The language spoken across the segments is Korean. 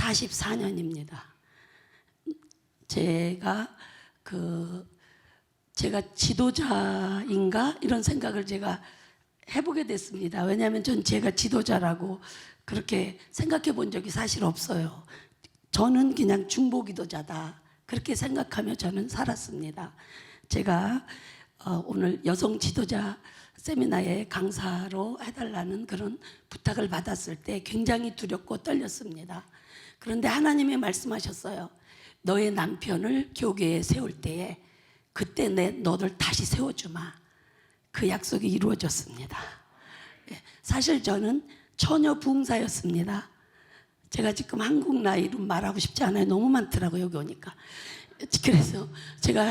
44년입니다. 제가 지도자인가 이런 생각을 제가 해보게 됐습니다. 왜냐하면 전 제가 지도자라고 그렇게 생각해 본 적이 사실 없어요. 저는 그냥 중보기도자다 그렇게 생각하며 저는 살았습니다. 제가 오늘 여성 지도자 세미나에 강사로 해달라는 그런 부탁을 받았을 때 굉장히 두렵고 떨렸습니다. 그런데 하나님이 말씀하셨어요. 너의 남편을 교계에 세울 때에 그때 너를 다시 세워주마. 그 약속이 이루어졌습니다. 사실 저는 처녀 부흥사였습니다. 제가 지금 한국 나이로 말하고 싶지 않아요. 너무 많더라고요, 여기 오니까. 그래서 제가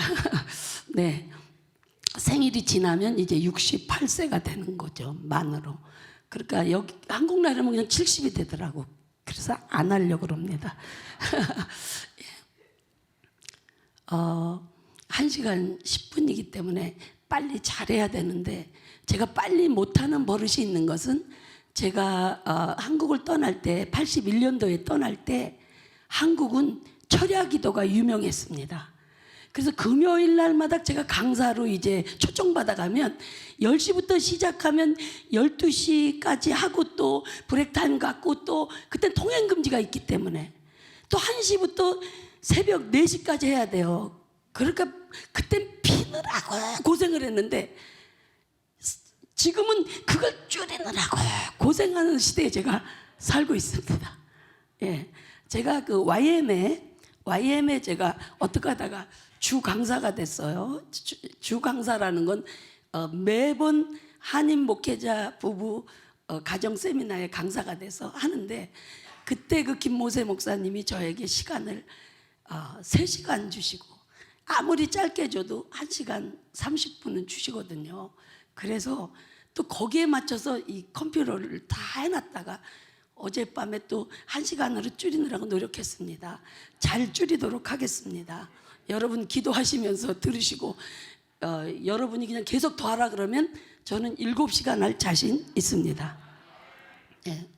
생일이 지나면 이제 68세가 되는 거죠, 만으로. 그러니까 여기 한국 나이로는 그냥 70이 되더라고. 그래서 안 하려고 그럽니다. 1시간 10분이기 때문에 빨리 잘해야 되는데 제가 빨리 못하는 버릇이 있는 것은 제가 한국을 떠날 때 81년도에 떠날 때 한국은 철야기도가 유명했습니다. 그래서 금요일 날마다 제가 강사로 이제 초청받아가면 10시부터 시작하면 12시까지 하고 또 브레이크타임 갖고 또 그때 통행금지가 있기 때문에 또 1시부터 새벽 4시까지 해야 돼요. 그러니까 그땐 피느라고 고생을 했는데 지금은 그걸 줄이느라고 고생하는 시대에 제가 살고 있습니다. 예, 제가 그 YM에 제가 어떻게 하다가 주 강사가 됐어요. 주 강사라는 건 매번 한인 목회자 부부 가정 세미나에 강사가 돼서 하는데 그때 그 김모세 목사님이 저에게 시간을 3시간 주시고 아무리 짧게 줘도 1시간 30분은 주시거든요. 그래서 또 거기에 맞춰서 이 컴퓨터를 다 해놨다가 어젯밤에 또 1시간으로 줄이느라고 노력했습니다. 잘 줄이도록 하겠습니다. 여러분 기도하시면서 들으시고 여러분이 그냥 계속 더 하라 그러면 저는 7시간 할 자신 있습니다. 예.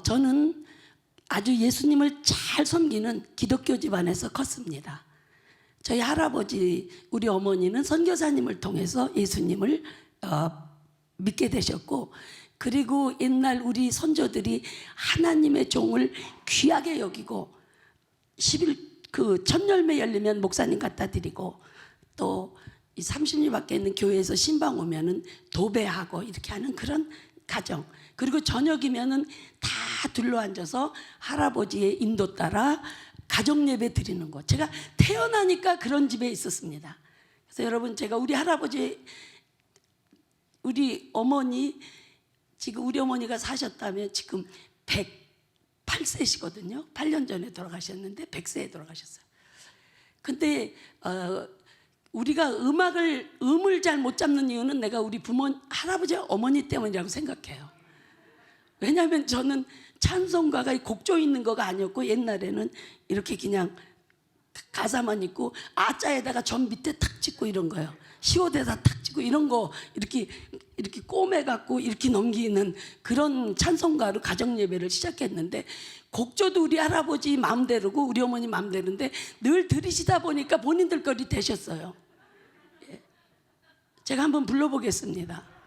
저는 아주 예수님을 잘 섬기는 기독교 집안에서 컸습니다. 저희 할아버지, 우리 어머니는 선교사님을 통해서 예수님을 믿게 되셨고, 그리고 옛날 우리 선조들이 하나님의 종을 귀하게 여기고 첫 열매 열리면 목사님 갖다 드리고 또 30리 밖에 있는 교회에서 신방 오면은 도배하고 이렇게 하는 그런 가정, 그리고 저녁이면은 다 둘러앉아서 할아버지의 인도 따라 가정 예배 드리는 거. 제가 태어나니까 그런 집에 있었습니다. 그래서 여러분, 제가 우리 할아버지, 우리 어머니, 지금 우리 어머니가 사셨다면 지금 108세시거든요. 8년 전에 돌아가셨는데 100세에 돌아가셨어요. 근데 우리가 음을 잘 못 잡는 이유는 내가 우리 할아버지 어머니 때문이라고 생각해요. 왜냐하면 저는 찬송가가 곡조 있는 거가 아니었고 옛날에는 이렇게 그냥 가사만 있고 아자에다가 전 밑에 탁 찍고 이런 거예요. 시옷에다 탁 찍고 이런 거 이렇게 꼬매갖고 이렇게 넘기는 그런 찬송가로 가정 예배를 시작했는데, 곡조도 우리 할아버지 마음대로고 우리 어머니 마음대로인데 늘 들으시다 보니까 본인들 거리 되셨어요. 제가 한번 불러보겠습니다.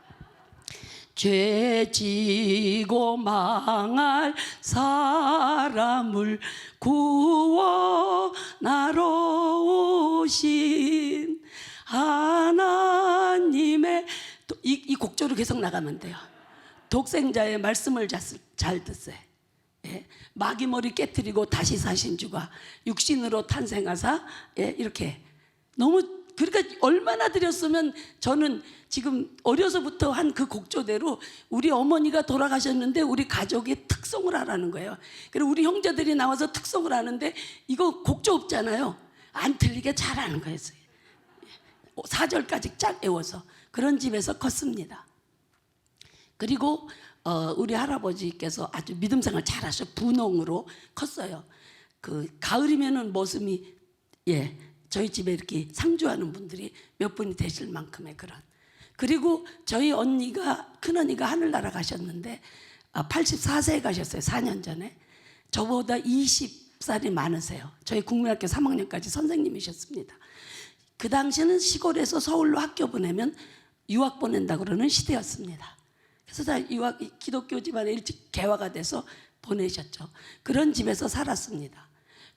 죄 지고 망할 사람을 구원하러 오신 하나님의 이 곡조로 계속 나가면 돼요. 독생자의 말씀을 잘 듣세. 예, 마귀 머리 깨뜨리고 다시 사신 주가 육신으로 탄생하사, 예, 이렇게 너무, 그러니까 얼마나 드렸으면 저는 지금 어려서부터 한 그 곡조대로 우리 어머니가 돌아가셨는데 우리 가족의 특성을 하라는 거예요. 그리고 우리 형제들이 나와서 특성을 하는데 이거 곡조 없잖아요. 안 틀리게 잘하는 거예요. 4절까지 쫙 외워서 그런 집에서 컸습니다. 그리고 우리 할아버지께서 아주 믿음생활 잘하셔 분홍으로 컸어요. 그 가을이면은 머슴이, 예, 저희 집에 이렇게 상주하는 분들이 몇 분이 되실 만큼의 그런. 그리고 저희 언니가, 큰언니가 하늘나라 가셨는데 84세에 가셨어요. 4년 전에. 저보다 20살이 많으세요. 저희 국민학교 3학년까지 선생님이셨습니다. 그 당시에는 시골에서 서울로 학교 보내면 유학 보낸다 그러는 시대였습니다. 그래서 다 유학, 기독교 집안에 일찍 개화가 돼서 보내셨죠. 그런 집에서 살았습니다.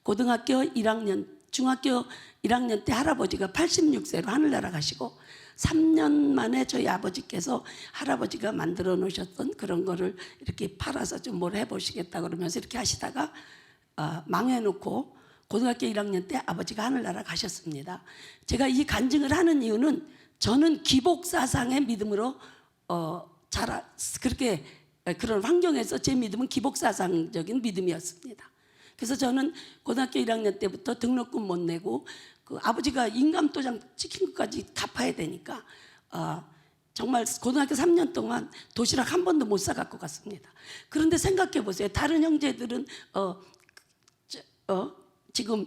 고등학교 1학년, 중학교 1학년 때 할아버지가 86세로 하늘나라 가시고 3년 만에 저희 아버지께서 할아버지가 만들어 놓으셨던 그런 거를 이렇게 팔아서 좀 뭘 해보시겠다 그러면서 이렇게 하시다가 망해놓고 고등학교 1학년 때 아버지가 하늘나라 가셨습니다. 제가 이 간증을 하는 이유는 저는 기복사상의 믿음으로 그렇게 그런 환경에서 제 믿음은 기복사상적인 믿음이었습니다. 그래서 저는 고등학교 1학년 때부터 등록금 못 내고 그 아버지가 인감도장 찍힌 것까지 갚아야 되니까 정말 고등학교 3년 동안 도시락 한 번도 못 사갖고 갔습니다. 그런데 생각해 보세요. 다른 형제들은 지금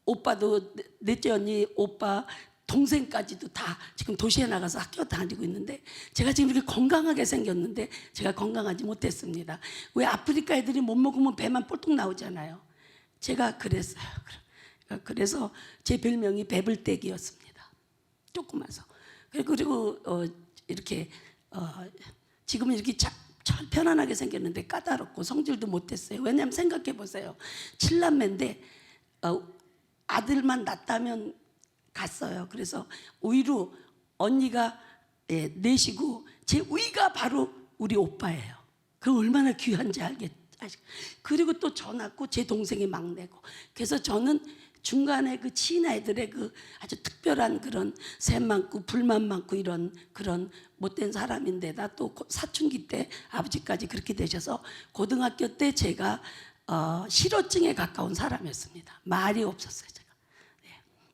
오빠도 넷째 언니 오빠 동생까지도 다 지금 도시에 나가서 학교 다니고 있는데 제가 지금 이렇게 건강하게 생겼는데 제가 건강하지 못했습니다. 왜 아프리카 애들이 못 먹으면 배만 뿔뚝 나오잖아요. 제가 그랬어요. 그래서 제 별명이 배불떼기였습니다. 조그마서. 그리고 이렇게 지금은 이렇게 편안하게 생겼는데 까다롭고 성질도 못했어요. 왜냐하면 생각해 보세요. 7남매인데 아들만 낳았다면 갔어요. 그래서 위로 언니가 내시고 제 위가 바로 우리 오빠예요. 그 얼마나 귀한지 알겠죠. 그리고 또 저 낳고 제 동생이 막내고. 그래서 저는 중간에 그 친아이들의 그 아주 특별한 그런 샘 많고 불만 많고 이런 그런 못된 사람인데다 또 사춘기 때 아버지까지 그렇게 되셔서 고등학교 때 제가 실어증에 가까운 사람이었습니다. 말이 없었어요. 제가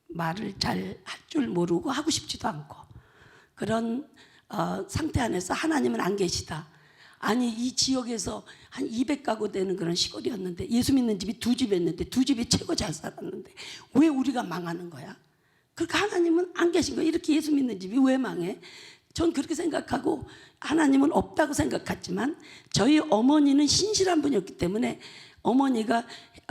말을 잘 할 줄 모르고 하고 싶지도 않고 그런 상태 안에서 하나님은 안 계시다. 아니 이 지역에서 한 200가구 되는 그런 시골이었는데 예수 믿는 집이 2집이었는데 2집이 최고 잘 살았는데 왜 우리가 망하는 거야? 그러니까 하나님은 안 계신 거야. 이렇게 예수 믿는 집이 왜 망해? 전 그렇게 생각하고 하나님은 없다고 생각했지만 저희 어머니는 신실한 분이었기 때문에 어머니가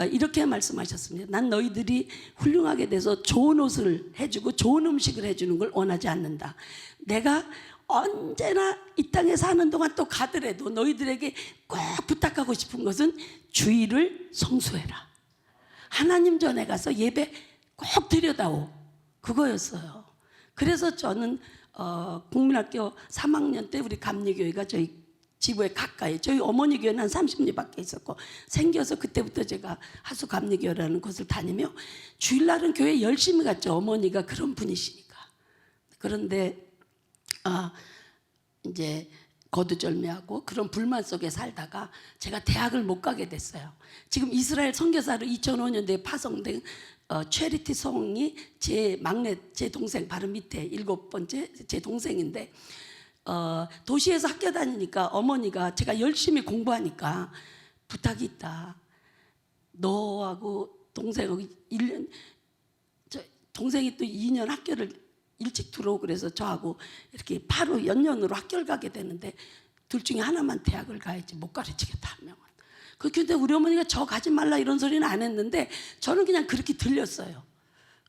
이렇게 말씀하셨습니다. 난 너희들이 훌륭하게 돼서 좋은 옷을 해주고 좋은 음식을 해주는 걸 원하지 않는다. 내가 언제나 이 땅에 사는 동안 또 가더라도 너희들에게 꼭 부탁하고 싶은 것은 주의를 성수해라. 하나님 전에 가서 예배 꼭 드려다오. 그거였어요. 그래서 저는 국민학교 3학년 때 우리 감리교회가 저희 지부에 가까이 저희 어머니 교회는 한 30리 밖에 있었고 생겨서 그때부터 제가 하수 감리교회라는 곳을 다니며 주일날은 교회 열심히 갔죠. 어머니가 그런 분이시니까. 그런데 이제 거두절미하고 그런 불만 속에 살다가 제가 대학을 못 가게 됐어요. 지금 이스라엘 선교사로 2005년도에 파송된 최리티 송이 제 막내 제 동생 바로 밑에 7번째 제 동생인데 도시에서 학교 다니니까 어머니가 제가 열심히 공부하니까 부탁이 있다. 너하고 동생하고 1년 동생이 또 2년 학교를 일찍 들어오고 그래서 저하고 이렇게 바로 연년으로 학교를 가게 되는데 둘 중에 하나만 대학을 가야지 못 가르치겠다 한 명은. 근데 우리 어머니가 저 가지 말라 이런 소리는 안 했는데 저는 그냥 그렇게 들렸어요.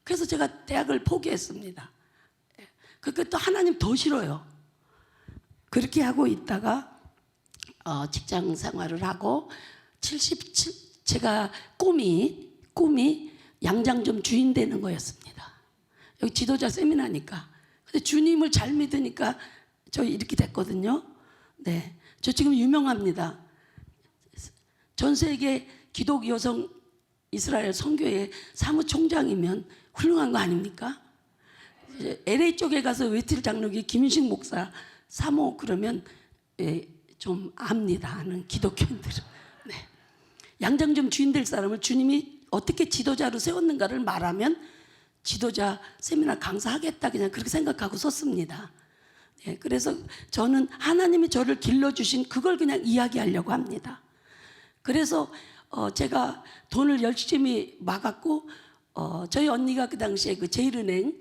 그래서 제가 대학을 포기했습니다. 그러니까 또 하나님 더 싫어요. 그렇게 하고 있다가 직장 생활을 하고 제가 꿈이 양장점 주인 되는 거였습니다. 여기 지도자 세미나니까. 근데 주님을 잘 믿으니까 저 이렇게 됐거든요. 네, 저 지금 유명합니다. 전 세계 기독 여성 이스라엘 선교회 사무총장이면 훌륭한 거 아닙니까? LA 쪽에 가서 웨틸 장로교 김인식 목사 사모 그러면 좀 압니다. 하는 기독교인들은. 네. 양장점 주인 될 사람을 주님이 어떻게 지도자로 세웠는가를 말하면 지도자 세미나 강사하겠다 그냥 그렇게 생각하고 섰습니다. 네, 그래서 저는 하나님이 저를 길러주신 그걸 그냥 이야기하려고 합니다. 그래서 제가 돈을 열심히 막았고 저희 언니가 그 당시에 그 제일은행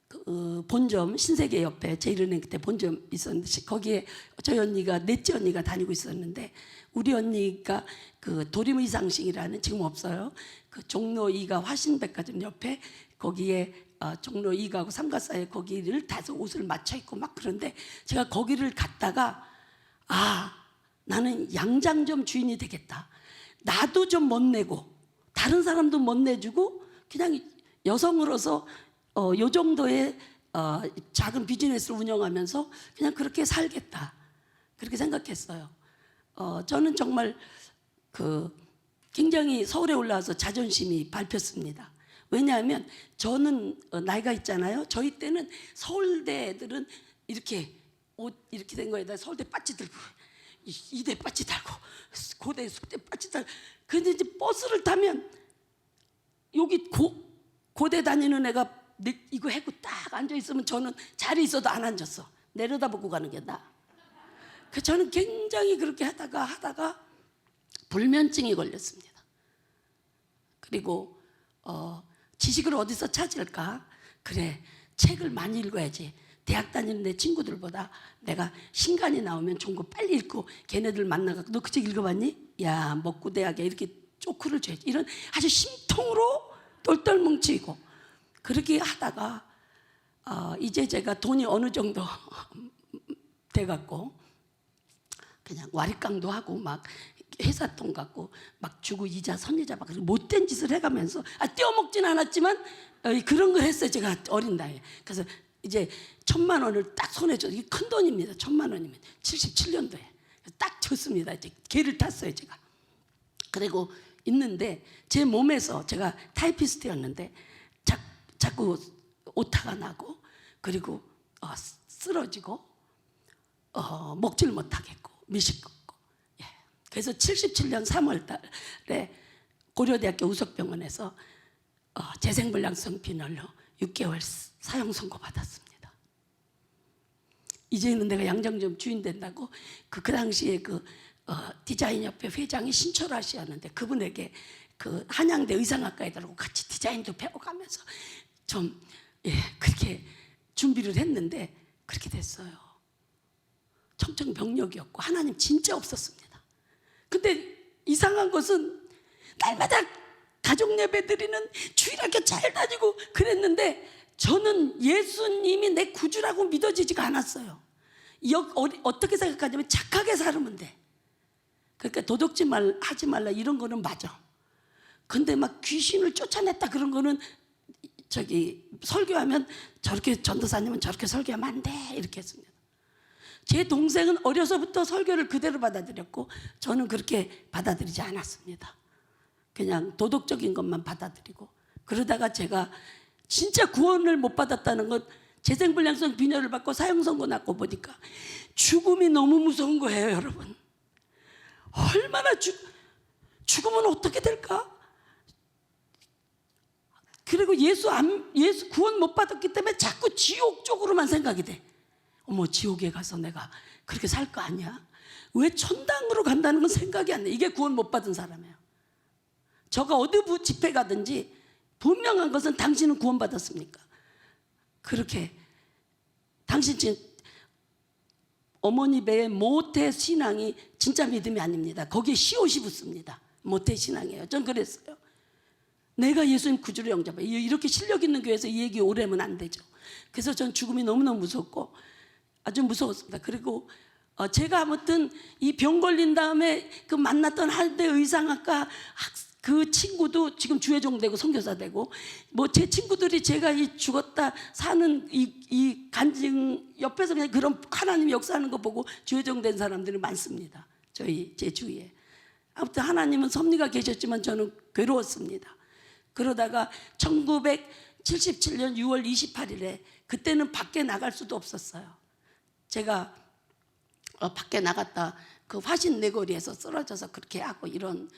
그 본점 신세계 옆에 제1은행 그때 본점 있었는데 거기에 저희 언니가 넷째 언니가 다니고 있었는데 우리 언니가 그 도림의상식이라는 지금 없어요. 그 종로 2가 화신백화점 옆에 거기에 종로 2가하고 3가 사이에 거기를 다서 옷을 맞춰 입고 막 그런데 제가 거기를 갔다가 나는 양장점 주인이 되겠다. 나도 좀 못 내고 다른 사람도 못 내주고 그냥 여성으로서 요 정도의 작은 비즈니스를 운영하면서 그냥 그렇게 살겠다. 그렇게 생각했어요. 저는 정말 굉장히 서울에 올라와서 자존심이 밟혔습니다. 왜냐하면 저는 나이가 있잖아요. 저희 때는 서울대 애들은 이렇게 옷 이렇게 된 거에다 서울대 빠지 들고 이대 빠지 달고 고대 숙대 빠지 달고 근데 이제 버스를 타면 여기 고대 다니는 애가 이거 해고 딱 앉아 있으면 저는 자리에 있어도 안 앉았어. 내려다보고 가는 게 나아. 저는 굉장히 그렇게 하다가 불면증이 걸렸습니다. 그리고 지식을 어디서 찾을까? 그래, 책을 많이 읽어야지. 대학 다니는 내 친구들보다 내가 신간이 나오면 좋은 거 빨리 읽고 걔네들 만나갖고 너 그 책 읽어봤니? 야, 먹고 대학에 이렇게 쪼크를 줘야지. 이런 아주 심통으로 똘똘 뭉치고 그렇게 하다가 이제 제가 돈이 어느 정도 돼갖고 그냥 와리깡도 하고 막 회사 돈 갖고 막 주고 이자 선이자 막 못된 짓을 해가면서 떼어먹진 않았지만 그런 걸 했어요. 제가 어린 나이에. 그래서 이제 1,000만 원을 딱 손에 줘. 이게 큰 돈입니다. 1,000만 원이면 77년도에 딱 줬습니다. 이제 개를 탔어요. 제가. 그리고 있는데 제 몸에서 제가 타이피스트였는데 자꾸 오타가 나고 그리고 쓰러지고 먹질 못하겠고 미식고 예. 그래서 77년 3월 달에 고려대학교 우석병원에서 재생불량성 빈혈로 6개월 사형 선고 받았습니다. 이제는 내가 양장점 주인 된다고 그 당시에 디자인협회 회장이 신철아 씨였는데 그분에게 그 한양대 의상학과 애들하고 같이 디자인도 배워가면서 좀 그렇게 준비를 했는데 그렇게 됐어요. 청천벽력이었고 하나님 진짜 없었습니다. 근데 이상한 것은 날마다 가족 예배 드리는 주일학교 잘 다니고 그랬는데 저는 예수님이 내 구주라고 믿어지지가 않았어요. 어떻게 생각하냐면 착하게 살면 돼. 그러니까 도둑질 하지 말라 이런 거는 맞아. 근데 막 귀신을 쫓아냈다 그런 거는 설교하면 저렇게 전도사님은 저렇게 설교하면 안 돼 이렇게 했습니다. 제 동생은 어려서부터 설교를 그대로 받아들였고 저는 그렇게 받아들이지 않았습니다. 그냥 도덕적인 것만 받아들이고 그러다가 제가 진짜 구원을 못 받았다는 건 재생불량성 빈혈을 받고 사형 선고 났고 보니까 죽음이 너무 무서운 거예요. 여러분 얼마나 죽으면 어떻게 될까? 그리고 예수 구원 못 받았기 때문에 자꾸 지옥 쪽으로만 생각이 돼. 어머 지옥에 가서 내가 그렇게 살 거 아니야? 왜 천당으로 간다는 건 생각이 안 나. 이게 구원 못 받은 사람이에요. 저가 어디 집회 가든지 분명한 것은 당신은 구원 받았습니까? 그렇게 당신 지금 어머니 배에 모태 신앙이 진짜 믿음이 아닙니다. 거기에 시옷이 붙습니다. 모태 신앙이에요. 전 그랬어요. 내가 예수님 구주로 영접해. 이렇게 실력 있는 교회에서 이 얘기 오래 하면 안 되죠. 그래서 전 죽음이 너무너무 무섭고 아주 무서웠습니다. 그리고 제가 아무튼 이 병 걸린 다음에 그 만났던 한대 의상학과 그 친구도 지금 주회종 되고 선교사 되고 뭐 제 친구들이 제가 이 죽었다 사는 이 간증 옆에서 그냥 그런 하나님 역사하는 거 보고 주회종 된 사람들이 많습니다. 제 주위에. 아무튼 하나님은 섭리가 계셨지만 저는 괴로웠습니다. 그러다가 1977년 6월 28일에 그때는 밖에 나갈 수도 없었어요. 제가 밖에 나갔다 그 화신 내거리에서 쓰러져서 그렇게 하고 이런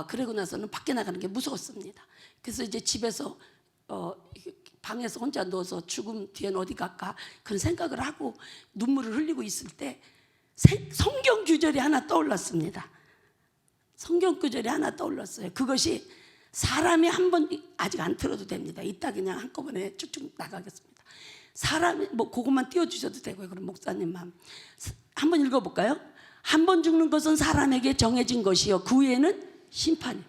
그러고 나서는 밖에 나가는 게 무서웠습니다. 그래서 이제 집에서 방에서 혼자 누워서 죽음 뒤엔 어디 갈까 그런 생각을 하고 눈물을 흘리고 있을 때 성경 구절이 하나 떠올랐습니다. 성경 구절이 하나 떠올랐어요. 그것이 사람이 한 번 아직 안 틀어도 됩니다. 이따 그냥 한꺼번에 쭉쭉 나가겠습니다. 사람이 뭐 그것만 띄워주셔도 되고요. 그럼 목사님만 한번 읽어볼까요? 한 번 죽는 것은 사람에게 정해진 것이요 그 후에는 심판이.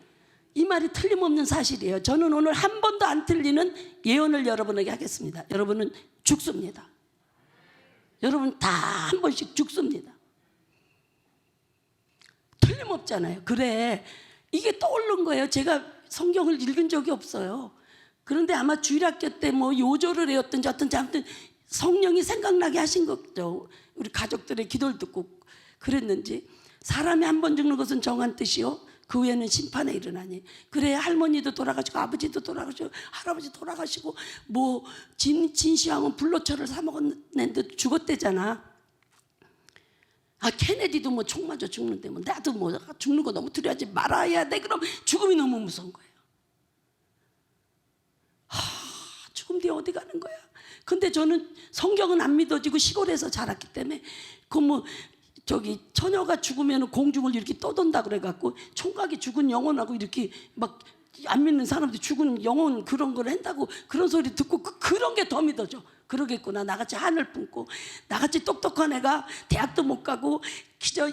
이 말이 틀림없는 사실이에요. 저는 오늘 한 번도 안 틀리는 예언을 여러분에게 하겠습니다. 여러분은 죽습니다. 여러분 다 한 번씩 죽습니다. 틀림없잖아요. 그래, 이게 떠오른 거예요. 제가 성경을 읽은 적이 없어요. 그런데 아마 주일학교 때 뭐 요조를 외웠든지 어떤지 아무튼 성령이 생각나게 하신 거죠. 우리 가족들의 기도를 듣고 그랬는지. 사람이 한 번 죽는 것은 정한 뜻이요 그 후에는 심판에 일어나니. 그래, 할머니도 돌아가시고 아버지도 돌아가시고 할아버지 돌아가시고 뭐 진시황은 불로초를 사 먹었는데 죽었대잖아. 아, 케네디도 뭐 총 맞아 죽는데 뭐 나도 뭐 죽는 거 너무 두려워하지 말아야 돼. 그럼 죽음이 너무 무서운 거예요. 죽음 뒤에 어디 가는 거야? 근데 저는 성경은 안 믿어지고 시골에서 자랐기 때문에 그 뭐 저기 처녀가 죽으면 공중을 이렇게 떠돈다 그래갖고 총각이 죽은 영혼하고 이렇게 막 안 믿는 사람들이 죽은 영혼 그런 걸 한다고 그런 소리 듣고 그런 게 더 믿어져. 그러겠구나. 나같이 하늘 품고 나같이 똑똑한 애가 대학도 못 가고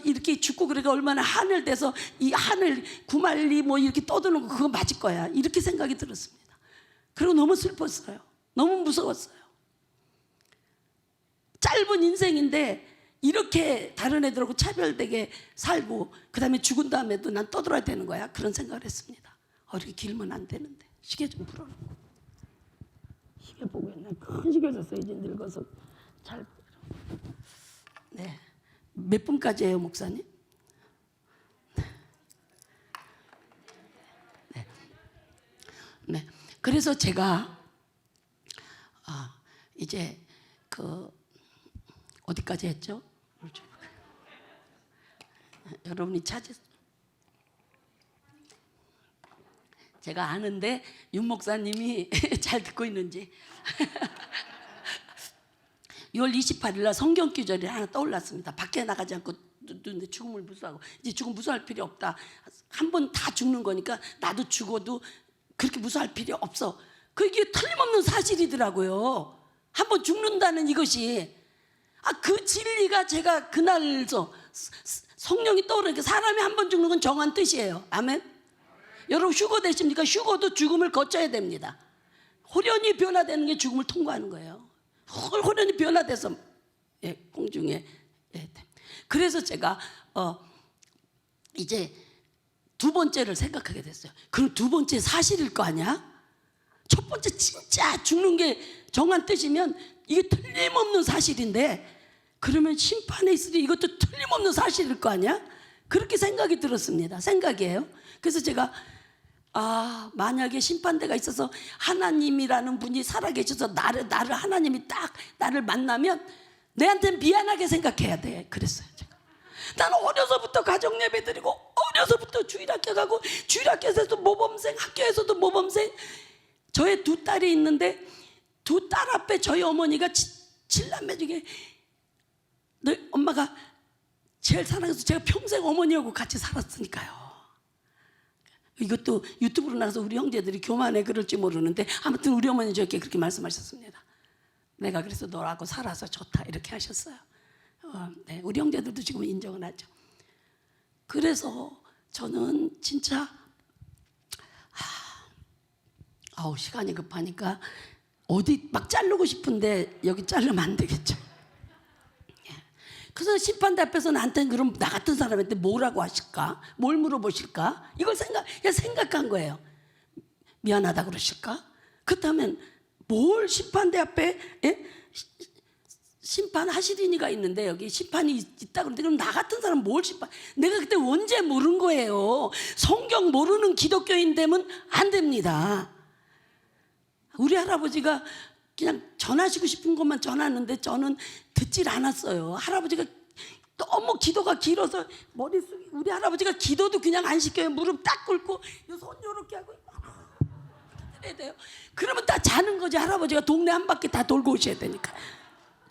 이렇게 죽고 그래가 얼마나 하늘 돼서 이 하늘 구말리 뭐 이렇게 떠드는 거 그거 맞을 거야. 이렇게 생각이 들었습니다. 그리고 너무 슬펐어요. 너무 무서웠어요. 짧은 인생인데 이렇게 다른 애들하고 차별되게 살고 그 다음에 죽은 다음에도 난 떠들어야 되는 거야. 그런 생각을 했습니다. 이렇게 길면 안 되는데. 시계 좀 풀어놓고. 시계 보고 있네. 큰 시계 줬어요. 이제 늙어서 잘. 네. 몇 분까지예요, 목사님? 네. 네. 그래서 제가 이제 그 어디까지 했죠? 여러분이 찾으. 제가 아는데 윤 목사님이 잘 듣고 있는지 6월 28일 날 성경 기절이 하나 떠올랐습니다. 밖에 나가지 않고 죽음을 무서워하고 이제 죽음 무서워할 필요 없다. 한 번 다 죽는 거니까 나도 죽어도 그렇게 무서워할 필요 없어. 그게 틀림없는 사실이더라고요. 한 번 죽는다는 이것이. 그 진리가 제가 그날서 성령이 떠오르니까 사람이 한 번 죽는 건 정한 뜻이에요. 아멘. 여러분 휴거 되십니까? 휴거도 죽음을 거쳐야 됩니다. 호련히 변화되는 게 죽음을 통과하는 거예요. 호련히 변화돼서 공중에. 그래서 제가 이제 두 번째를 생각하게 됐어요. 그럼 두 번째 사실일 거 아니야? 첫 번째 진짜 죽는 게 정한 뜻이면 이게 틀림없는 사실인데 그러면 심판에 있으니 이것도 틀림없는 사실일 거 아니야? 그렇게 생각이 들었습니다. 생각이에요. 그래서 제가 만약에 심판대가 있어서 하나님이라는 분이 살아계셔서 나를 하나님이 딱 나를 만나면 내한테 미안하게 생각해야 돼. 그랬어요. 제가. 나는 어려서부터 가정 예배 드리고 어려서부터 주일학교 가고 주일학교에서도 모범생, 학교에서도 모범생. 저의 두 딸이 있는데 두 딸 앞에 저희 어머니가 7남매 중에 늘 엄마가 제일 사랑해서 제가 평생 어머니하고 같이 살았으니까요. 이것도 유튜브로 나가서 우리 형제들이 교만해 그럴지 모르는데 아무튼 우리 어머니 저에게 그렇게 말씀하셨습니다. 내가 그래서 너하고 살아서 좋다 이렇게 하셨어요. 네, 우리 형제들도 지금 인정을 하죠. 그래서 저는 진짜 시간이 급하니까 어디 막 자르고 싶은데 여기 자르면 안 되겠죠. 그래서 심판대 앞에서 나한테 그럼 나 같은 사람한테 뭐라고 하실까? 뭘 물어보실까? 이걸 생각한 거예요. 미안하다 그러실까? 그렇다면 뭘 심판대 앞에 심판하시리니가 있는데 여기 심판이 있다 그러는데 그럼 나 같은 사람 뭘 심판? 내가 그때 언제 모른 거예요. 성경 모르는 기독교인 되면 안 됩니다. 우리 할아버지가 그냥 전하시고 싶은 것만 전하는데 저는 듣질 않았어요. 할아버지가 너무 기도가 길어서 머릿속에 우리 할아버지가 기도도 그냥 안 시켜요. 무릎 딱 꿇고 손 이렇게 하고 해야 돼요. 그러면 다 자는 거지. 할아버지가 동네 한 바퀴 다 돌고 오셔야 되니까.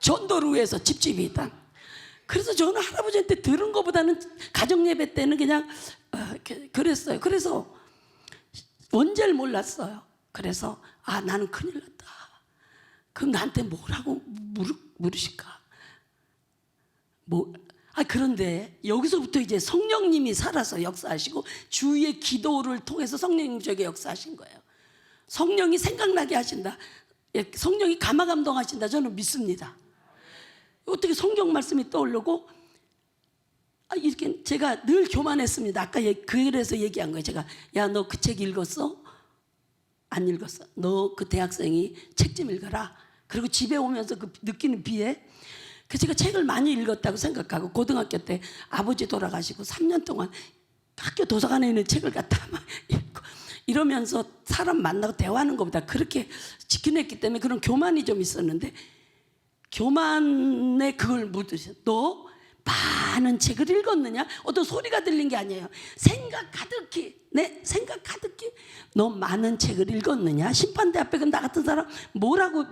전도를 위해서 집집이 있다. 그래서 저는 할아버지한테 들은 것보다는 가정 예배 때는 그냥 그랬어요. 그래서 원죄를 몰랐어요. 그래서 나는 큰일 났다. 그럼 나한테 뭐라고 물으실까? 그런데 여기서부터 이제 성령님이 살아서 역사하시고 주의 기도를 통해서 성령님 저에게 역사하신 거예요. 성령이 생각나게 하신다. 성령이 감화감동하신다. 저는 믿습니다. 어떻게 성경 말씀이 떠오르고 이렇게 제가 늘 교만했습니다. 아까 그래서 얘기한 거예요. 제가 야, 너 그 책 읽었어? 안 읽었어. 너 그 대학생이 책 좀 읽어라. 그리고 집에 오면서 그 느끼는 비애. 그래서 제가 책을 많이 읽었다고 생각하고 고등학교 때 아버지 돌아가시고 3년 동안 학교 도서관에 있는 책을 갖다 막 읽고 이러면서 사람 만나고 대화하는 것보다 그렇게 지켜냈기 때문에 그런 교만이 좀 있었는데, 교만에 그걸 묻으셔. 너 많은 책을 읽었느냐? 어떤 소리가 들린 게 아니에요. 생각 가득히, 내 생각 가득히. 너 많은 책을 읽었느냐? 심판대 앞에 나 같은 사람 뭐라고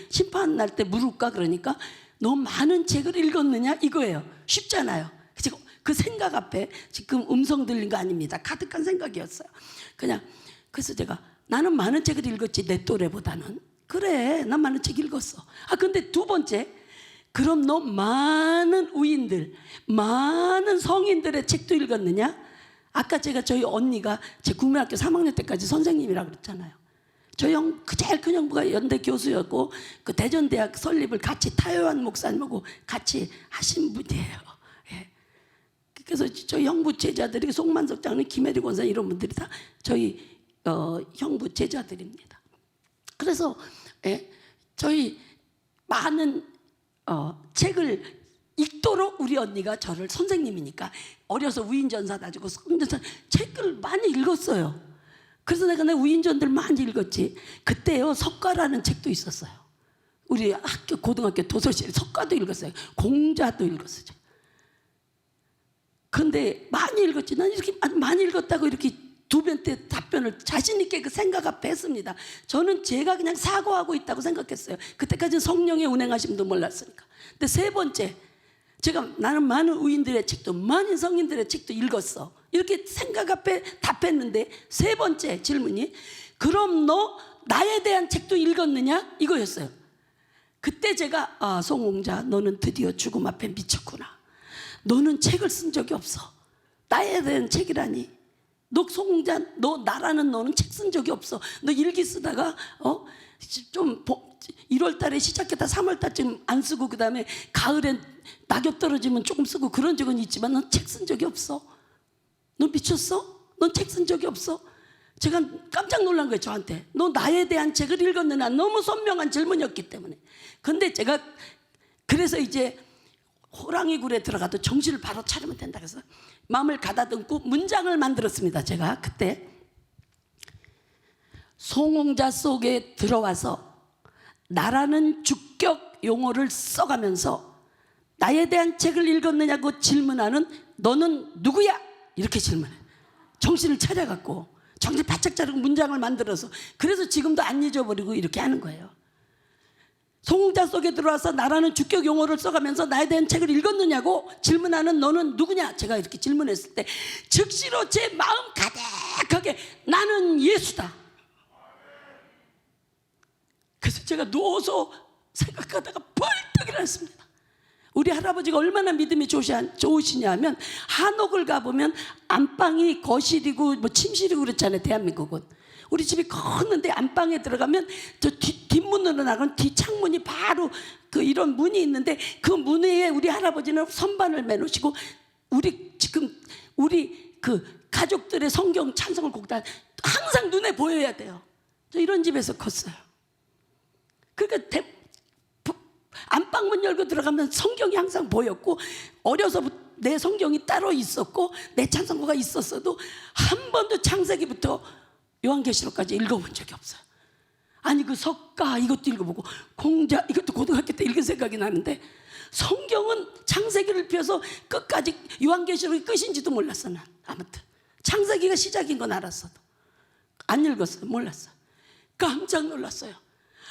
심판 날 때 물을까? 그러니까 너 많은 책을 읽었느냐? 이거예요. 쉽잖아요. 그 생각 앞에 지금 음성 들린 거 아닙니다. 가득한 생각이었어요. 그래서 제가 나는 많은 책을 읽었지, 내 또래보다는. 그래, 난 많은 책 읽었어. 근데 두 번째, 그럼 너 많은 우인들, 많은 성인들의 책도 읽었느냐? 아까 저희 언니가 제 국민학교 3학년 때까지 선생님이라고 그랬잖아요. 저희 제일 큰 형부가 연대 교수였고 그 대전대학 설립을 같이 타요한 목사님하고 같이 하신 분이에요. 예. 그래서 저희 형부 제자들이 송만석 장로님, 김혜리 권사 이런 분들이 다 저희 형부 제자들입니다. 그래서 저희 많은 책을 읽도록 우리 언니가 저를, 선생님이니까 어려서 우인전사 다지고 성전사 책을 많이 읽었어요. 그래서 내가 우인전들 많이 읽었지. 그때요 석가라는 책도 있었어요. 우리 고등학교 도서실 석가도 읽었어요. 공자도 읽었어요. 근데 많이 읽었지. 난 이렇게 많이 읽었다고 이렇게 두 번 때 답변을 자신 있게 그 생각 앞에 했습니다. 저는 제가 그냥 사고하고 있다고 생각했어요. 그때까지는 성령의 운행하심도 몰랐으니까. 근데 세 번째, 나는 많은 우인들의 책도 많은 성인들의 책도 읽었어. 이렇게 생각 앞에 답했는데 세 번째 질문이, 그럼 너 나에 대한 책도 읽었느냐? 이거였어요. 그때 제가 송홍자, 너는 드디어 죽음 앞에 미쳤구나. 너는 책을 쓴 적이 없어. 나에 대한 책이라니. 너 송홍자, 나라는 너는 책 쓴 적이 없어. 너 일기 쓰다가 좀 1월 달에 시작했다 3월 달쯤 안 쓰고 그 다음에 가을에 낙엽 떨어지면 조금 쓰고 그런 적은 있지만 넌 책 쓴 적이 없어. 너 미쳤어? 넌 책 쓴 적이 없어? 제가 깜짝 놀란 거예요. 저한테. 너 나에 대한 책을 읽었느냐? 너무 선명한 질문이었기 때문에. 근데 제가 그래서 이제 호랑이 굴에 들어가도 정신을 바로 차리면 된다 그래서 마음을 가다듬고 문장을 만들었습니다. 제가 그때 송홍자 속에 들어와서 나라는 주격 용어를 써가면서 나에 대한 책을 읽었느냐고 질문하는 너는 누구야? 이렇게 질문해. 정신을 차려갖고 정신 바짝 차리고 문장을 만들어서, 그래서 지금도 안 잊어버리고 이렇게 하는 거예요. 송홍자 속에 들어와서 나라는 주격 용어를 써가면서 나에 대한 책을 읽었느냐고 질문하는 너는 누구냐? 제가 이렇게 질문했을 때 즉시로 제 마음 가득하게 나는 예수다. 그래서 제가 누워서 생각하다가 벌떡 일어났습니다. 우리 할아버지가 얼마나 믿음이 좋으시냐 하면 한옥을 가보면 안방이 거실이고 뭐 침실이고 그렇잖아요. 대한민국은. 우리 집이 컸는데 안방에 들어가면 저 뒷문으로 나가면 뒷창문이 바로 이런 문이 있는데 그 문 위에 우리 할아버지는 선반을 매놓으시고 우리 가족들의 성경 찬송을 곡다 항상 눈에 보여야 돼요. 저 이런 집에서 컸어요. 그러니까 안방문 열고 들어가면 성경이 항상 보였고, 어려서부터 내 성경이 따로 있었고 내 찬송가가 있었어도 한 번도 창세기부터 요한계시록까지 읽어본 적이 없어요. 아니 그 석가 이것도 읽어보고 공자 이것도 고등학교 때 읽은 생각이 나는데, 성경은 창세기를 펴서 끝까지 요한계시록이 끝인지도 몰랐어. 난 아무튼 창세기가 시작인 건 알았어도 안 읽었어요. 몰랐어. 깜짝 놀랐어요.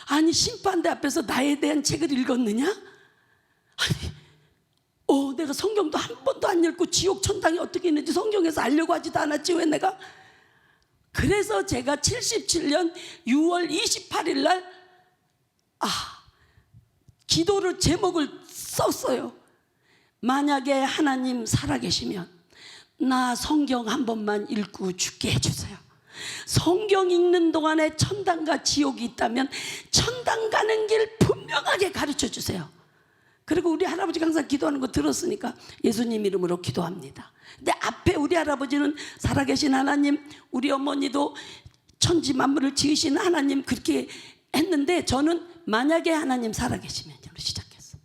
아니 심판대 앞에서 나에 대한 책을 읽었느냐? 아니 내가 성경도 한 번도 안 읽고 지옥 천당이 어떻게 있는지 성경에서 알려고 하지도 않았지 왜 내가? 그래서 제가 77년 6월 28일 날 기도를 제목을 썼어요. 만약에 하나님 살아계시면 나 성경 한 번만 읽고 죽게 해주세요. 성경 읽는 동안에 천당과 지옥이 있다면 천당 가는 길 분명하게 가르쳐 주세요. 그리고 우리 할아버지가 항상 기도하는 거 들었으니까 예수님 이름으로 기도합니다. 근데 앞에 우리 할아버지는 살아계신 하나님, 우리 어머니도 천지 만물을 지으신 하나님 그렇게 했는데, 저는 만약에 하나님 살아계시면 시작했어요.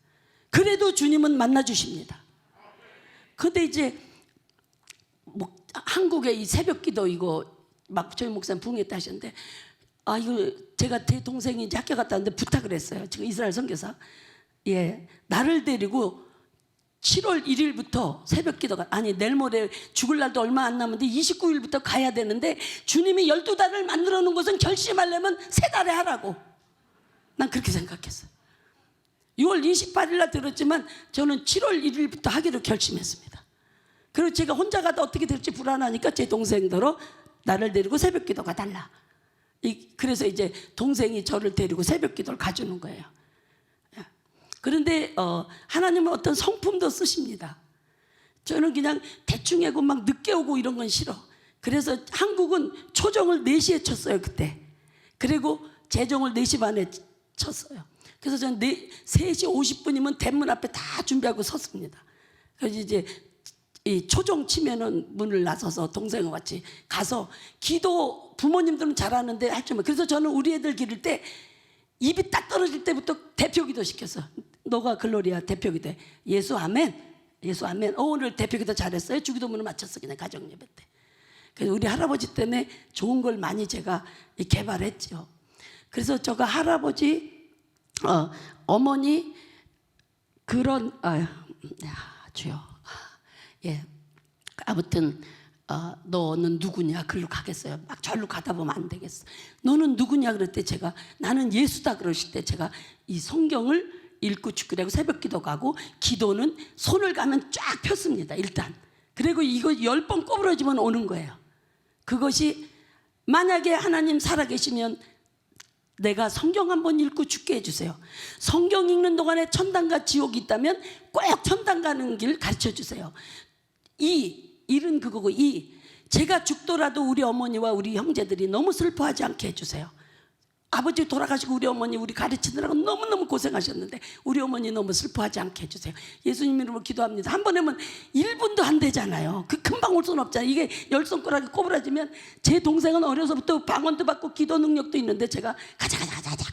그래도 주님은 만나 주십니다. 근데 이제 뭐 한국의 이 새벽기도 이거 막 저희 목사님 부흥했다 하셨는데, 이거 제가 제 동생이 이제 학교 갔다 왔는데 부탁을 했어요. 지금 이스라엘 선교사. 나를 데리고 7월 1일부터 새벽기도가, 내일 모레 죽을 날도 얼마 안 남았는데 29일부터 가야 되는데, 주님이 12달을 만들어 놓은 것은 결심하려면 3달에 하라고. 난 그렇게 생각했어요. 6월 28일 날 들었지만 저는 7월 1일부터 하기로 결심했습니다. 그리고 제가 혼자 가다 어떻게 될지 불안하니까 제 동생들로 나를 데리고 새벽기도 가달라. 그래서 이제 동생이 저를 데리고 새벽기도를 가주는 거예요. 그런데 하나님은 어떤 성품도 쓰십니다. 저는 그냥 대충 하고 막 늦게 오고 이런 건 싫어. 그래서 한국은 초정을 4시에 쳤어요 그때. 그리고 재정을 4시 반에 쳤어요. 그래서 저는 3시 50분이면 대문 앞에 다 준비하고 섰습니다. 그래서 이제 이 초정 치면은 문을 나서서 동생과 같이 가서 기도, 부모님들은 잘하는데 할 줄만. 그래서 저는 우리 애들 기를 때 입이 딱 떨어질 때부터 대표기도 시켰어. 너가 글로리아 대표기도 해. 예수 아멘, 예수 아멘. 오늘 대표기도 잘했어요. 주기도문을 마쳤어 그냥 가정예배 때. 그래서 우리 할아버지 때문에 좋은 걸 많이 제가 개발했죠. 그래서 저가 할아버지, 어머니 그런 주여, 아무튼 너는 누구냐? 글로 가겠어요. 막 절로 가다 보면 안 되겠어. 너는 누구냐? 그럴 때 제가 나는 예수다 그러실 때 제가 이 성경을 읽고 죽으라고 새벽기도 가고, 기도는 손을 가면 쫙 폈습니다 일단. 그리고 이거 10번 꼬부러지면 오는 거예요. 그것이 만약에 하나님 살아계시면 내가 성경 한번 읽고 죽게 해주세요. 성경 읽는 동안에 천당과 지옥이 있다면 꼭 천당 가는 길 가르쳐 주세요. 일은 그거고, 제가 죽더라도 우리 어머니와 우리 형제들이 너무 슬퍼하지 않게 해주세요. 아버지 돌아가시고 우리 어머니 우리 가르치느라고 너무너무 고생하셨는데 우리 어머니 너무 슬퍼하지 않게 해주세요. 예수님 이름으로 기도합니다. 한 번 하면 1분도 안 되잖아요. 그 금방 올 수는 없잖아요. 이게 10손가락이 꼬부라지면, 제 동생은 어려서부터 방언도 받고 기도 능력도 있는데 제가 가자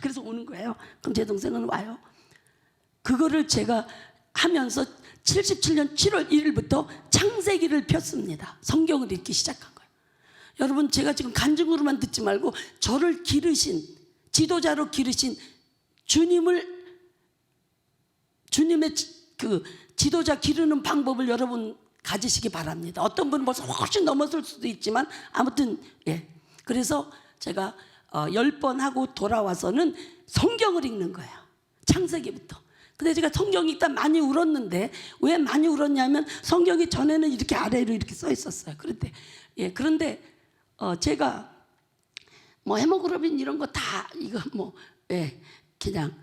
그래서 오는 거예요. 그럼 제 동생은 와요. 그거를 제가 하면서 77년 7월 1일부터 창세기를 폈습니다. 성경을 읽기 시작한 거예요. 여러분, 제가 지금 간증으로만 듣지 말고 저를 기르신, 지도자로 기르신 주님의 그 지도자 기르는 방법을 여러분 가지시기 바랍니다. 어떤 분은 벌써 훨씬 넘었을 수도 있지만 아무튼 그래서 제가 10번 하고 돌아와서는 성경을 읽는 거예요. 창세기부터. 근데 제가 성경 읽다 많이 울었는데, 왜 많이 울었냐면 성경이 전에는 이렇게 아래로 이렇게 써 있었어요. 그런데 제가 뭐 헤모글로빈 이런 거 다 이거 그냥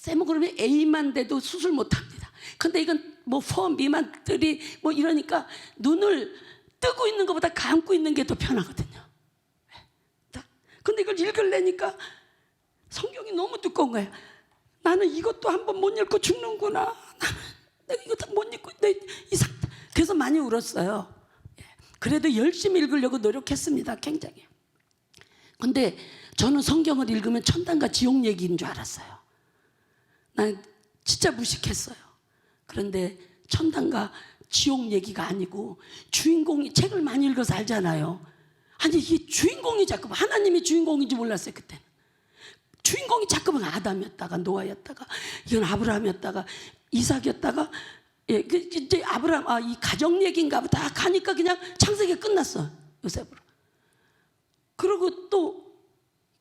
헤모글로빈 A만 돼도 수술 못 합니다. 근데 이건 뭐 4 미만들이 뭐 이러니까 눈을 뜨고 있는 것보다 감고 있는 게 더 편하거든요. 근데 이걸 읽으려니까 성경이 너무 두꺼운 거예요. 나는 이것도 한번 못 읽고 죽는구나. 내가 이거 다 못 읽고 그래서 많이 울었어요. 그래도 열심히 읽으려고 노력했습니다. 굉장히. 근데 저는 성경을 읽으면 천당과 지옥 얘기인 줄 알았어요. 난 진짜 무식했어요. 그런데 천당과 지옥 얘기가 아니고, 주인공이, 책을 많이 읽어서 알잖아요. 아니 이게 주인공이 자꾸 하나님이 주인공인지 몰랐어요 그때는. 주인공이 자꾸만 아담이었다가 노아였다가 이건 아브라함이었다가 이삭이었다가 이제 아브라함 이 가정 얘기인가 보다 가니까 그냥 창세기가 끝났어 요셉으로. 그리고 또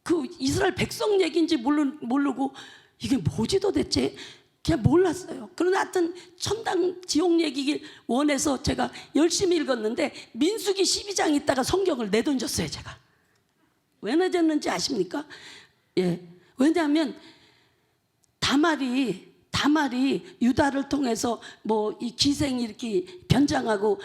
그 이스라엘 백성 얘기인지 모르고 이게 뭐지 도대체 그냥 몰랐어요. 그러나 하여튼 천당 지옥 얘기를 원해서 제가 열심히 읽었는데, 민수기 12장 있다가 성경을 내던졌어요. 제가 왜 내줬는지 아십니까? 왜냐하면 다말이 유다를 통해서 뭐 이 기생이 이렇게 변장하고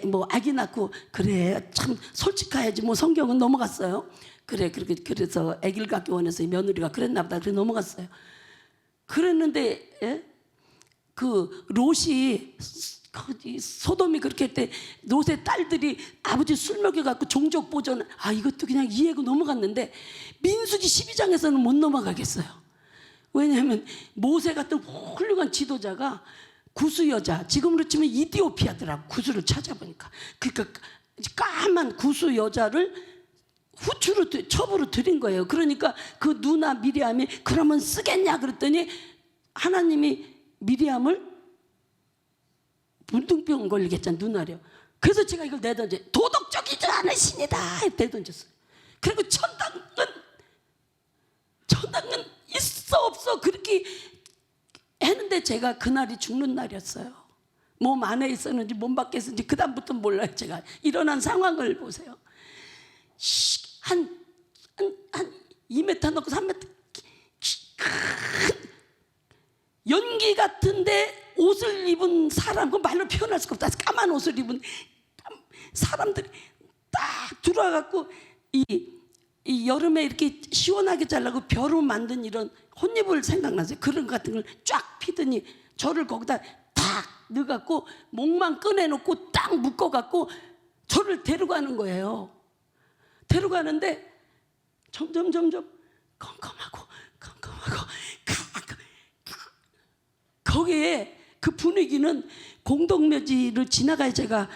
뭐 아기 낳고, 그래 참 솔직해야지 뭐 성경은 넘어갔어요. 그래 그렇게 그래서 아기를 갖기 원해서 며느리가 그랬나 보다. 그래 넘어갔어요. 그랬는데 그 롯이 소돔이 그렇게 했대. 롯의 딸들이 아버지 술 먹여갖고 종족 보존, 이것도 그냥 이해하고 넘어갔는데 민수기 12장에서는 못 넘어가겠어요. 왜냐하면 모세 같은 훌륭한 지도자가 구스 여자, 지금으로 치면 이디오피아더라고. 구스를 찾아보니까 그러니까 까만 구스 여자를 후추로 첩으로 들인 거예요. 그러니까 그 누나 미리암이 그러면 쓰겠냐 그랬더니 하나님이 미리암을 문둥병 걸리겠잖아, 누나려. 그래서 제가 이걸 내던져, 도덕적이지 않으시니다 내던졌어요. 그리고 천당은 있어 없어 그렇게 했는데, 제가 그날이 죽는 날이었어요. 몸 안에 있었는지 몸 밖에 있었는지 그 다음부터 몰라요. 제가 일어난 상황을 보세요. 한 2m 넣고 3m 연기 같은데 옷을 입은 사람, 그 말로 표현할 수가 없다. 까만 옷을 입은 사람들이 딱 들어와갖고 이 여름에 이렇게 시원하게 자라고 벼로 만든 이런 혼잎을 생각나세요? 그런 것 같은 걸 쫙 피더니 저를 거기다 딱 넣어갖고 목만 꺼내놓고 딱 묶어갖고 저를 데려가는 거예요. 데려가는데 점점 컴컴하고 거기에 그 분위기는 공동묘지를 지나가야 제가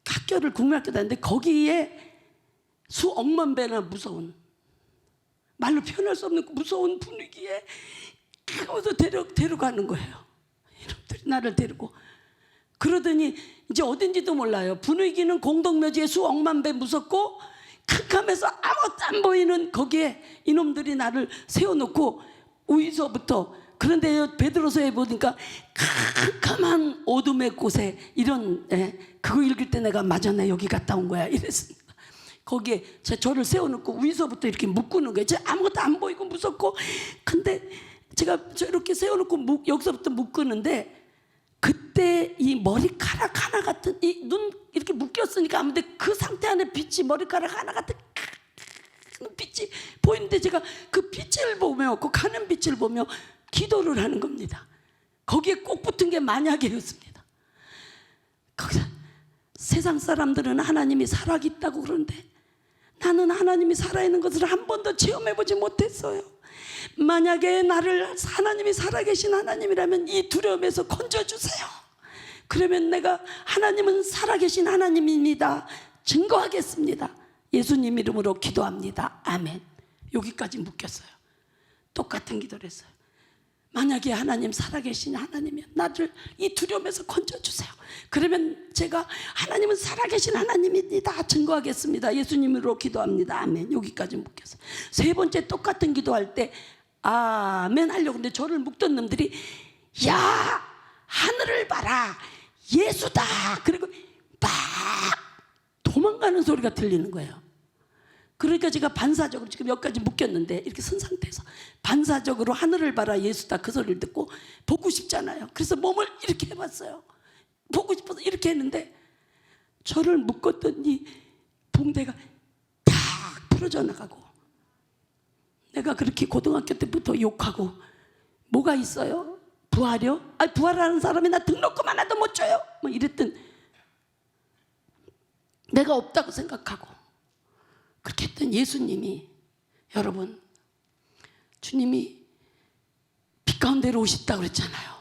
학교를 국민학교 다녔는데 거기에 수억만 배나 무서운, 말로 표현할 수 없는 무서운 분위기에 거기서 데려가는 거예요. 이놈들이 나를 데리고 그러더니 이제 어딘지도 몰라요. 분위기는 공동묘지에 수억만 배 무섭고 캄캄해서 아무것도 안 보이는 거기에 이놈들이 나를 세워놓고 위서부터, 그런데 베드로서에 보니까 캄캄한 어둠의 곳에 이런 그거 읽을 때 내가 맞아, 내 여기 갔다 온 거야 이랬습니다. 거기에 저를 세워놓고 위서부터 이렇게 묶는 거예요. 제가 아무것도 안 보이고 무섭고, 근데 제가 저렇게 세워놓고 여기서부터 묶는데 그때 이 머리카락 하나 같은, 이 눈 이렇게 묶였으니까 아무데 그 상태 안에 빛이 머리카락 하나 같은 빛이 보이는데 제가 그 빛을 보며, 그 가는 빛을 보며 기도를 하는 겁니다. 거기에 꼭 붙은 게 만약이었습니다. 거기서 세상 사람들은 하나님이 살아있다고 그러는데 나는 하나님이 살아있는 것을 한 번도 체험해보지 못했어요. 만약에 나를 하나님이 살아계신 하나님이라면 이 두려움에서 건져주세요. 그러면 내가 하나님은 살아계신 하나님입니다 증거하겠습니다. 예수님 이름으로 기도합니다. 아멘. 여기까지 묶였어요. 똑같은 기도를 했어요. 만약에 하나님 살아계신 하나님이면 나를 이 두려움에서 건져주세요. 그러면 제가 하나님은 살아계신 하나님입니다 증거하겠습니다. 예수님으로 기도합니다. 아멘. 여기까지 묶였어요. 세 번째 똑같은 기도할 때 아멘 하려고 했는데 저를 묶던 놈들이 야 하늘을 봐라 예수다, 그리고 막 도망가는 소리가 들리는 거예요. 그러니까 제가 반사적으로 지금 여기까지 묶였는데 이렇게 선 상태에서 반사적으로 하늘을 봐라 예수다 그 소리를 듣고 보고 싶잖아요. 그래서 몸을 이렇게 해봤어요. 보고 싶어서 이렇게 했는데 저를 묶었던 이 붕대가 딱 풀어져 나가고, 내가 그렇게 고등학교 때부터 욕하고 뭐가 있어요? 부활이요? 부활하는 사람이 나 등록금 하나도 못 줘요? 뭐 이랬던, 내가 없다고 생각하고 그렇게 했던 예수님이, 여러분 주님이 빛 가운데로 오셨다고 그랬잖아요.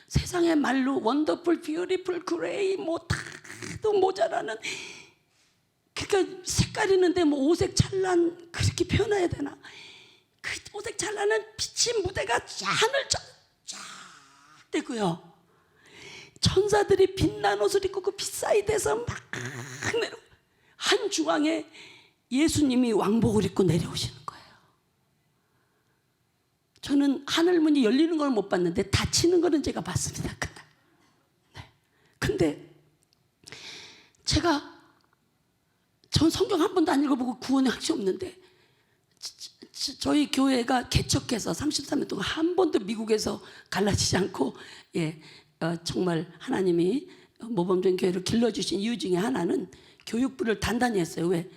세상의 말로 원더풀, 뷰티풀, 그레이 뭐 다도 모자라는, 그러니까 색깔 있는데 뭐 오색 찬란 그렇게 표현해야 되나? 그 오색 찬란한 빛의 무대가 하늘 쫙 되고요. 천사들이 빛난 옷을 입고 그 빛 사이드에서 막 내려, 한 중앙에 예수님이 왕복을 입고 내려오시는 거예요. 저는 하늘문이 열리는 걸 못 봤는데 닫히는 거는 제가 봤습니다. 그날. 네. 근데 전 성경 한 번도 안 읽어보고 구원의 확신 없는데 저희 교회가 개척해서 33년 동안 한 번도 미국에서 갈라지지 않고 정말 하나님이 모범적인 교회를 길러주신 이유 중에 하나는 교육부를 단단히 했어요. 왜?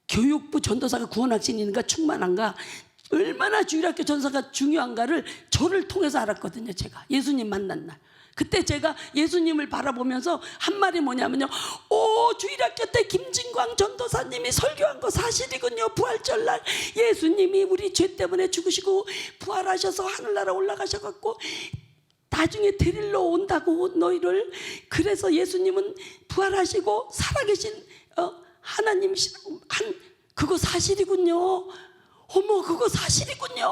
교육부 전도사가 구원학생인가 충만한가, 얼마나 주일학교 전사가 중요한가를 저를 통해서 알았거든요. 제가 예수님 만난 날 그때 제가 예수님을 바라보면서 한 말이 뭐냐면요, 오, 주일학교 때 김진광 전도사님이 설교한 거 사실이군요. 부활절날 예수님이 우리 죄 때문에 죽으시고 부활하셔서 하늘나라 올라가셔갖고 나중에 데리러 온다고 너희를. 그래서 예수님은 부활하시고 살아계신 하나님이시라고 그거 사실이군요. 어머, 그거 사실이군요.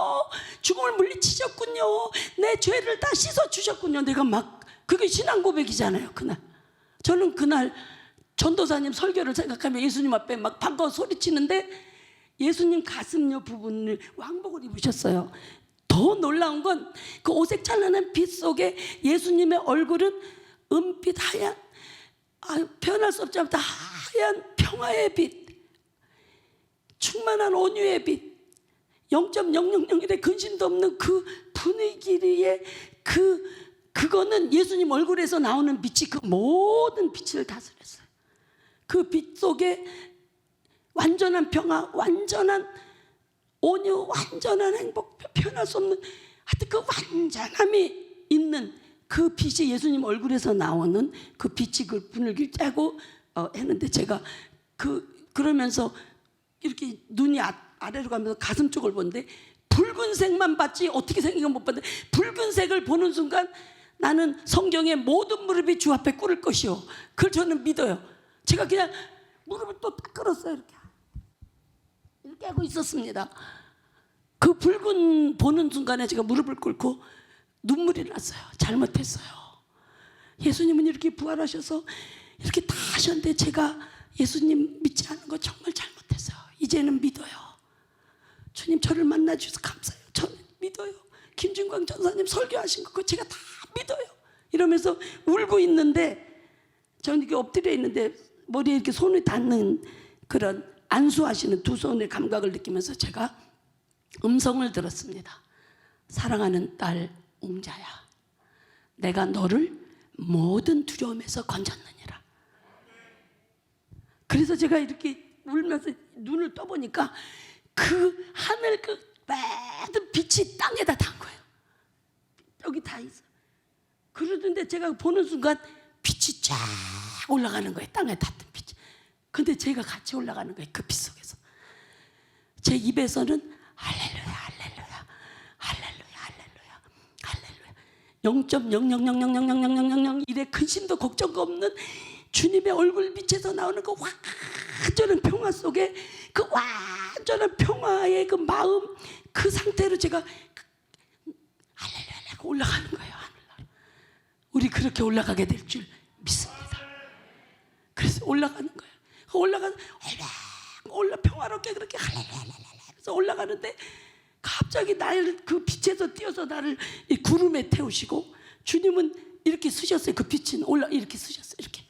죽음을 물리치셨군요. 내 죄를 다 씻어주셨군요. 내가 막 그게 신앙 고백이잖아요. 그날 저는 그날 전도사님 설교를 생각하면 예수님 앞에 막 반가워 소리치는데 예수님 가슴요 부분을 왕복을 입으셨어요. 더 놀라운 건 그 오색 찬란한 빛 속에 예수님의 얼굴은 은빛 하얀, 표현할 수 없지만 하얀 평화의 빛, 충만한 온유의 빛, 0.0001의 근심도 없는 그 분위기에 그거는 예수님 얼굴에서 나오는 빛이 그 모든 빛을 다스렸어요. 그 빛 속에 완전한 평화, 완전한 온유, 완전한 행복, 표현할 수 없는 하여튼 그 완전함이 있는 그 빛이 예수님 얼굴에서 나오는 그 빛이 그 분위기를 짜고 했는데 제가 그러면서 이렇게 눈이 아래로 가면서 가슴 쪽을 보는데 붉은색만 봤지 어떻게 생긴 건 못 봤는데 붉은색을 보는 순간 나는 성경의 모든 무릎이 주 앞에 꿇을 것이요. 그걸 저는 믿어요. 제가 그냥 무릎을 또 딱 꿇었어요. 이렇게 하고 있었습니다. 그 붉은 보는 순간에 제가 무릎을 꿇고 눈물이 났어요. 잘못했어요. 예수님은 이렇게 부활하셔서 이렇게 다 하셨는데 제가 예수님 믿지 않은 거 정말 잘못했어요. 이제는 믿어요. 주님 저를 만나 주셔서 감사해요. 저는 믿어요. 김진광 전사님 설교하신 거 제가 다 믿어요. 이러면서 울고 있는데 저는 이렇게 엎드려 있는데 머리에 이렇게 손을 닿는 그런 안수하시는 두 손의 감각을 느끼면서 제가 음성을 들었습니다. 사랑하는 딸 옹자야, 내가 너를 모든 두려움에서 건졌느니라. 그래서 제가 이렇게 울면서 눈을 떠보니까 그 하늘 그 모든 빛이 땅에다 닿은 거예요. 여기 다 있어. 그러던데 제가 보는 순간 빛이 쫙 올라가는 거예요. 땅에 닿던 빛이. 근데 제가 같이 올라가는 거예요. 그 빛 속에서. 제 입에서는 할렐루야, 할렐루야, 할렐루야, 할렐루야, 할렐루야. 0.0000000001의 근심도 걱정도 없는 주님의 얼굴 빛에서 나오는 그 완전한 평화 속에 그 완전한 평화의 그 마음 그 상태로 제가 할렐루야 올라가는 거예요. 하늘나라. 우리 그렇게 올라가게 될 줄 믿습니다. 그래서 올라가는 거예요. 평화롭게 그렇게 할렐루야 해서 올라가는데 갑자기 나를 그 빛에서 띄어서 나를 이 구름에 태우시고 주님은 이렇게 쓰셨어요. 그 빛은 이렇게 쓰셨어요. 이렇게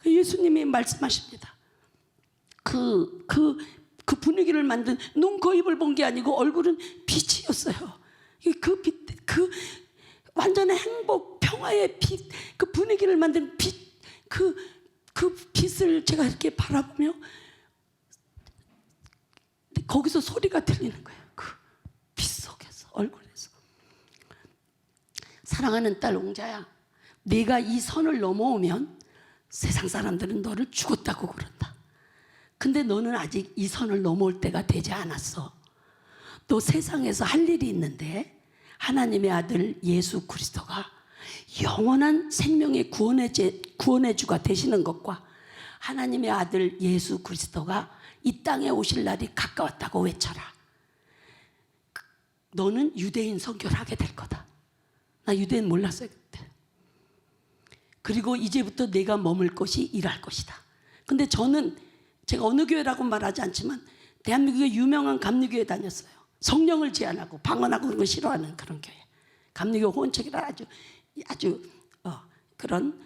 예수님이 말씀하십니다. 그 분위기를 만든 눈, 코, 입을 본 게 아니고 얼굴은 빛이었어요. 그 빛, 그 완전한 행복, 평화의 빛, 그 분위기를 만든 빛, 그 빛을 제가 이렇게 바라보며 거기서 소리가 들리는 거예요. 그 빛 속에서, 얼굴에서. 사랑하는 딸 옹자야, 네가 이 선을 넘어오면 세상 사람들은 너를 죽었다고 그런다. 근데 너는 아직 이 선을 넘어올 때가 되지 않았어. 너 세상에서 할 일이 있는데 하나님의 아들 예수 그리스도가 영원한 생명의 구원의 주가 되시는 것과 하나님의 아들 예수 그리스도가 이 땅에 오실 날이 가까웠다고 외쳐라. 너는 유대인 선교를 하게 될 거다. 나 유대인 몰랐어요 그때. 그리고 이제부터 내가 머물 곳이 일할 것이다. 근데 저는 제가 어느 교회라고 말하지 않지만 대한민국의 유명한 감리교회 다녔어요. 성령을 제한하고 방언하고 그런 거 싫어하는 그런 교회. 감리교 호언책이라 아주 그런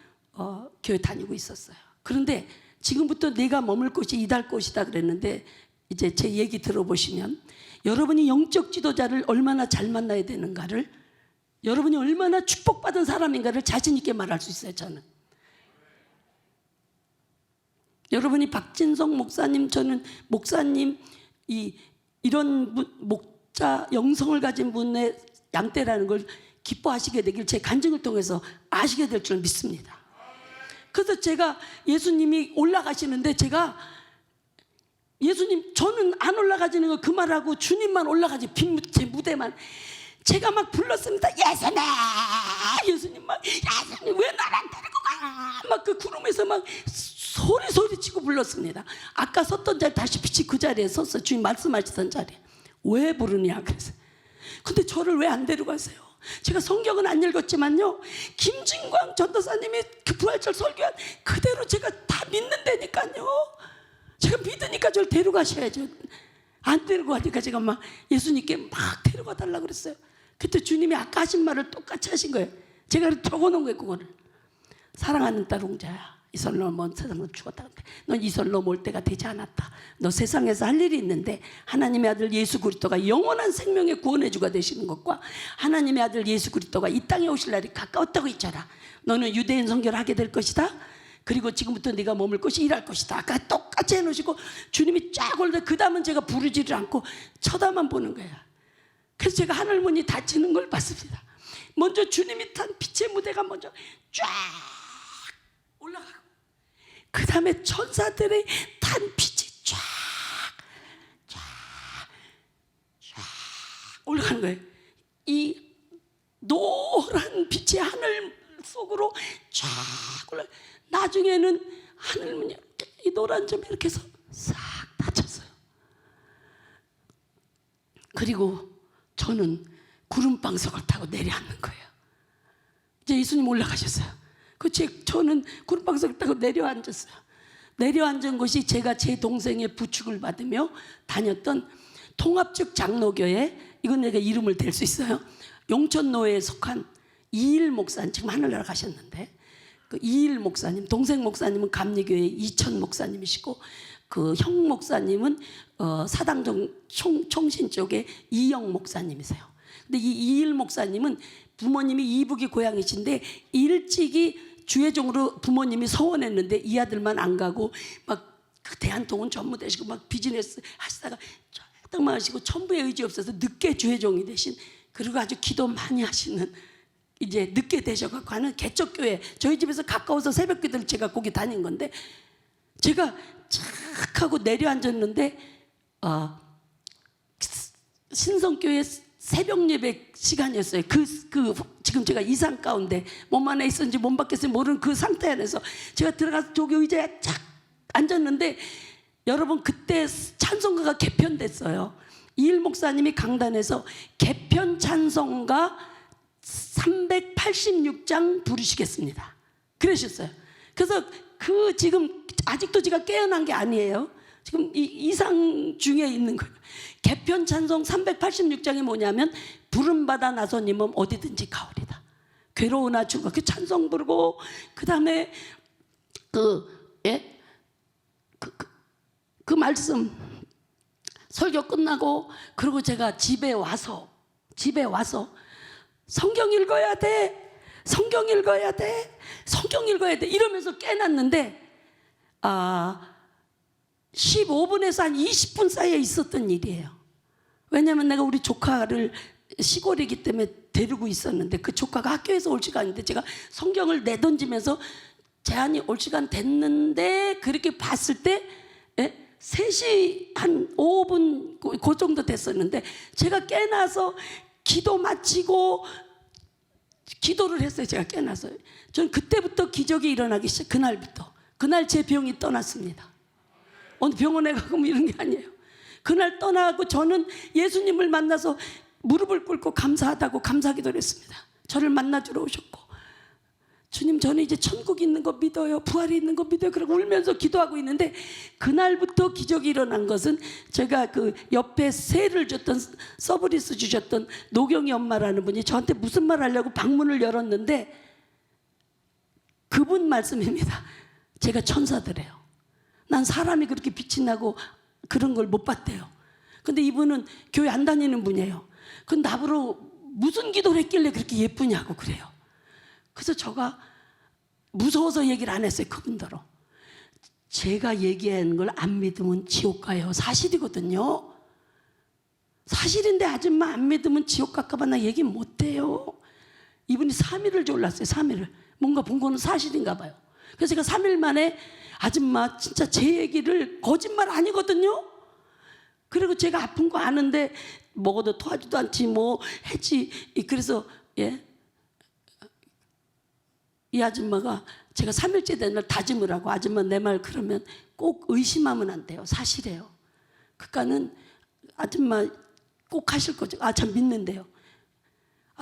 교회 다니고 있었어요. 그런데 지금부터 내가 머물 곳이 일할 곳이다 그랬는데 이제 제 얘기 들어보시면 여러분이 영적 지도자를 얼마나 잘 만나야 되는가를, 여러분이 얼마나 축복받은 사람인가를 자신 있게 말할 수 있어요. 저는 여러분이 박진성 목사님, 저는 목사님 이런 목자 영성을 가진 분의 양떼라는 걸 기뻐하시게 되길 제 간증을 통해서 아시게 될 줄 믿습니다. 그래서 제가 예수님이 올라가시는데 제가 예수님 저는 안 올라가지는 거 그 말하고 주님만 올라가지 빈 제 무대만 제가 막 불렀습니다. 예수님, 예수님 막 예수님 왜 날 안 데리고 가? 막 그 구름에서 막 소리치고 불렀습니다. 아까 섰던 자리 다시 빛이 그 자리에 섰어. 주님 말씀하시던 자리에. 왜 부르냐 그래서. 근데 저를 왜 안 데려가세요? 제가 성경은 안 읽었지만요, 김진광 전도사님이 그 부활절 설교한 그대로 제가 다 믿는다니까요. 제가 믿으니까 저를 데려가셔야죠. 안 데리고 가니까 제가 막 예수님께 막 데려가 달라고 그랬어요. 그때 주님이 아까 하신 말을 똑같이 하신 거예요. 제가 적어놓은 거예요. 그거를. 사랑하는 딸 홍자야, 이슬 넘어 세상으로 죽었다. 넌 이슬 넘어올 때가 되지 않았다. 너 세상에서 할 일이 있는데 하나님의 아들 예수 그리스도가 영원한 생명의 구원의 주가 되시는 것과 하나님의 아들 예수 그리스도가 이 땅에 오실 날이 가까웠다고 있잖아. 너는 유대인 선교를 하게 될 것이다. 그리고 지금부터 네가 머물 것이 일할 것이다. 아까 똑같이 해놓으시고 주님이 쫙 올때 그 다음은 제가 부르지를 않고 쳐다만 보는 거야. 그래서 제가 하늘문이 닫히는 걸 봤습니다. 먼저 주님이 탄 빛의 무대가 먼저 쫙 올라가고 그 다음에 천사들의 탄 빛이 쫙 올라가는 거예요. 이 노란 빛의 하늘 속으로 쫙 올라. 나중에는 하늘문이 이 노란 점이 이렇게 해서 싹 닫혔어요. 그리고 저는 구름방석을 타고 내려앉는 거예요. 이제 예수님 올라가셨어요. 저는 구름방석을 타고 내려앉았어요. 내려앉은 곳이 제가 제 동생의 부축을 받으며 다녔던 통합적 장로교회, 이건 내가 이름을 댈 수 있어요. 용천노회에 속한 이일 목사님, 지금 하늘나라 가셨는데 그 이일 목사님, 동생 목사님은 감리교회 이천 목사님이시고 그 형 목사님은 사당정 총신 쪽에 이영 목사님이세요. 근데 이 이일 목사님은 부모님이 이북이 고향이신데 일찍이 주회종으로 부모님이 서원했는데 이 아들만 안 가고 막 그 대한통운 전무되시고 막 비즈니스 하시다가 쫙 하시고 천부의 의지 없어서 늦게 주회종이 되신, 그리고 아주 기도 많이 하시는, 이제 늦게 되셔갖고 하는 개척교회, 저희 집에서 가까워서 새벽기도를 제가 거기 다닌 건데 제가 착 하고 내려앉았는데 신성교회 새벽 예배 시간이었어요. 지금 제가 이상 가운데 몸 안에 있었는지 몸 밖에 있었는지 모르는 그 상태 안에서 제가 들어가서 저기 의자에 착 앉았는데 여러분 그때 찬송가가 개편됐어요. 이일 목사님이 강단에서 개편 찬송가 386장 부르시겠습니다. 그러셨어요. 그래서 지금 아직도 제가 깨어난 게 아니에요. 지금 이상 중에 있는 거예요. 개편 찬송 386장이 뭐냐면 부름받아 나서님은 어디든지 가오리다. 괴로우나 죽어 그 찬송 부르고 그 다음에 그 말씀 설교 끝나고 그리고 제가 집에 와서 성경 읽어야 돼, 성경 읽어야 돼, 성경 읽어야 돼 이러면서 깨났는데 15분에서 한 20분 사이에 있었던 일이에요. 왜냐하면 내가 우리 조카를 시골이기 때문에 데리고 있었는데 그 조카가 학교에서 올 시간인데 제가 성경을 내던지면서 제한이 올 시간 됐는데 그렇게 봤을 때 3시 한 5분 그 정도 됐었는데 제가 깨나서 기도 마치고 기도를 했어요. 제가 깨나서 저는 그때부터 기적이 일어나기 시작. 그날 제 병이 떠났습니다. 어느 병원에 가고 뭐 이런 게 아니에요. 그날 떠나고 저는 예수님을 만나서 무릎을 꿇고 감사하다고 감사기도를 했습니다. 저를 만나주러 오셨고 주님 저는 이제 천국이 있는 거 믿어요, 부활이 있는 거 믿어요, 그러고 울면서 기도하고 있는데 그날부터 기적이 일어난 것은 제가 그 옆에 세를 줬던 서브리스 주셨던 노경이 엄마라는 분이 저한테 무슨 말 하려고 방문을 열었는데 그분 말씀입니다. 제가 천사더래요. 난 사람이 그렇게 빛이 나고 그런 걸 못 봤대요. 근데 이분은 교회 안 다니는 분이에요. 근데 나보러 무슨 기도를 했길래 그렇게 예쁘냐고 그래요. 그래서 제가 무서워서 얘기를 안 했어요. 그분더러 제가 얘기한 걸 안 믿으면 지옥 가요. 사실이거든요. 사실인데 아줌마 안 믿으면 지옥 갈까봐 나 얘기 못해요. 이분이 3일을 졸랐어요. 3일을. 뭔가 본 거는 사실인가 봐요. 그래서 제가 3일 만에 아줌마 진짜 제 얘기를 거짓말 아니거든요. 그리고 제가 아픈 거 아는데 먹어도 토하지도 않지 뭐 했지. 그래서 이 아줌마가 제가 3일째 된 날 다짐을 하고 아줌마 내 말 그러면 꼭 의심하면 안 돼요. 사실이에요. 그러니까는 아줌마 꼭 하실 거죠. 아, 참 믿는데요.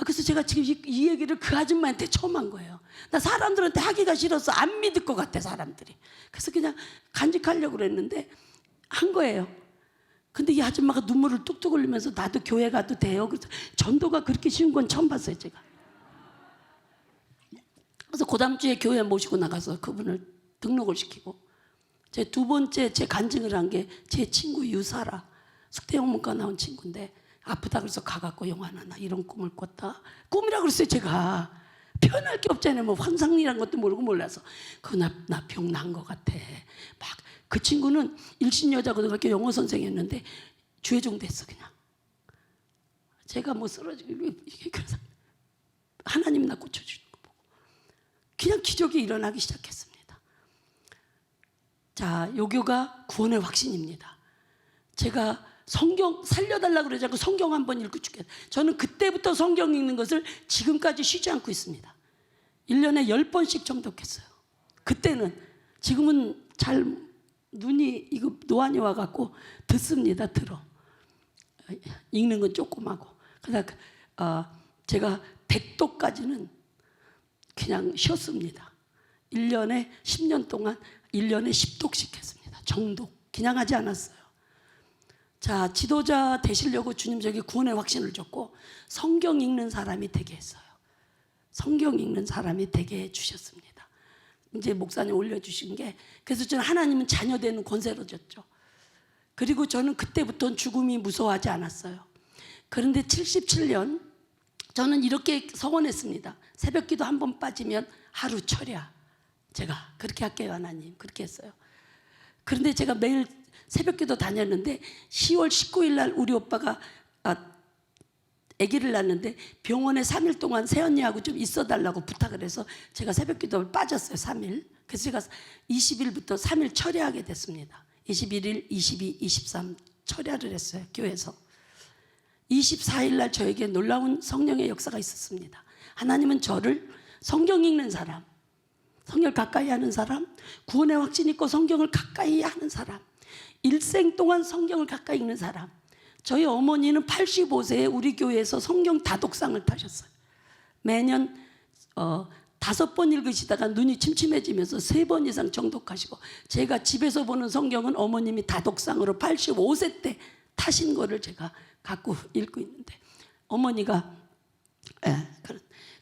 그래서 제가 지금 이 얘기를 그 아줌마한테 처음 한 거예요. 나 사람들한테 하기가 싫어서 안 믿을 것 같아 사람들이. 그래서 그냥 간직하려고 그랬는데 한 거예요. 근데 이 아줌마가 눈물을 뚝뚝 흘리면서 나도 교회 가도 돼요. 그래서 전도가 그렇게 쉬운 건 처음 봤어요 제가. 그래서 그 다음 주에 교회 모시고 나가서 그분을 등록을 시키고 제 두 번째 제 간증을 한 게 제 친구 유사라 숙대영문과 나온 친구인데 아프다 그래서 가갖고 영화나 나 이런 꿈을 꿨다. 꿈이라고 그랬어요 제가. 표현할 게 없잖아요. 뭐 환상이란 것도 모르고 몰라서 나 병 난 것 같아. 막 그 친구는 일신여자고등학교 영어 선생이었는데 주회종 됐어 그냥. 제가 뭐 쓰러지고 그래서 하나님 나 고쳐주는 거 보고 그냥 기적이 일어나기 시작했습니다. 자, 요교가 구원의 확신입니다. 제가 성경 살려달라고 그러지 않고 성경 한번 읽고 죽겠다. 저는 그때부터 성경 읽는 것을 지금까지 쉬지 않고 있습니다. 1년에 10번씩 정독했어요. 그때는. 지금은 잘 눈이 이거 노안이 와갖고 듣습니다. 들어. 읽는 건 조금 하고. 그래서 제가 100도까지는 그냥 쉬었습니다. 1년에 10년 동안 1년에 10독씩 했습니다. 정독. 그냥 하지 않았어요. 자, 지도자 되시려고 주님 저에게 구원의 확신을 줬고 성경 읽는 사람이 되게 했어요. 성경 읽는 사람이 되게 해주셨습니다. 이제 목사님 올려주신 게 그래서 저는 하나님은 자녀 되는 권세로 줬죠. 그리고 저는 그때부터는 죽음이 무서워하지 않았어요. 그런데 77년 저는 이렇게 서원했습니다. 새벽기도 한 번 빠지면 하루 철야. 제가 그렇게 할게요 하나님. 그렇게 했어요. 그런데 제가 매일 새벽기도 다녔는데 10월 19일 날 우리 오빠가 아기를 낳았는데 병원에 3일 동안 새언니하고 좀 있어달라고 부탁을 해서 제가 새벽기도를 빠졌어요. 3일. 그래서 제가 20일부터 3일 철야하게 됐습니다. 21일, 22, 23 철야를 했어요. 교회에서. 24일 날 저에게 놀라운 성령의 역사가 있었습니다. 하나님은 저를 성경 읽는 사람, 성경을 가까이 하는 사람, 구원의 확신 있고 성경을 가까이 하는 사람, 일생 동안 성경을 가까이 읽는 사람. 저희 어머니는 85세에 우리 교회에서 성경 다독상을 타셨어요. 매년 5번 읽으시다가 눈이 침침해지면서 3번 이상 정독하시고 제가 집에서 보는 성경은 어머님이 다독상으로 85세 때 타신 거를 제가 갖고 읽고 있는데 어머니가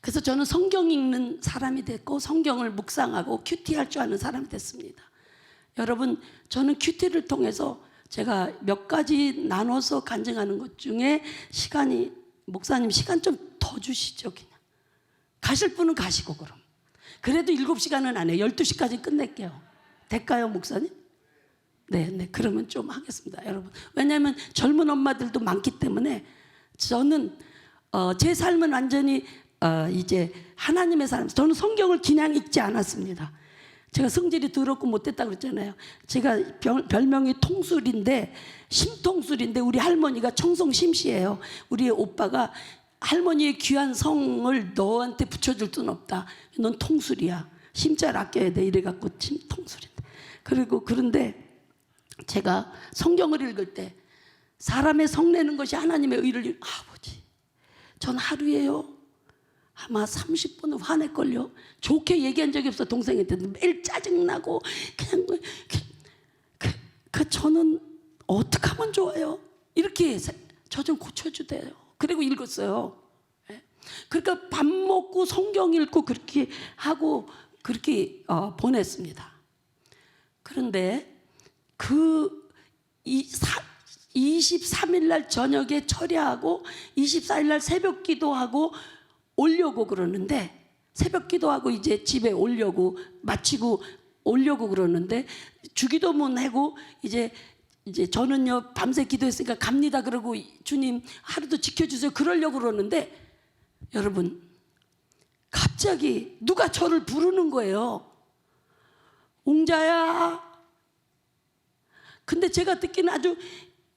그래서 저는 성경 읽는 사람이 됐고 성경을 묵상하고 큐티할 줄 아는 사람이 됐습니다. 여러분 저는 큐티를 통해서 제가 몇 가지 나눠서 간증하는 것 중에 시간이 목사님 시간 좀 더 주시죠. 그냥 가실 분은 가시고 그럼 그래도 7시간은 안 해요. 12시까지 끝낼게요. 될까요 목사님? 네 그러면 좀 하겠습니다 여러분. 왜냐하면 젊은 엄마들도 많기 때문에 저는 제 삶은 완전히 이제 하나님의 삶. 저는 성경을 그냥 읽지 않았습니다. 제가 성질이 더럽고 못됐다고 그랬잖아요. 제가 별명이 통술인데 심통술인데 우리 할머니가 청송 심씨예요. 우리 오빠가 할머니의 귀한 성을 너한테 붙여줄 수는 없다. 넌 통술이야. 심자를 아껴야 돼. 이래갖고 통술인데. 그런데 제가 성경을 읽을 때 사람의 성내는 것이 하나님의 의를 아버지 전 하루에요 아마 30분은 화낼걸요. 좋게 얘기한 적이 없어. 동생한테 매일 짜증나고 그냥 저는 어떻게 하면 좋아요? 이렇게 저 좀 고쳐주대요. 그리고 읽었어요. 그러니까 밥 먹고 성경 읽고 그렇게 하고 그렇게 보냈습니다. 그런데 23일 날 저녁에 철야하고 24일 날 새벽 기도하고 오려고 그러는데, 새벽 기도하고 이제 집에 오려고 마치고 오려고 그러는데, 주기도문 하고 이제 저는요 밤새 기도했으니까 갑니다 그러고 주님 하루도 지켜주세요 그러려고 그러는데, 여러분 갑자기 누가 저를 부르는 거예요. 웅자야. 근데 제가 듣기는 아주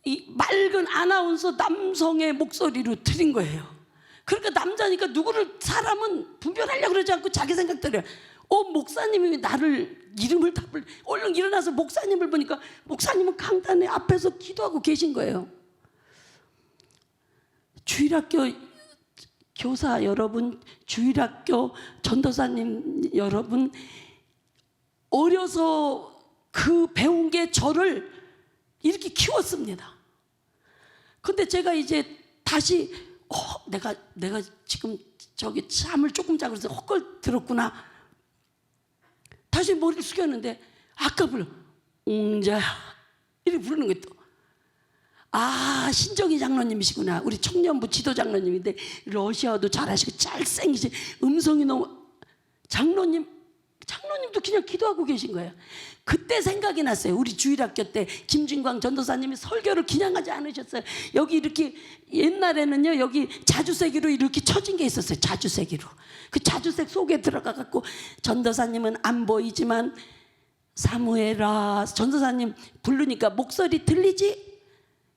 이 맑은 아나운서 남성의 목소리로 들린 거예요. 그러니까 남자니까 누구를 사람은 분별하려고 그러지 않고 자기 생각대로 목사님이 나를 이름을 다 불러. 얼른 일어나서 목사님을 보니까 목사님은 강단에 앞에서 기도하고 계신 거예요. 주일학교 교사 여러분, 주일학교 전도사님 여러분, 어려서 그 배운 게 저를 이렇게 키웠습니다. 근데 제가 이제 다시 내가 지금 저기 잠을 조금 자고 그래서 헛걸 들었구나. 다시 머리를 숙였는데 아까 불러 웅자야 이렇게 부르는 거예요. 또 신정희 장로님이시구나. 우리 청년부 지도 장로님인데 러시아어도 잘하시고 잘생기시, 음성이 너무, 장로님도 그냥 기도하고 계신 거예요. 그때 생각이 났어요. 우리 주일학교 때 김진광 전도사님이 설교를 그냥 하지 않으셨어요. 여기 이렇게 옛날에는요 여기 자주색으로 이렇게 쳐진 게 있었어요. 자주색으로. 그 자주색 속에 들어가 갖고 전도사님은 안 보이지만 사무엘아, 전도사님 부르니까 목소리 들리지?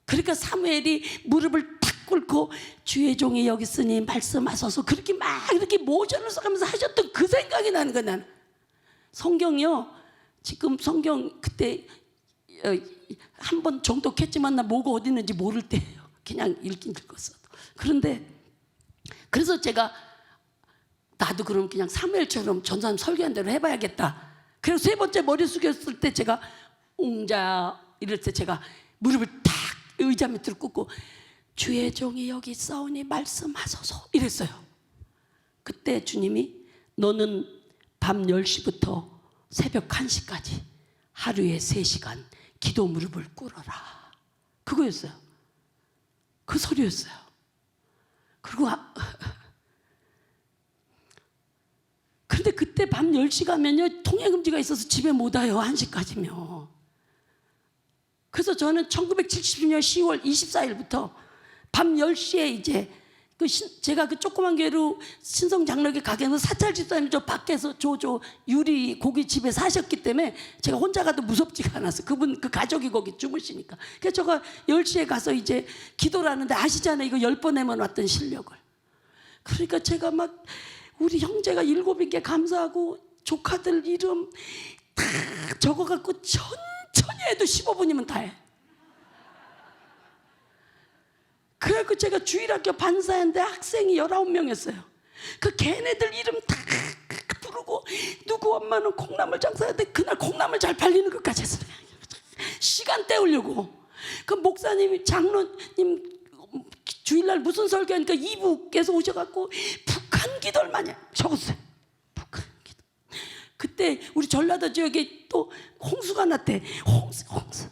그러니까 사무엘이 무릎을 탁 꿇고 주의 종이 여기 있으니 말씀하소서, 그렇게 막 이렇게 모션을 써가면서 하셨던 그 생각이 나는 거야. 나는 성경이요, 지금 성경 그때 한 번 정독했지만 나 뭐가 어디 있는지 모를 때예요. 그냥 읽긴 읽었어도. 그런데 그래서 제가 나도 그럼 그냥 사무엘처럼 전사님 설교한 대로 해봐야겠다. 그래서 세 번째 머리 숙였을 때 제가 웅자 이럴 때 제가 무릎을 탁 의자 밑으로 꿇고 주의 종이 여기 있사오니 말씀하소서 이랬어요. 그때 주님이 너는 밤 10시부터 새벽 1시까지 하루에 3시간 기도 무릎을 꿇어라. 그거였어요. 그 소리였어요. 그리고 그런데 그때 밤 10시 가면요 통행금지가 있어서 집에 못 와요. 1시까지면. 그래서 저는 1970년 10월 24일부터 밤 10시에 이제 제가 그 조그만 교회로 신성장로교 가게에서 사찰 집사님 저 밖에서 저 유리 고깃집에 사셨기 때문에 제가 혼자 가도 무섭지가 않았어요. 그 가족이 거기 주무시니까. 그래서 제가 10시에 가서 이제 기도를 하는데 아시잖아요. 이거 10번에만 왔던 실력을. 그러니까 제가 막 우리 형제가 7인께 감사하고 조카들 이름 다 적어갖고 천천히 해도 15분이면 다 해. 그래갖고 제가 주일학교 반사였는데 학생이 19명이었어요. 그 걔네들 이름 다 부르고 누구 엄마는 콩나물 장사했는데 그날 콩나물 잘 팔리는 것까지 했어요. 시간 때우려고. 그 목사님이 장로님 주일날 무슨 설교하니까 이북께서 오셔갖고 북한 기도를 많이 적었어요. 북한 기도. 그때 우리 전라도 지역에 또 홍수가 났대. 홍수.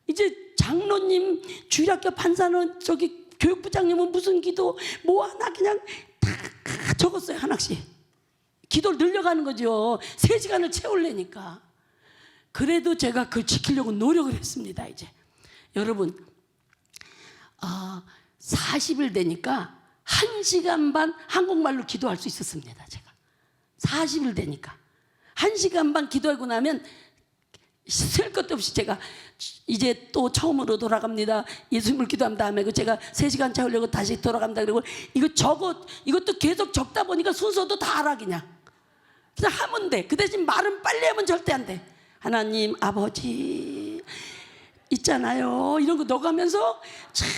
이제 장로님, 주일학교 판사는 저기 교육부장님은 무슨 기도 뭐 하나 그냥 다 적었어요. 하나씩. 기도를 늘려가는 거죠. 3시간을 채우려니까. 그래도 제가 그걸 지키려고 노력을 했습니다. 이제 여러분 40일 되니까 1시간 반 한국말로 기도할 수 있었습니다. 제가 40일 되니까 1시간 반 기도하고 나면 쓸 것도 없이 제가 이제 또 처음으로 돌아갑니다. 예수님을 기도한 다음에 제가 3시간 채우려고 다시 돌아간다 그러고 이것도 계속 적다 보니까 순서도 다 알아. 그냥 하면 돼. 그 대신 말은 빨리 하면 절대 안 돼. 하나님 아버지 있잖아요. 이런 거 넣어가면서 참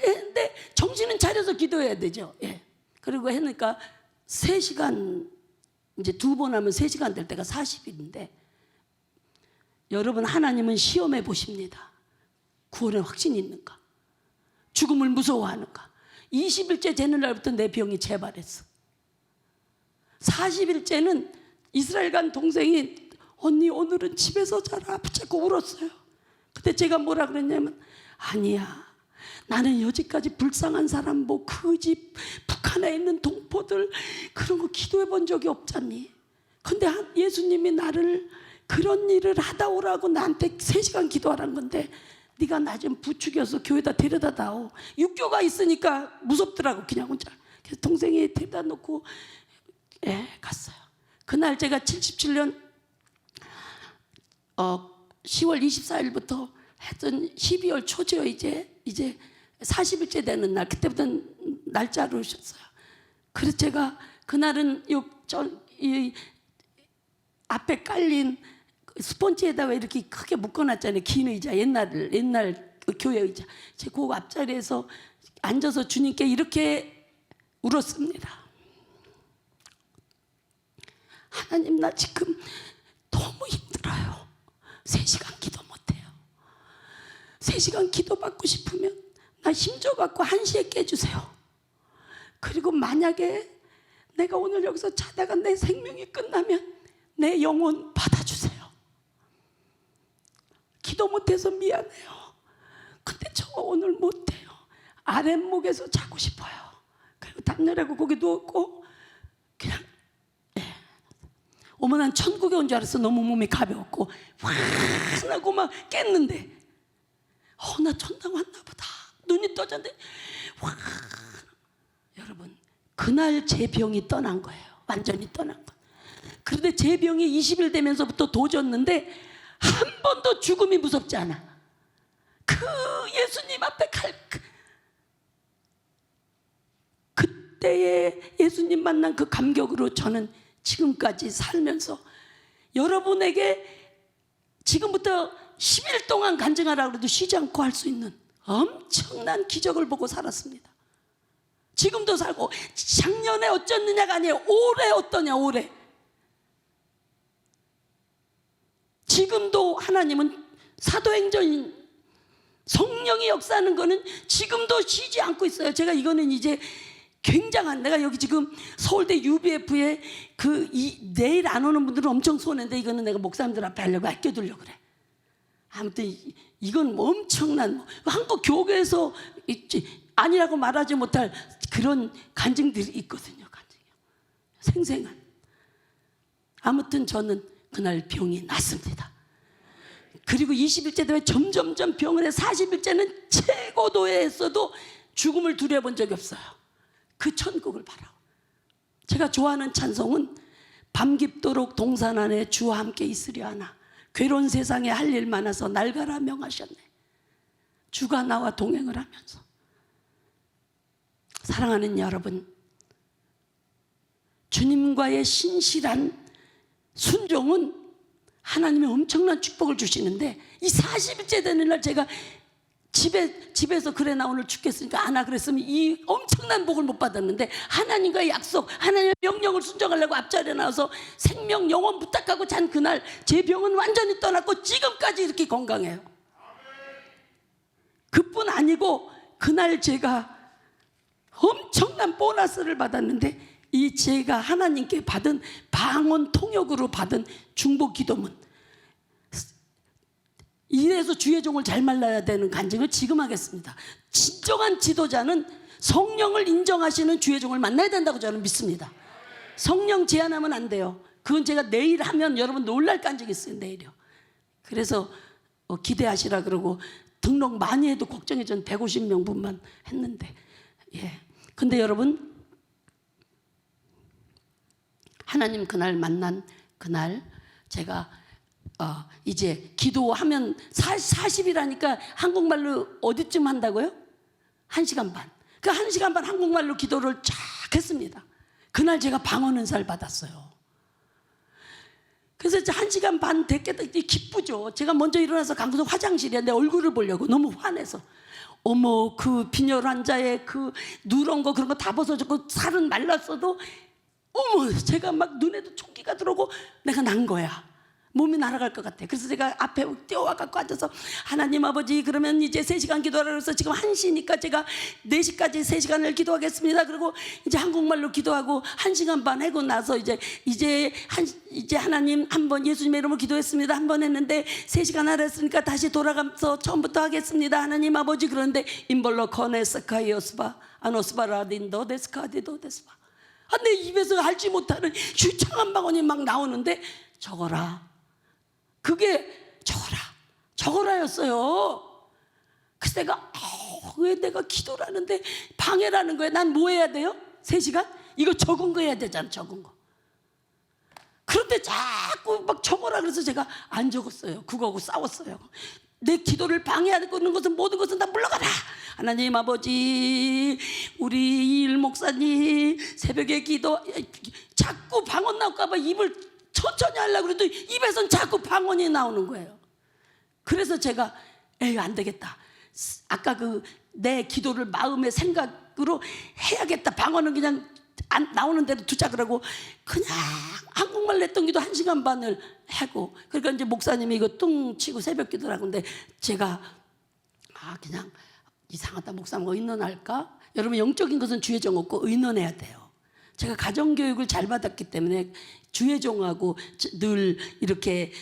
했는데 정신은 차려서 기도해야 되죠. 예. 그리고 하니까 3시간 이제 2번 하면 3시간 될 때가 40일인데 여러분 하나님은 시험해 보십니다. 구원의 확신이 있는가? 죽음을 무서워하는가? 20일째 되는 날부터 내 병이 재발했어. 40일째는 이스라엘 간 동생이 언니 오늘은 집에서 자라 붙잡고 울었어요. 근데 제가 뭐라 그랬냐면, 아니야, 나는 여지까지 불쌍한 사람, 뭐 그 집 북한에 있는 동포들 그런 거 기도해 본 적이 없잖니. 근데 예수님이 나를 그런 일을 하다 오라고 나한테 3시간 기도하라는 건데, 네가 나 좀 부추겨서 교회다 데려다 다오. 육교가 있으니까 무섭더라고, 그냥 혼자. 그래서 동생이 데려다 놓고 갔어요. 그날 제가 77년 10월 24일부터 했던 12월 초죠. 이제 40일째 되는 날, 그때부터 날짜로 오셨어요. 그래서 제가 그날은 이 앞에 깔린 스펀지에다 왜 이렇게 크게 묶어놨잖아요. 긴 의자, 옛날 그 교회 의자. 제가 그 앞자리에서 앉아서 주님께 이렇게 울었습니다. 하나님, 나 지금 너무 힘들어요. 3시간 기도 못해요. 3시간 기도 받고 싶으면 나 힘줘갖고 1시에 깨주세요. 그리고 만약에 내가 오늘 여기서 자다가 내 생명이 끝나면 내 영혼 받아주세요. 기도 못해서 미안해요. 근데 저 오늘 못해요. 아랫목에서 자고 싶어요. 그리고 담요라고 거기 누웠고 그냥 어머, 난 천국에 온 줄 알았어. 너무 몸이 가벼웠고 화나고 막 깼는데 나 천당 왔나 보다. 눈이 떠졌는데 여러분, 그날 제 병이 떠난 거예요. 완전히 떠난 거. 그런데 제 병이 20일 되면서부터 도졌는데 한 번도 죽음이 무섭지 않아. 그 예수님 앞에 그때의 예수님 만난 그 감격으로 저는 지금까지 살면서 여러분에게 지금부터 10일 동안 간증하라고 해도 쉬지 않고 할 수 있는 엄청난 기적을 보고 살았습니다. 지금도 살고, 작년에 어쩌느냐가 아니에요. 올해 어떠냐, 올해. 지금도 하나님은 사도행전 성령이 역사하는 거는 지금도 쉬지 않고 있어요. 제가 이거는 이제 굉장한, 내가 여기 지금 서울대 UBF에 내일 안 오는 분들은 엄청 손해인데 이거는 내가 목사님들 앞에 하려고 아껴두려고 그래. 아무튼 이건 뭐 엄청난, 한국 교회에서 아니라고 말하지 못할 그런 간증들이 있거든요. 간증이요. 생생한. 아무튼 저는 그날 병이 났습니다. 그리고 20일째 되면 점점점 병을 해. 40일째는 최고도에 했어도 죽음을 두려본 적이 없어요. 그 천국을 바라고. 제가 좋아하는 찬송은 밤 깊도록 동산 안에 주와 함께 있으려 하나 괴로운 세상에 할 일 많아서 날 가라 명하셨네. 주가 나와 동행을 하면서. 사랑하는 여러분, 주님과의 신실한 순종은 하나님의 엄청난 축복을 주시는데, 이 40일째 되는 날 제가 집에서 그래 나 오늘 죽겠으니까 안 하 그랬으면 이 엄청난 복을 못 받았는데, 하나님과의 약속, 하나님의 명령을 순종하려고 앞자리에 나와서 생명 영혼 부탁하고 잔 그날 제 병은 완전히 떠났고 지금까지 이렇게 건강해요. 그뿐 아니고 그날 제가 엄청난 보너스를 받았는데, 이 제가 하나님께 받은 방언 통역으로 받은 중보 기도문, 이래서 주의 종을 잘 말라야 되는 간증을 지금 하겠습니다. 진정한 지도자는 성령을 인정하시는 주의 종을 만나야 된다고 저는 믿습니다. 성령 제한하면 안 돼요. 그건 제가 내일 하면 여러분 놀랄 간증이 있어요. 내일이요. 그래서 기대하시라 그러고 등록 많이 해도 걱정이, 전 150명분만 했는데, 근데 여러분, 하나님 그날 만난 그날 제가 이제 기도하면 40이라니까 한국말로 어디쯤 한다고요? 1시간 반. 그 1시간 반 한국말로 기도를 쫙 했습니다. 그날 제가 방언 은사를 받았어요. 그래서 이제 1시간 반 됐겠다. 기쁘죠. 제가 먼저 일어나서 강구석 화장실에 내 얼굴을 보려고 너무 화내서, 어머, 그 빈혈 환자의 그 누런 거 그런 거 다 벗어졌고 살은 말랐어도, 어머, 제가 막 눈에도 총기가 들어오고 내가 난 거야. 몸이 날아갈 것 같아. 그래서 제가 앞에 뛰어와 갖고 앉아서 하나님 아버지 그러면 이제 3시간 기도하라 그래서 지금 1시니까 제가 4시까지 3시간을 기도하겠습니다. 그리고 이제 한국말로 기도하고 1시간 반 하고 나서 이제 하나님 한번 예수님의 이름으로 기도했습니다. 한 번 했는데 3시간 하라 했으니까 다시 돌아가면서 처음부터 하겠습니다. 하나님 아버지 그런데 인벌로 커네스카이오스바 아노스바라딘도 데스카디도 데스바 내 입에서 알지 못하는 유창한 방언이 막 나오는데 적어라. 그게 적어라였어요. 그래서 내가 왜 내가 기도를 하는데 방해라는 거야. 난 뭐 해야 돼요? 3시간? 이거 적은 거 해야 되잖아. 적은 거. 그런데 자꾸 막 적어라 그래서 제가 안 적었어요. 그거하고 싸웠어요. 내 기도를 방해하는 것은 모든 것은 다 물러가라. 하나님 아버지 우리 이일 목사님 새벽에 기도 자꾸 방언 나올까 봐 입을 천천히 하려고 그래도 입에선 자꾸 방언이 나오는 거예요. 그래서 제가 에이 안 되겠다. 아까 그 내 기도를 마음의 생각으로 해야겠다. 방언은 그냥 안 나오는 대로 두자 그러고 그냥 한국말 냈던 기도 1시간 반을 하고 그러니까 이제 목사님이 이거 뚱 치고 새벽 기도라고 근데 제가 그냥 이상하다. 목사님 의논할까? 여러분 영적인 것은 주의정 없고 의논해야 돼요. 제가 가정교육을 잘 받았기 때문에 주의종하고 늘 이렇게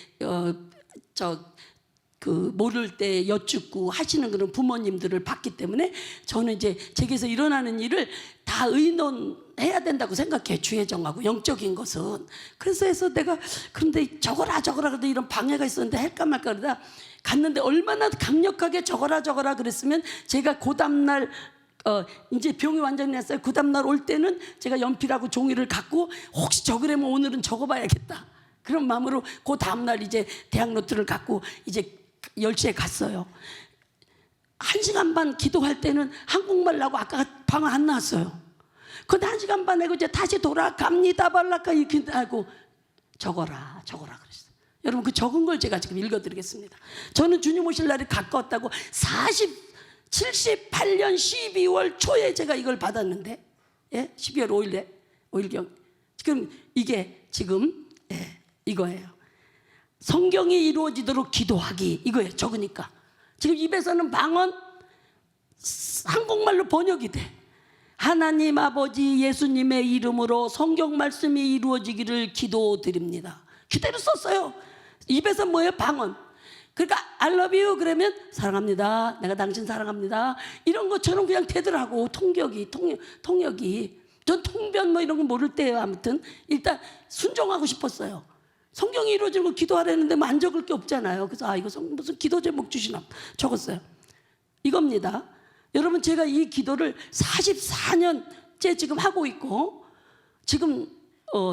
모를 때 여쭙고 하시는 그런 부모님들을 봤기 때문에 저는 이제 제게서 일어나는 일을 다 의논해야 된다고 생각해요. 주의정하고 영적인 것은. 그래서 해서 내가 그런데 적어라 그러다 이런 방해가 있었는데 할까 말까 그러다 갔는데 얼마나 강력하게 적어라 그랬으면 제가 그 다음날 이제 병이 완전히 났어요. 그 다음날 올 때는 제가 연필하고 종이를 갖고 혹시 적으려면 오늘은 적어봐야겠다. 그런 마음으로 그 다음날 이제 대학 노트를 갖고 이제 10시에 갔어요. 1시간 반 기도할 때는 한국말 나고 아까 방언 안 나왔어요. 근데 1시간 반 하고 이제 다시 돌아갑니다. 발라까 이렇게 하고 적어라 그랬어요. 여러분 그 적은 걸 제가 지금 읽어드리겠습니다. 저는 주님 오실 날이 가까웠다고 78년 12월 초에 제가 이걸 받았는데 12월 5일경 지금 이게 지금 이거예요. 성경이 이루어지도록 기도하기 이거예요. 적으니까 지금 입에서는 방언 한국말로 번역이 돼. 하나님 아버지 예수님의 이름으로 성경 말씀이 이루어지기를 기도드립니다. 그대로 썼어요. 입에서 뭐예요? 방언. 그러니까 I love you 그러면 사랑합니다. 내가 당신 사랑합니다. 이런 것처럼 그냥 되더라고. 통역이 전 통변 뭐 이런 거 모를 때예요. 아무튼 일단 순종하고 싶었어요. 성경이 이루어지는 거 기도하라는데 뭐 안 적을 게 없잖아요. 그래서 이거 무슨 기도 제목 주시나 적었어요. 이겁니다. 여러분 제가 이 기도를 44년째 지금 하고 있고 지금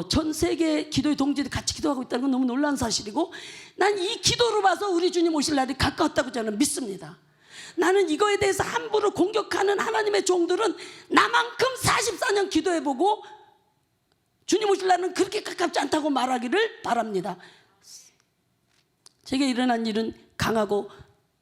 전 세계 기도의 동지들 같이 기도하고 있다는 건 너무 놀라운 사실이고 난 이 기도로 봐서 우리 주님 오실 날이 가까웠다고 저는 믿습니다. 나는 이거에 대해서 함부로 공격하는 하나님의 종들은 나만큼 44년 기도해보고 주님 오실 날은 그렇게 가깝지 않다고 말하기를 바랍니다. 제게 일어난 일은 강하고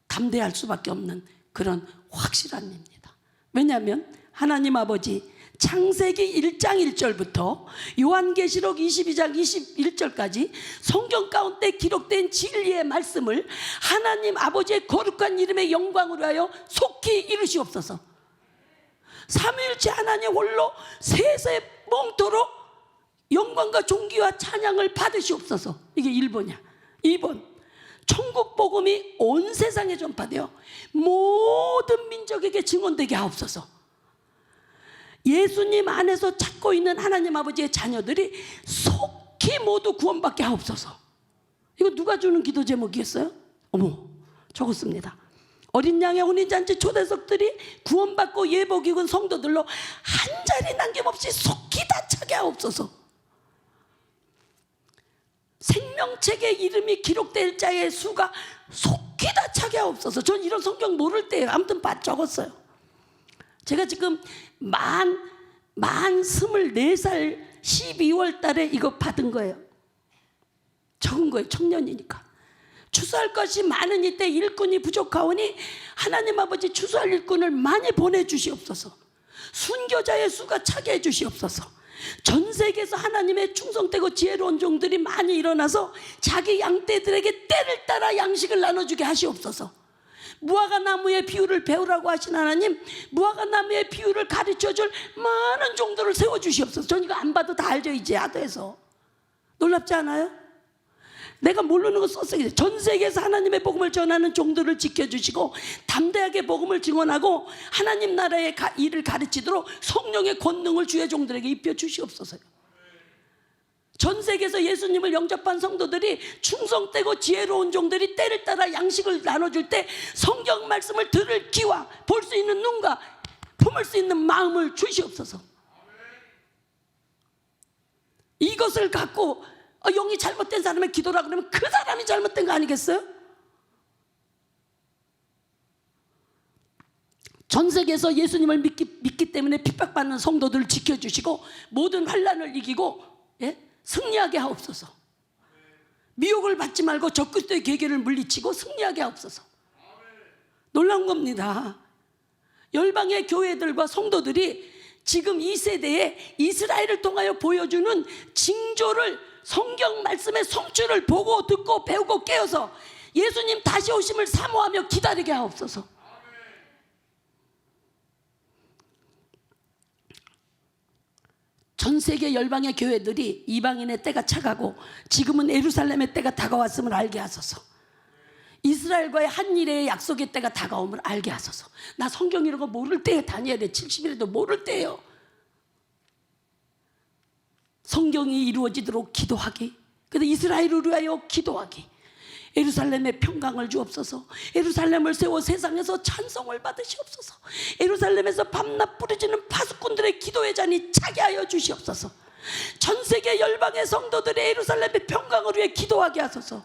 담대할 수밖에 없는 그런 확실한 일입니다. 왜냐하면 하나님 아버지 창세기 1장 1절부터 요한계시록 22장 21절까지 성경 가운데 기록된 진리의 말씀을 하나님 아버지의 거룩한 이름의 영광으로 하여 속히 이루시옵소서. 삼위일체 하나님 홀로 세세 몽토록 영광과 존귀와 찬양을 받으시옵소서. 이게 1번이야. 2번 천국 복음이 온 세상에 전파되어 모든 민족에게 증언되게 하옵소서. 예수님 안에서 찾고 있는 하나님 아버지의 자녀들이 속히 모두 구원받게 하옵소서. 이거 누가 주는 기도 제목이겠어요? 어머 적었습니다. 어린 양의 혼인잔치 초대석들이 구원받고 예복 입은 성도들로 한 자리 남김없이 속히 다 차게 하옵소서. 생명책에 이름이 기록될 자의 수가 속히 다 차게 하옵소서. 전 이런 성경 모를 때예요. 아무튼 적었어요. 제가 지금 만 24살 12월 달에 이거 받은 거예요. 적은 거예요. 청년이니까. 추수할 것이 많은 이때 일꾼이 부족하오니 하나님 아버지 추수할 일꾼을 많이 보내주시옵소서. 순교자의 수가 차게 해주시옵소서. 전 세계에서 하나님의 충성되고 지혜로운 종들이 많이 일어나서 자기 양떼들에게 때를 따라 양식을 나눠주게 하시옵소서. 무화과나무의 비유를 배우라고 하신 하나님, 무화과나무의 비유를 가르쳐줄 많은 종들을 세워주시옵소서. 전 이거 안 봐도 다 알죠, 이제 아도에서. 놀랍지 않아요? 내가 모르는 거 썼어요. 전 세계에서 하나님의 복음을 전하는 종들을 지켜주시고 담대하게 복음을 증언하고 하나님 나라의 일을 가르치도록 성령의 권능을 주의 종들에게 입혀주시옵소서요. 전 세계에서 예수님을 영접한 성도들이 충성되고 지혜로운 종들이 때를 따라 양식을 나눠줄 때 성경 말씀을 들을 귀와 볼 수 있는 눈과 품을 수 있는 마음을 주시옵소서. 이것을 갖고 영이 잘못된 사람의 기도라 그러면 그 사람이 잘못된 거 아니겠어요? 전 세계에서 예수님을 믿기 때문에 핍박받는 성도들을 지켜주시고 모든 환난을 이기고 승리하게 하옵소서. 미혹을 받지 말고 적그리스도의 계계를 물리치고 승리하게 하옵소서. 놀라운 겁니다. 열방의 교회들과 성도들이 지금 이 세대에 이스라엘을 통하여 보여주는 징조를 성경 말씀의 성취를 보고 듣고 배우고 깨어서 예수님 다시 오심을 사모하며 기다리게 하옵소서. 전 세계 열방의 교회들이 이방인의 때가 차가고 지금은 예루살렘의 때가 다가왔음을 알게 하소서. 이스라엘과의 한 일의 약속의 때가 다가옴을 알게 하소서. 나 성경 이런 거 모를 때에 다니엘의 70일에도 모를 때예요. 성경이 이루어지도록 기도하기, 그래서 이스라엘을 위하여 기도하기, 예루살렘의 평강을 주옵소서. 예루살렘을 세워 세상에서 찬송을 받으시옵소서. 예루살렘에서 밤낮 부르짖는 파수꾼들의 기도의 잔이 차게 하여 주시옵소서. 전 세계 열방의 성도들의 예루살렘의 평강을 위해 기도하게 하소서.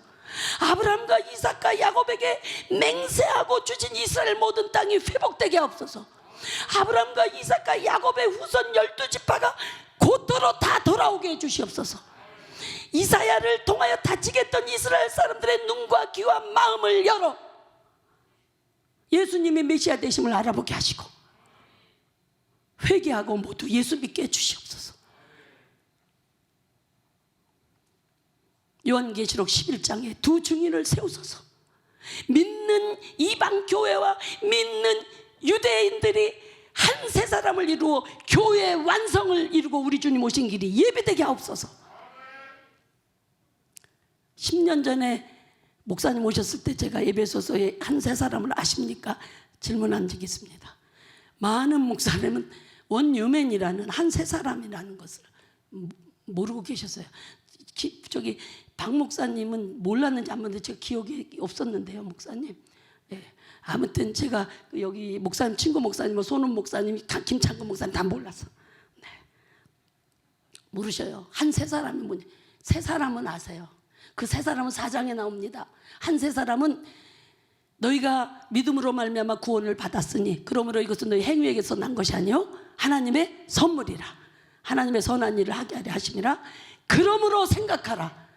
아브라함과 이삭과 야곱에게 맹세하고 주신 이스라엘 모든 땅이 회복되게 하옵소서. 아브라함과 이삭과 야곱의 후손 12지파가 곧도로 다 돌아오게 해주시옵소서. 이사야를 통하여 다치게 했던 이스라엘 사람들의 눈과 귀와 마음을 열어 예수님의 메시아 되심을 알아보게 하시고 회개하고 모두 예수 믿게 해주시옵소서. 요한계시록 11장에 두 증인을 세우소서. 믿는 이방 교회와 믿는 유대인들이 한 세 사람을 이루어 교회의 완성을 이루고 우리 주님 오신 길이 예비되게 하옵소서. 10년 전에 목사님 오셨을 때 제가 에베소서의 한 세 사람을 아십니까? 질문한 적이 있습니다. 많은 목사님은 원유맨이라는 한 세 사람이라는 것을 모르고 계셨어요. 저기 박 목사님은 몰랐는지 안 몰랐는지 제가 기억이 없었는데요, 목사님. 네. 아무튼 제가 여기 목사님, 친구 목사님, 손은 목사님, 김창근 목사님 다 몰랐어. 네. 모르셔요. 한 세 사람이 뭐냐? 세 사람은 아세요. 그 세 사람은 4장에 나옵니다. 한 세 사람은 너희가 믿음으로 말미암아 구원을 받았으니 그러므로 이것은 너희 행위에게서 난 것이 아니요 하나님의 선물이라. 하나님의 선한 일을 하게 하려 하심이라. 그러므로 생각하라.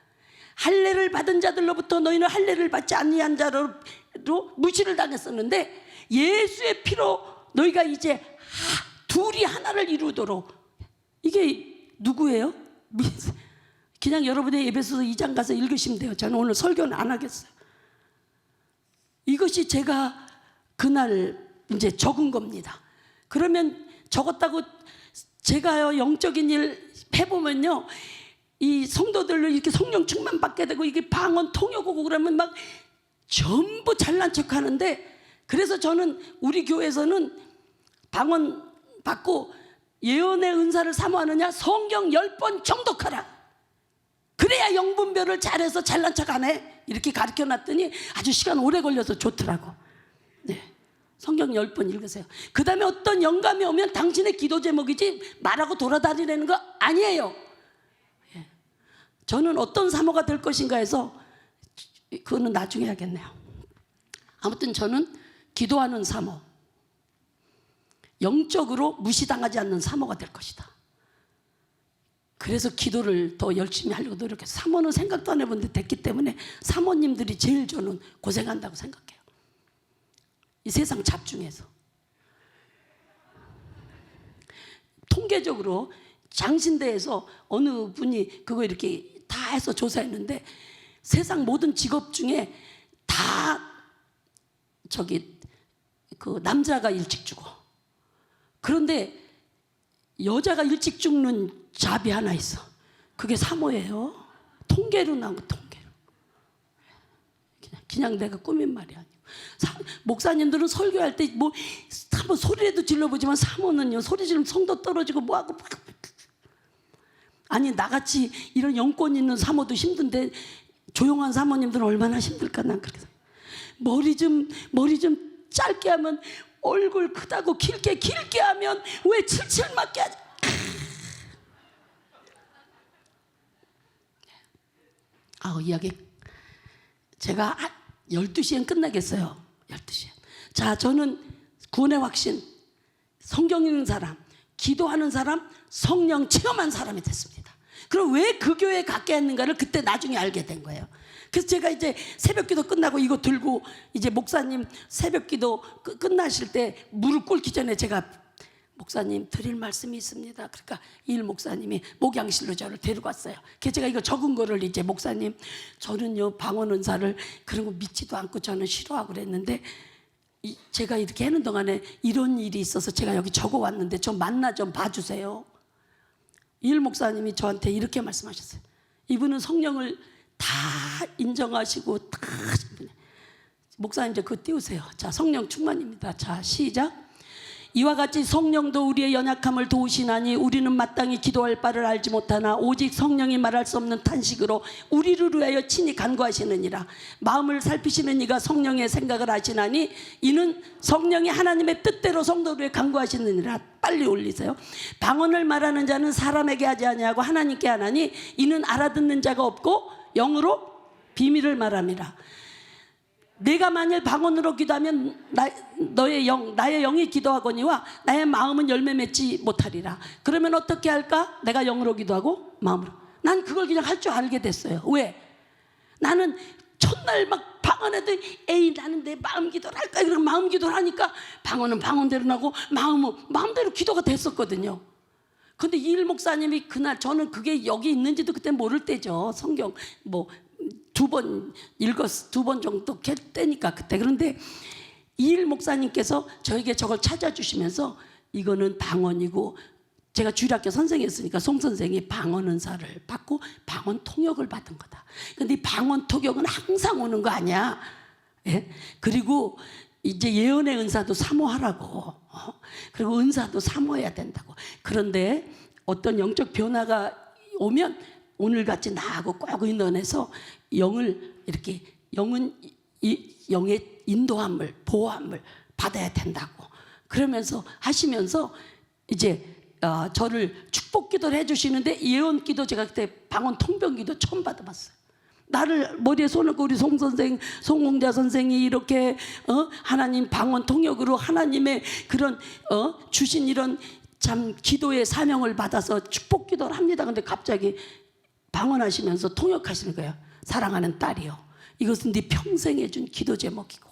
할례를 받은 자들로부터 너희는 할례를 받지 아니한 자로 무시를 당했었는데 예수의 피로 너희가 이제 둘이 하나를 이루도록. 이게 누구예요? 그냥 여러분의 에베소서 2장 가서 읽으시면 돼요. 저는 오늘 설교는 안 하겠어요. 이것이 제가 그날 이제 적은 겁니다. 그러면 적었다고 제가요 영적인 일 해보면요, 이 성도들로 이렇게 성령 충만 받게 되고 이게 방언 통역 오고 그러면 막 전부 잘난 척 하는데, 그래서 저는 우리 교회에서는 방언 받고 예언의 은사를 사모하느냐, 성경 10번 정독하라. 그래야 영분별을 잘해서 잘난 척 안 해. 이렇게 가르쳐 놨더니 아주 시간 오래 걸려서 좋더라고. 네. 성경 10번 읽으세요. 그 다음에 어떤 영감이 오면 당신의 기도 제목이지 말하고 돌아다니라는 거 아니에요. 예. 저는 어떤 사모가 될 것인가 해서 그거는 나중에 하겠네요. 아무튼 저는 기도하는 사모, 영적으로 무시당하지 않는 사모가 될 것이다. 그래서 기도를 더 열심히 하려고 노력해서, 사모는 생각도 안 해본 데 됐기 때문에 사모님들이 제일 저는 고생한다고 생각해요. 이 세상 잡중에서 통계적으로 장신대에서 어느 분이 그거 이렇게 다 해서 조사했는데 세상 모든 직업 중에 다 그 남자가 일찍 죽어. 그런데 여자가 일찍 죽는 잡이 하나 있어. 그게 사모예요. 통계로 나온 거, 통계로. 그냥 내가 꾸민 말이 아니고. 목사님들은 설교할 때 뭐 한번 소리라도 질러보지만 사모는요, 소리 지르면 성도 떨어지고 뭐하고. 아니, 나같이 이런 영권 있는 사모도 힘든데 조용한 사모님들은 얼마나 힘들까. 난 그렇게 생각해. 머리 좀 짧게 하면 얼굴 크다고, 길게 하면 왜 칠칠 맞게 하지? 이야기 제가 12시엔 끝나겠어요. 12시에. 자, 저는 구원의 확신, 성경 읽는 사람, 기도하는 사람, 성령 체험한 사람이 됐습니다. 그럼 왜 그 교회에 갔게 했는가를 그때 나중에 알게 된 거예요. 그래서 제가 이제 새벽기도 끝나고 이거 들고 이제 목사님 새벽기도 끝나실 때 무릎 꿇기 전에 제가 목사님 드릴 말씀이 있습니다. 그러니까 일 목사님이 목양실로 저를 데리고 왔어요. 그래서 제가 이거 적은 거를 이제 목사님, 저는요 방언 은사를 그런 거 믿지도 않고 저는 싫어하고 그랬는데 제가 이렇게 하는 동안에 이런 일이 있어서 제가 여기 적어 왔는데 좀 만나 좀 봐주세요. 일 목사님이 저한테 이렇게 말씀하셨어요. 이분은 성령을 다 인정하시고 다 하신 분이에요. 목사님 이제 그거 띄우세요. 자, 성령 충만입니다. 자, 시작. 이와 같이 성령도 우리의 연약함을 도우시나니 우리는 마땅히 기도할 바를 알지 못하나 오직 성령이 말할 수 없는 탄식으로 우리를 위하여 친히 간구하시느니라. 마음을 살피시는 이가 성령의 생각을 아시나니 이는 성령이 하나님의 뜻대로 성도를 위해 간구하시느니라. 빨리 올리세요. 방언을 말하는 자는 사람에게 하지 아니하고 하나님께 하나니 이는 알아듣는 자가 없고 영으로 비밀을 말함이라. 내가 만일 방언으로 기도하면 나의 영이 기도하거니와 나의 마음은 열매 맺지 못하리라. 그러면 어떻게 할까? 내가 영으로 기도하고 마음으로. 난 그걸 그냥 할 줄 알게 됐어요. 왜? 나는 첫날 막 방언해도 에이 나는 내 마음 기도를 할까? 그러고 마음 기도를 하니까 방언은 방언대로 나고 마음은 마음대로 기도가 됐었거든요. 근데 이일 목사님이 그날, 저는 그게 여기 있는지도 그때 모를 때죠. 성경 뭐 2번 읽었어, 2번 정도 캘 때니까 그때. 그런데 이일 목사님께서 저에게 저걸 찾아주시면서 이거는 방언이고, 제가 주일학교 선생이었으니까 송 선생이 방언 은사를 받고 방언 통역을 받은 거다. 근데 이 방언 통역은 항상 오는 거 아니야. 예? 그리고 이제 예언의 은사도 사모하라고. 그리고 은사도 사모해야 된다고. 그런데 어떤 영적 변화가 오면 오늘같이 나하고 꼭 의논해서 영을 이렇게, 영은 영의 인도함을, 보호함을 받아야 된다고 그러면서 하시면서 이제 저를 축복기도를 해주시는데, 예언기도 제가 그때 방언 통변기도 처음 받아봤어요. 나를 머리에 손을 얹고 우리 송 선생, 송공자 선생이 이렇게 하나님 방언 통역으로 하나님의 그런 주신 이런 참 기도의 사명을 받아서 축복기도를 합니다. 근데 갑자기 방언하시면서 통역하시는 거예요. 사랑하는 딸이요, 이것은 네 평생에 준 기도 제목이고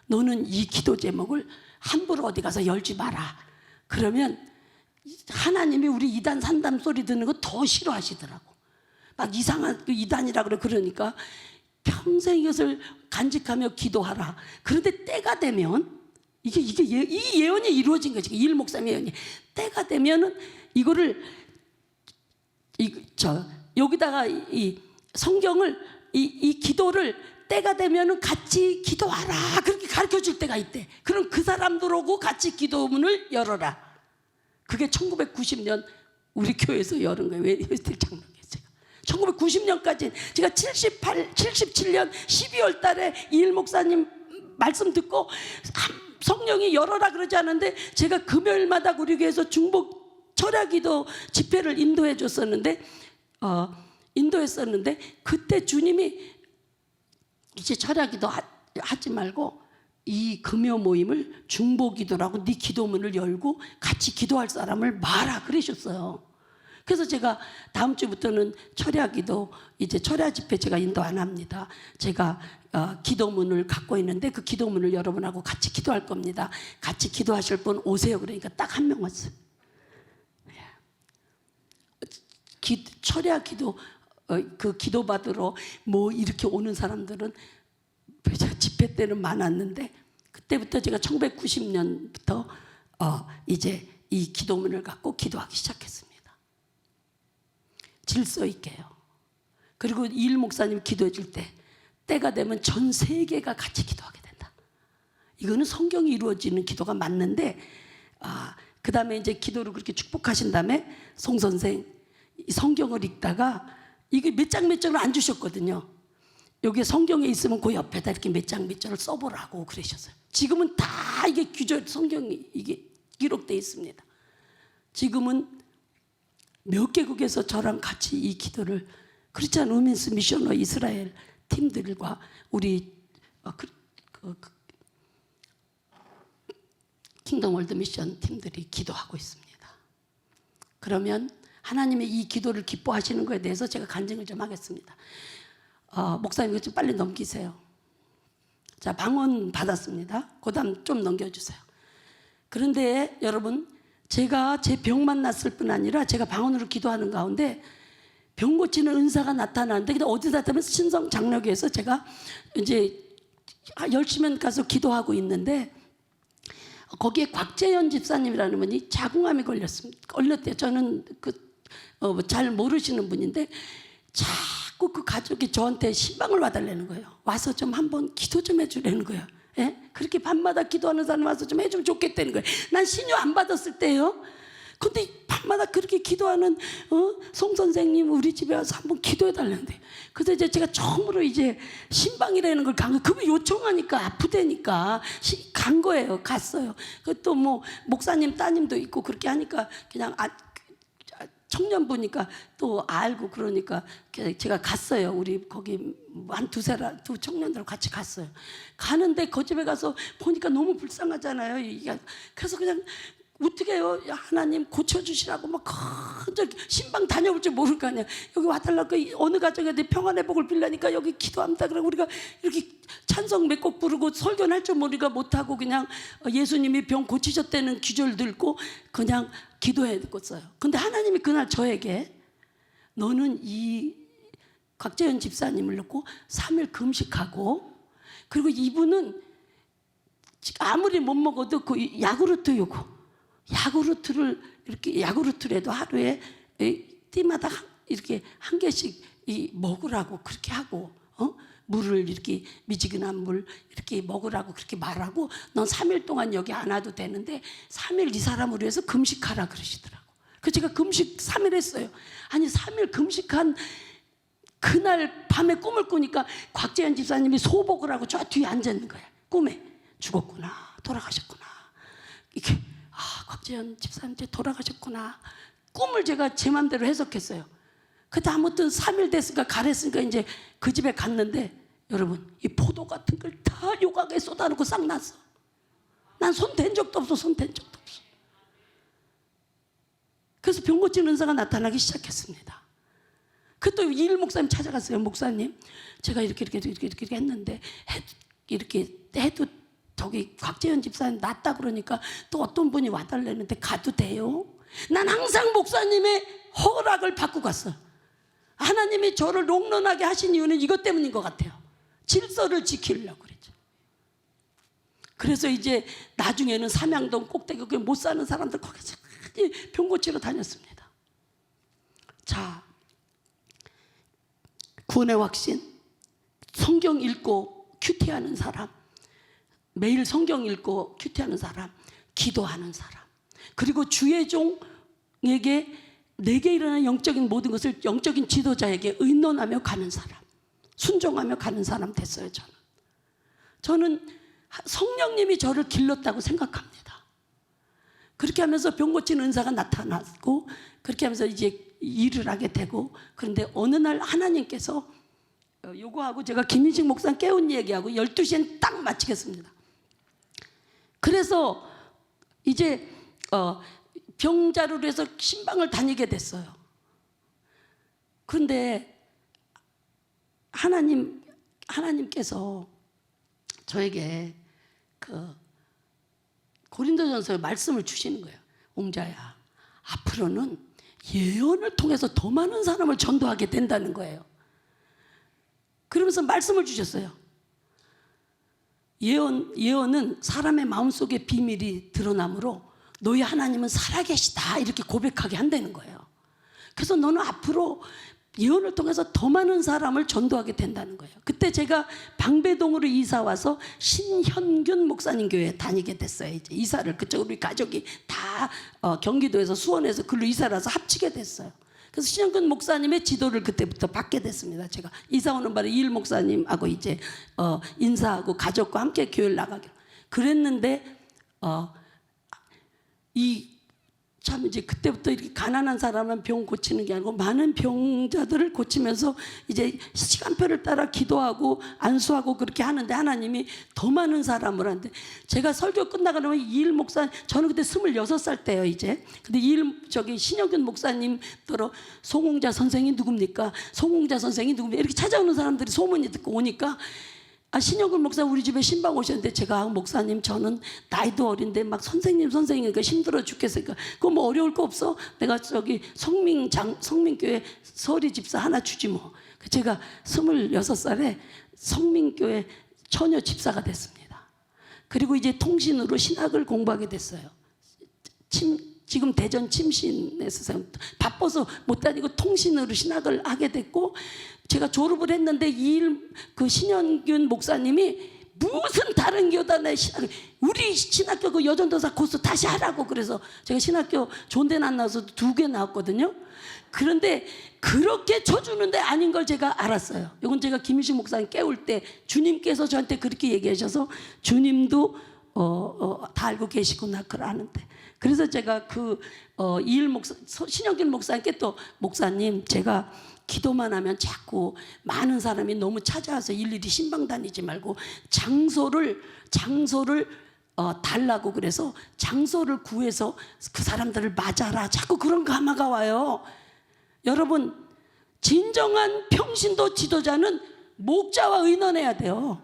너는 이 기도 제목을 함부로 어디 가서 열지 마라. 그러면 하나님이 우리 이단 산담 소리 듣는 거 더 싫어하시더라고. 막 이상한 이단이라 그러니까 평생 이것을 간직하며 기도하라. 그런데 때가 되면 이 예언이 이루어진 거지. 이일 목사님 예언이 때가 되면은 이거를 여기다가 이 성경을 이 기도를 때가 되면은 같이 기도하라 그렇게 가르쳐 줄 때가 있대. 그럼 그 사람들하고 같이 기도문을 열어라. 그게 1990년 우리 교회에서 열은 거예요. 왜 장로교회 제가 1990년까지 제가 77년 12월 달에 이일 목사님 말씀 듣고 성령이 열어라 그러지 않은데, 제가 금요일마다 우리 교회에서 중복 철야기도 집회를 인도해 줬었는데 인도했었는데 그때 주님이 이제 철야기도 하지 말고 이 금요 모임을 중보기도라고 네 기도문을 열고 같이 기도할 사람을 말아 그러셨어요. 그래서 제가 다음 주부터는 철야기도, 이제 철야 집회 제가 인도 안 합니다. 제가 기도문을 갖고 있는데 그 기도문을 여러분하고 같이 기도할 겁니다. 같이 기도하실 분 오세요. 그러니까 딱 한 명 왔어요. 철야 기도 그 기도 받으러 뭐 이렇게 오는 사람들은 집회 때는 많았는데 그때부터 제가 1990년부터 이제 이 기도문을 갖고 기도하기 시작했습니다. 질서 있게요. 그리고 이일 목사님 기도해 줄 때 때가 되면 전 세계가 같이 기도하게 된다. 이거는 성경이 이루어지는 기도가 맞는데 그 다음에 이제 기도를 그렇게 축복하신 다음에 송 선생 성경을 읽다가 이게 몇 장 몇 장을 안 주셨거든요. 여기 성경에 있으면 그 옆에다 이렇게 몇 장 몇 장을 써보라고 그러셨어요. 지금은 다 이게 규절 성경이 이게 기록되어 있습니다. 지금은 몇 개국에서 저랑 같이 이 기도를 크리스찬 우먼스 미셔너 이스라엘 팀들과 우리 킹덤 월드 미션 팀들이 기도하고 있습니다. 그러면 하나님의 이 기도를 기뻐하시는 것에 대해서 제가 간증을 좀 하겠습니다. 목사님 이거 좀 빨리 넘기세요. 자, 방언 받았습니다. 그 다음 좀 넘겨주세요. 그런데 여러분, 제가 제 병만 났을 뿐 아니라 제가 방언으로 기도하는 가운데 병 고치는 은사가 나타나는데 근데 어디 나타나면 신성 장로교에서 제가 이제 열심히 가서 기도하고 있는데 거기에 곽재현 집사님이라는 분이 자궁암이 걸렸대요. 저는 잘 모르시는 분인데 자꾸 그 가족이 저한테 신방을 와달라는 거예요. 와서 좀 한번 기도 좀 해주라는 거예요. 예? 그렇게 밤마다 기도하는 사람 와서 좀 해주면 좋겠다는 거예요. 난 신유 안 받았을 때요. 근데 밤마다 그렇게 기도하는 송 선생님 우리 집에 와서 한번 기도해 달라는데 그래서 이제 제가 처음으로 이제 신방이라는 걸 간 거예요. 그분 요청하니까 아프다니까 간 거예요. 갔어요. 또 뭐 목사님 따님도 있고 그렇게 하니까 그냥 청년부니까 또 알고 그러니까 제가 갔어요. 우리 거기 한 두 청년들 같이 갔어요. 가는데 그 집에 가서 보니까 너무 불쌍하잖아요. 그래서 그냥 어떻게 해요? 하나님 고쳐주시라고 막 신방 다녀볼 줄 모를 거 아니야. 여기 와달라고 어느 가정에 내 평안의 복을 빌라니까 여기 기도합니다. 그러고 우리가 이렇게 찬송 몇 곡 부르고 설교는 할 줄 모르니까 못하고 그냥 예수님이 병 고치셨다는 기절 듣고 그냥 기도했었어요. 근데 하나님이 그날 저에게 너는 이 곽재현 집사님을 놓고 3일 금식하고 그리고 이분은 아무리 못 먹어도 그 야구르트 요거 야구르트를 이렇게 야구르트라도 하루에 띠마다 이렇게 한 개씩 먹으라고 그렇게 하고 물을 이렇게 미지근한 물 이렇게 먹으라고 그렇게 말하고 넌 3일 동안 여기 안 와도 되는데 3일 이 사람을 위해서 금식하라 그러시더라고. 그래서 제가 금식 3일 했어요. 아니 3일 금식한 그날 밤에 꿈을 꾸니까 곽재현 집사님이 소복을 하고 저 뒤에 앉아 있는 거야. 꿈에 죽었구나 돌아가셨구나 이렇게 곽재현 집사님 이제 돌아가셨구나. 꿈을 제가 제 맘대로 해석했어요. 그때 아무튼 3일 됐으니까 가랬으니까 이제 그 집에 갔는데 여러분 이 포도 같은 걸 다 요각에 쏟아놓고 싹 났어. 난 손 댄 적도 없어. 그래서 병 고치는 은사가 나타나기 시작했습니다. 그또 이일 목사님 찾아갔어요. 목사님 제가 이렇게 했는데 이렇게 해도 저기 곽재현 집사님 낫다 그러니까 또 어떤 분이 와달라는데 가도 돼요? 난 항상 목사님의 허락을 받고 갔어. 하나님이 저를 롱런하게 하신 이유는 이것 때문인 것 같아요. 질서를 지키려고 그랬죠. 그래서 이제 나중에는 삼양동 꼭대기 못 사는 사람들 거기서 병 고치러 다녔습니다. 자, 구원의 확신, 성경 읽고 큐티하는 사람, 매일 성경 읽고 큐티하는 사람, 기도하는 사람, 그리고 주의 종에게 내게 일어나는 영적인 모든 것을 영적인 지도자에게 의논하며 가는 사람, 순종하며 가는 사람 됐어요. 저는 성령님이 저를 길렀다고 생각합니다. 그렇게 하면서 병 고치는 은사가 나타났고 그렇게 하면서 이제 일을 하게 되고 그런데 어느 날 하나님께서 요거하고 제가 김인식 목사 깨운 얘기하고 12시엔 딱 마치겠습니다. 그래서 이제 병자루로 해서 신방을 다니게 됐어요. 그런데 하나님께서 저에게 그 고린도전서의 말씀을 주시는 거예요. 옹자야, 앞으로는 예언을 통해서 더 많은 사람을 전도하게 된다는 거예요. 그러면서 말씀을 주셨어요. 예언은 사람의 마음속에 비밀이 드러나므로 너희 하나님은 살아계시다 이렇게 고백하게 한다는 거예요. 그래서 너는 앞으로 예언을 통해서 더 많은 사람을 전도하게 된다는 거예요. 그때 제가 방배동으로 이사 와서 신현균 목사님 교회에 다니게 됐어요. 이제 이사를 그쪽 우리 가족이 다 경기도에서 수원에서 글로 이사를 와서 합치게 됐어요. 그래서 신현균 목사님의 지도를 그때부터 받게 됐습니다. 제가 이사 오는 바로 이일 목사님하고 이제 인사하고 가족과 함께 교회를 나가기로 그랬는데 참 이제 그때부터 이렇게 가난한 사람은 병 고치는 게 아니고 많은 병자들을 고치면서 이제 시간표를 따라 기도하고 안수하고 그렇게 하는데 하나님이 더 많은 사람을 하는데 제가 설교 끝나고 나면 이일 목사 저는 그때 26살 때예요 이제. 근데 신영균 목사님더러 송홍자 선생이 누굽니까? 송홍자 선생이 누굽니까? 이렇게 찾아오는 사람들이 소문이 듣고 오니까 신영근 목사 우리 집에 신방 오셨는데 제가 목사님 저는 나이도 어린데 막 선생님이니까 힘들어 죽겠으니까 그거 뭐 어려울 거 없어? 내가 저기 성민교회 서리 집사 하나 주지 뭐. 제가 26살에 성민교회 처녀 집사가 됐습니다. 그리고 이제 통신으로 신학을 공부하게 됐어요. 지금 대전 침신에서 바빠서 못 다니고 통신으로 신학을 하게 됐고 제가 졸업을 했는데 그 신현균 목사님이 무슨 다른 교단의 우리 신학교 그 여전도사 코스 다시 하라고 그래서 제가 신학교 좋은 데는 안 나와서 2개 나왔거든요. 그런데 그렇게 쳐주는데 아닌 걸 제가 알았어요. 이건 제가 김유식 목사님 깨울 때 주님께서 저한테 그렇게 얘기하셔서 주님도 다 알고 계시구나 그걸 아는데 그래서 제가 신영균 목사님께 또 목사님 제가 기도만 하면 자꾸 많은 사람이 너무 찾아와서 일일이 신방 다니지 말고 장소를 달라고 그래서 장소를 구해서 그 사람들을 맞아라 자꾸 그런 감화가 와요. 여러분 진정한 평신도 지도자는 목자와 의논해야 돼요.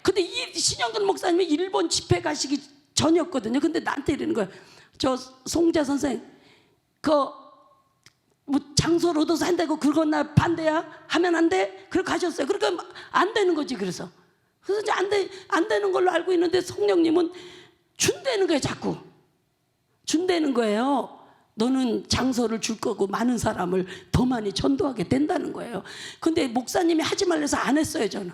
근데 이 신영근 목사님이 일본 집회 가시기 전이었거든요. 근데 나한테 이러는 거예요. 저 송자 선생 뭐 장소를 얻어서 한다고 그건 나 반대야? 하면 안 돼? 그렇게 하셨어요. 그러니까 안 되는 거지. 그래서 이제 안 되는 걸로 알고 있는데 성령님은 준다는 거예요. 자꾸 준다는 거예요. 너는 장소를 줄 거고 많은 사람을 더 많이 전도하게 된다는 거예요. 근데 목사님이 하지 말래서 안 했어요. 저는.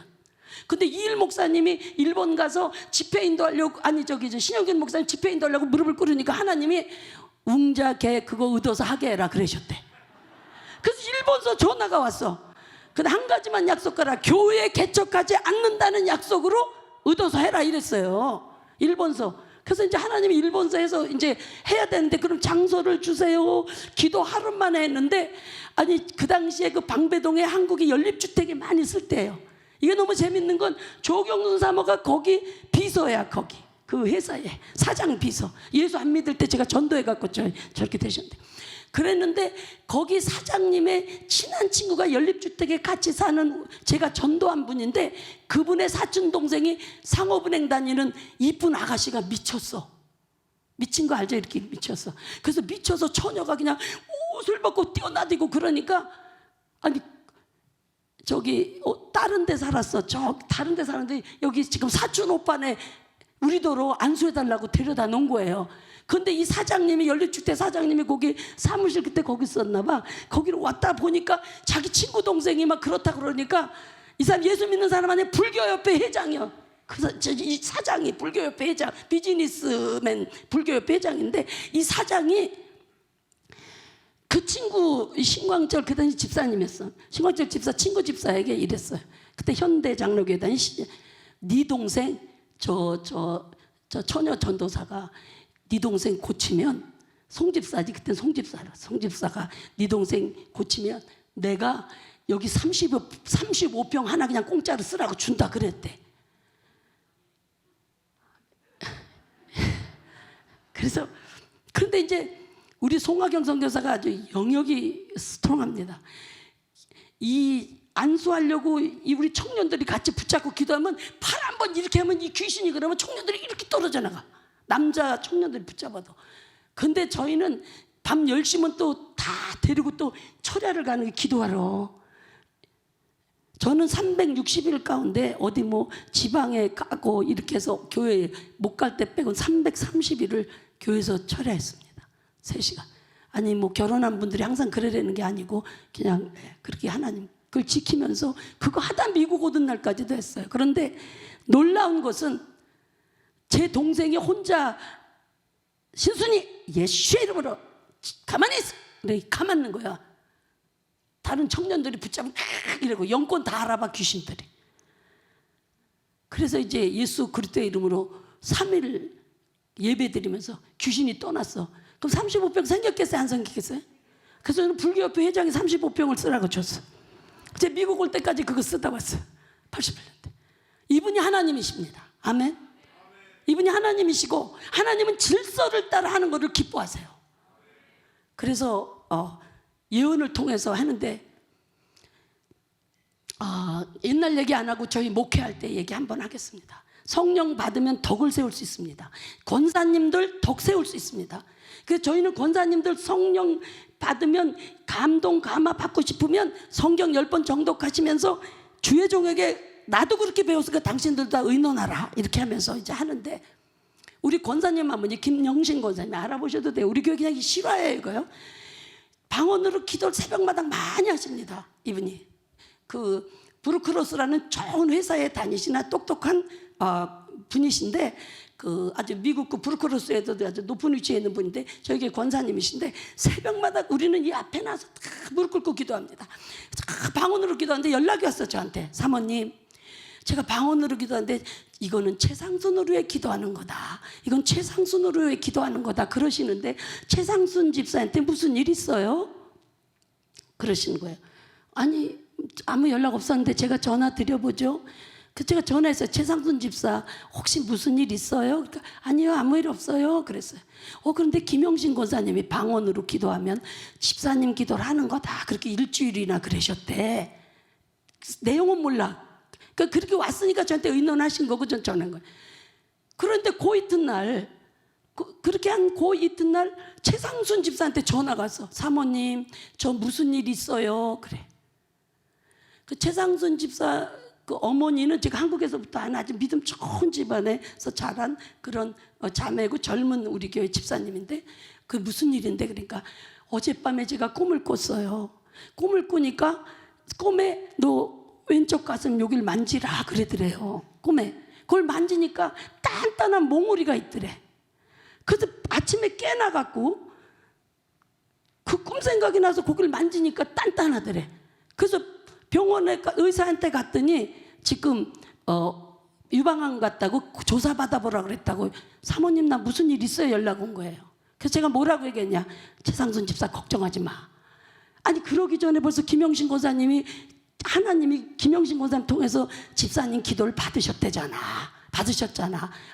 근데 이일 목사님이 일본 가서 집회 인도하려고 신영균 목사님 집회 인도하려고 무릎을 꿇으니까 하나님이 웅자개 그거 얻어서 하게 해라 그러셨대. 그래서 일본서 전화가 왔어. 근데 한 가지만 약속하라. 교회 개척하지 않는다는 약속으로 얻어서 해라 이랬어요. 일본서. 그래서 이제 하나님이 일본서에서 이제 해야 되는데 그럼 장소를 주세요. 기도 하루 만에 했는데 그 당시에 그 방배동에 한국이 연립주택이 많이 있을 때예요. 이게 너무 재밌는 건 조경순 사모가 거기 비서야 거기 그 회사에 사장 비서. 예수 안 믿을 때 제가 전도해 갖고 저렇게 되셨는데 그랬는데 거기 사장님의 친한 친구가 연립주택에 같이 사는 제가 전도한 분인데 그분의 사촌 동생이 상업은행 다니는 이쁜 아가씨가 미쳤어. 미친 거 알죠? 이렇게 미쳤어. 그래서 미쳐서 처녀가 그냥 옷을 벗고 뛰어나대고 그러니까 다른 데 살았어. 다른 데 사는데 여기 지금 사촌 오빠네 우리 도로 안수해달라고 데려다 놓은 거예요. 근데 이 사장님이 연립주택 사장님이 거기 사무실 그때 거기 있었나 봐. 거기로 왔다 보니까 자기 친구 동생이 막 그렇다 그러니까 이 사람 예수 믿는 사람 안에 불교협회 회장이야. 그래서 이 사장이 불교협회 회장 비즈니스맨 불교협회 회장인데 이 사장이 그 친구 신광철 그 당시 집사님이었어. 신광철 집사 친구 집사에게 이랬어요. 그때 현대 장로교회 다니시 네 동생 저 처녀 전도사가 네 동생 고치면 송집사지 그때 송집사라. 송집사가 네 동생 고치면 내가 여기 35평 하나 그냥 공짜로 쓰라고 준다 그랬대. 그래서 그런데 이제 우리 송하경 선교사가 아주 영역이 스트롱합니다. 이 안수하려고 우리 청년들이 같이 붙잡고 기도하면 팔 한번 이렇게 하면 이 귀신이 그러면 청년들이 이렇게 떨어져 나가. 남자 청년들이 붙잡아도. 근데 저희는 밤 10시면 또 다 데리고 또 철야를 가는 게 기도하러. 저는 360일 가운데 어디 뭐 지방에 가고 이렇게 해서 교회 못 갈 때 빼곤 330일을 교회에서 철야했습니다. 3시간. 아니 뭐 결혼한 분들이 항상 그러려는 게 아니고 그냥 그렇게 하나님 그걸 지키면서 그거 하다 미국 오던 날까지도 했어요. 그런데 놀라운 것은 제 동생이 혼자 신순이 예수의 이름으로 가만히 있어. 그래 가만 있는 거야. 다른 청년들이 붙잡고 이러고 영권 다 알아봐 귀신들이. 그래서 이제 예수 그리스도의 이름으로 3일 예배드리면서 귀신이 떠났어. 그럼 35병 생겼겠어요? 안 생겼겠어요? 그래서 저는 불교협회 회장이 35병을 쓰라고 줬어. 이제 미국 올 때까지 그거 쓰다 왔어요. 88년대. 이분이 하나님이십니다. 아멘. 이분이 하나님이시고 하나님은 질서를 따라 하는 것을 기뻐하세요. 그래서 예언을 통해서 하는데 옛날 얘기 안 하고 저희 목회할 때 얘기 한번 하겠습니다. 성령 받으면 덕을 세울 수 있습니다. 권사님들 덕 세울 수 있습니다. 그래서 저희는 권사님들 성령 받으면 감동 감화 받고 싶으면 성경 10번 정독하시면서 주의 종에게 나도 그렇게 배웠으니까 당신들 다 의논하라 이렇게 하면서 이제 하는데 우리 권사님 아버지 김영신 권사님 알아보셔도 돼요. 우리 교회 그냥 실화예요 이거요. 방언으로 기도를 새벽마다 많이 하십니다. 이분이 그 브루크로스라는 좋은 회사에 다니시나 똑똑한 분이신데 그 아주 미국 그 브루크로스에도 아주 높은 위치에 있는 분인데 저에게 권사님이신데 새벽마다 우리는 이 앞에 나서 다 무릎 꿇고 기도합니다. 방언으로 기도하는데 연락이 왔어 저한테. 사모님 제가 방언으로 기도하는데 이거는 최상순으로 왜 기도하는 거다. 이건 최상순으로 왜 기도하는 거다 그러시는데 최상순 집사한테 무슨 일 있어요? 그러시는 거예요. 아니 아무 연락 없었는데 제가 전화 드려보죠. 그 제가 전화했어요. 최상순 집사 혹시 무슨 일 있어요? 그러니까 아니요 아무 일 없어요 그랬어요. 그런데 김영신 권사님이 방언으로 기도하면 집사님 기도를 하는 거다 그렇게 일주일이나 그러셨대. 내용은 몰라. 그러니까 그렇게 왔으니까 저한테 의논하신 거고 전 전한 거예요. 그런데 그 이튿날 그렇게 한 그 이튿날 최상순 집사한테 전화가 왔어. 사모님 저 무슨 일 있어요 그래. 그 최상순 집사 그 어머니는 제가 한국에서부터 아주 믿음 좋은 집안에서 자란 그런 자매고 젊은 우리 교회 집사님인데 그 무슨 일인데 그러니까 어젯밤에 제가 꿈을 꿨어요. 꿈을 꾸니까 꿈에 너 왼쪽 가슴 여길 만지라 그러더래요. 꿈에 그걸 만지니까 단단한 몽우리가 있더래. 그래서 아침에 깨나갖고 그 꿈 생각이 나서 거기를 만지니까 단단하더래. 그래서 병원에 의사한테 갔더니 지금 유방암 같다고 조사 받아보라 그랬다고. 사모님 나 무슨 일 있어요 연락 온 거예요. 그래서 제가 뭐라고 얘기했냐. 최상순 집사 걱정하지 마. 아니 그러기 전에 벌써 김영신 권사님이 하나님이 김영신 권사님 통해서 집사님 기도를 받으셨잖아.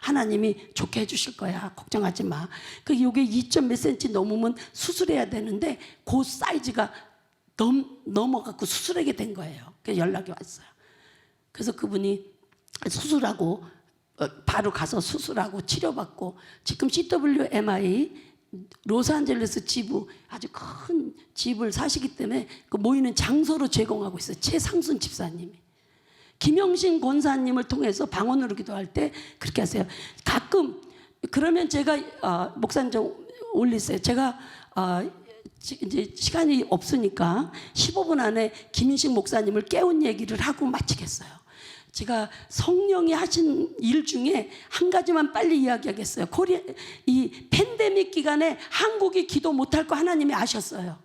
하나님이 좋게 해주실 거야. 걱정하지 마. 그 요게 2점 몇 cm 넘으면 수술해야 되는데 그 사이즈가 넘어갖고 수술하게 된 거예요. 그래서 연락이 왔어요. 그래서 그분이 수술하고 바로 가서 수술하고 치료받고 지금 CWMI 로스앤젤레스 지부 아주 큰 집을 사시기 때문에 그 모이는 장소로 제공하고 있어요. 최상순 집사님이. 김영신 권사님을 통해서 방언으로 기도할 때 그렇게 하세요. 가끔 그러면 제가 목사님 좀 올리세요. 제가 이제 시간이 없으니까 15분 안에 김인식 목사님을 깨운 얘기를 하고 마치겠어요. 제가 성령이 하신 일 중에 한 가지만 빨리 이야기하겠어요. 이 팬데믹 기간에 한국이 기도 못할 거 하나님이 아셨어요.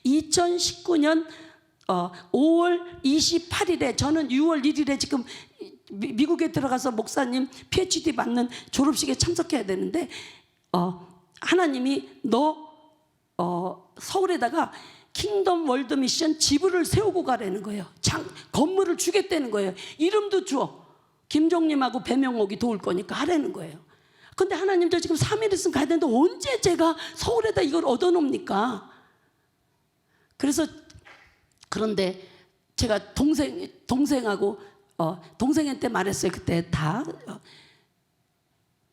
2019년 5월 28일에 저는 6월 1일에 지금 미국에 들어가서 목사님 PhD 받는 졸업식에 참석해야 되는데 하나님이 너 서울에다가 킹덤 월드 미션 지부를 세우고 가라는 거예요. 건물을 주겠다는 거예요. 이름도 줘. 김종님하고 배명옥이 도울 거니까 하라는 거예요. 근데 하나님 저 지금 3일 있으면 가야 되는데 언제 제가 서울에다 이걸 얻어놓습니까? 그래서 그런데 제가 동생하고 동생한테 말했어요. 그때 다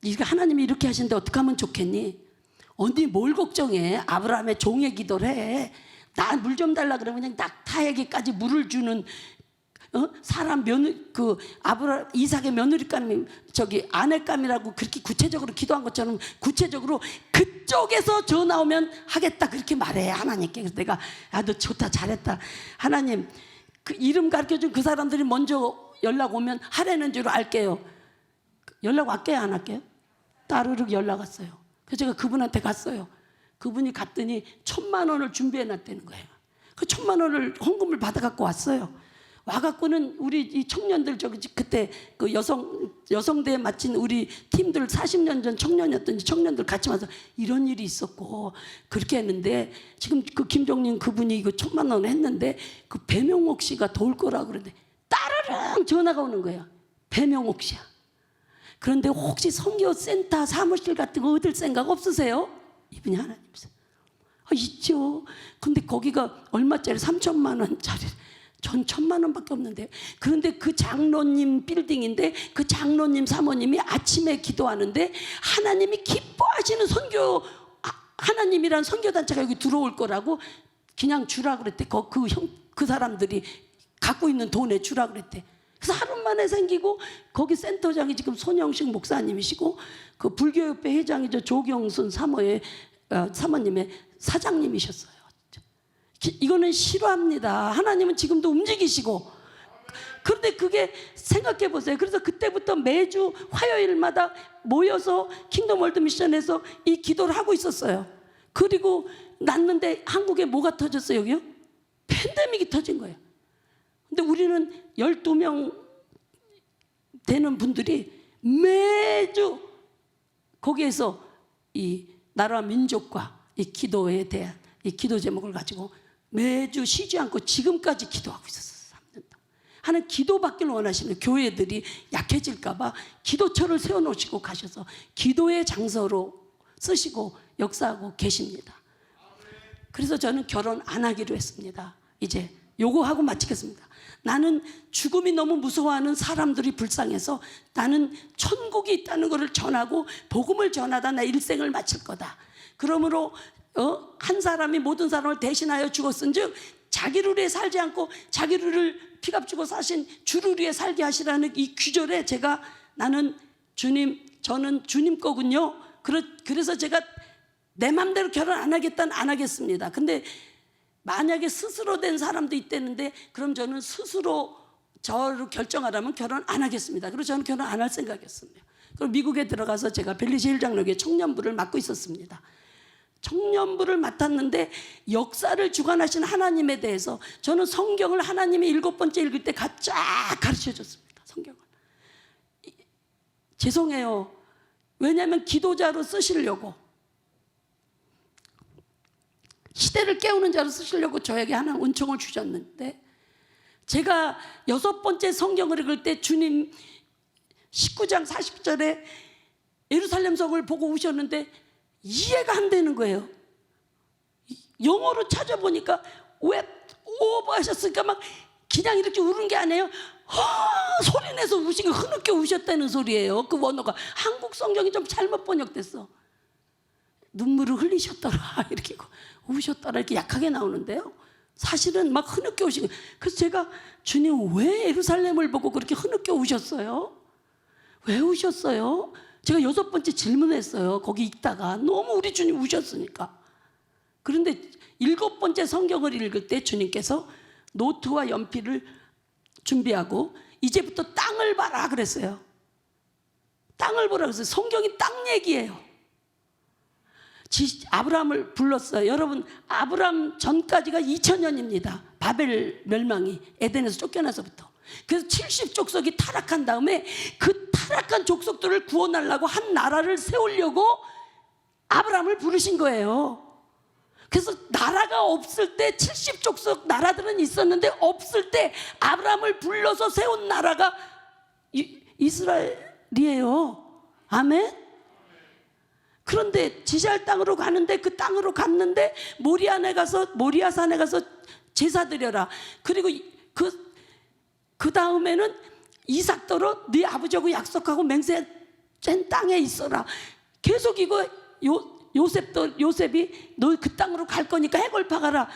이게 하나님이 이렇게 하시는데 어떻게 하면 좋겠니? 언니 뭘 걱정해? 아브라함의 종의 기도를 해. 나 물 좀 달라 그러면 그냥 낙타에게까지 물을 주는 사람 이삭의 며느리감, 아내감이라고 그렇게 구체적으로 기도한 것처럼 구체적으로 그쪽에서 전화 오면 하겠다 그렇게 말해 하나님께. 그래서 내가 너 좋다 잘했다 하나님, 그 이름 가르쳐준 그 사람들이 먼저 연락 오면 하라는 줄 알게요. 연락 왔게요 안 할게요? 따르륵 연락 왔어요. 그래서 제가 그분한테 갔어요. 그분이 갔더니 1,000만 원을 준비해 놨다는 거예요. 그 1,000만 원을 헌금을 받아갖고 왔어요. 와갖고는 우리 이 청년들 그때 그 여성대에 마친 우리 팀들 40년 전 청년이었던지 청년들 같이 와서 이런 일이 있었고 그렇게 했는데 지금 그 김종린 그분이 이거 1,000만 원 했는데 그 배명옥 씨가 도울 거라고 그러는데 따르릉 전화가 오는 거예요. 배명옥 씨야. 그런데 혹시 선교센터 사무실 같은 거 얻을 생각 없으세요? 이분이 하나님이세요. 있죠. 근데 거기가 얼마짜리 3,000만 원짜리. 전 1,000만 원밖에 없는데. 그런데 그 장로님 빌딩인데 그 장로님 사모님이 아침에 기도하는데 하나님이 기뻐하시는 하나님이란 선교단체가 여기 들어올 거라고 그냥 주라 그랬대. 그 사람들이 갖고 있는 돈에 주라 그랬대. 그래서 하루 만에 생기고 거기 센터장이 지금 손영식 목사님이시고 그 불교협회 회장이 조경순 사모님의 사장님이셨어요. 이거는 실화입니다. 하나님은 지금도 움직이시고. 그런데 그게 생각해 보세요. 그래서 그때부터 매주 화요일마다 모여서 킹덤 월드 미션에서 이 기도를 하고 있었어요. 그리고 났는데 한국에 뭐가 터졌어요? 여기요? 팬데믹이 터진 거예요. 근데 우리는 12명 되는 분들이 매주 거기에서 이 나라와 민족과 이 기도에 대한 이 기도 제목을 가지고 매주 쉬지 않고 지금까지 기도하고 있었어요. 3년 동안. 하는 기도받기를 원하시는 교회들이 약해질까 봐 기도처를 세워놓으시고 가셔서 기도의 장소로 쓰시고 역사하고 계십니다. 그래서 저는 결혼 안 하기로 했습니다. 이제 요거 하고 마치겠습니다. 나는 죽음이 너무 무서워하는 사람들이 불쌍해서 나는 천국이 있다는 것을 전하고 복음을 전하다 나 일생을 마칠 거다. 그러므로 한 사람이 모든 사람을 대신하여 죽었은즉 자기를 위해 살지 않고 자기를 피값 주고 사신 주를 위해 살게 하시라는 이 규절에 저는 주님 거군요. 그래서 제가 내 맘대로 결혼 안 하겠습니다. 근데 만약에 스스로 된 사람도 있다는데 그럼 저는 스스로 저를 결정하라면 결혼 안 하겠습니다. 그래서 저는 결혼 안 할 생각이었습니다. 그럼 미국에 들어가서 제가 벨리시 힐장로교회 청년부를 맡고 있었습니다. 청년부를 맡았는데 역사를 주관하신 하나님에 대해서 저는 성경을 하나님이 7번째 읽을 때 쫙 가르쳐줬습니다. 성경을. 죄송해요. 왜냐하면 기도자로 쓰시려고, 시대를 깨우는 자로 쓰시려고 저에게 하나님 은총을 주셨는데, 제가 6번째 성경을 읽을 때 주님 19장 40절에 예루살렘 성을 보고 우셨는데 이해가 안 되는 거예요. 영어로 찾아보니까 왜 오버하셨으니까 막 그냥 이렇게 우는 게 아니에요. 소리 내서 우신 거, 흐느껴 우셨다는 소리예요. 그 원어가 한국 성경이 좀 잘못 번역됐어. 눈물을 흘리셨더라 이렇게 우셨더라 이렇게 약하게 나오는데요, 사실은 막 흐느껴 우신 거예요. 그래서 제가 주님 왜 예루살렘을 보고 그렇게 흐느껴 우셨어요? 왜 우셨어요? 제가 6번째 질문했어요. 거기 있다가 너무 우리 주님 우셨으니까. 그런데 7번째 성경을 읽을 때 주님께서 노트와 연필을 준비하고 이제부터 땅을 봐라 그랬어요. 땅을 보라 그랬어요. 성경이 땅 얘기예요. 아브라함을 불렀어요. 여러분, 아브라함 전까지가 2000년입니다. 바벨 멸망이 에덴에서 쫓겨나서부터. 그래서 70족속이 타락한 다음에 그 타락한 족속들을 구원하려고 한 나라를 세우려고 아브라함을 부르신 거예요. 그래서 나라가 없을 때 70족속 나라들은 있었는데 없을 때 아브라함을 불러서 세운 나라가 이스라엘이에요. 아멘. 그런데 지시할 땅으로 가는데 그 땅으로 갔는데 모리아산에 가서 제사 드려라. 그리고 그 다음에는 이삭더러 네 아버지하고 약속하고 맹세한 땅에 있어라. 계속 이거 요셉이 너 그 땅으로 갈 거니까 해골 파가라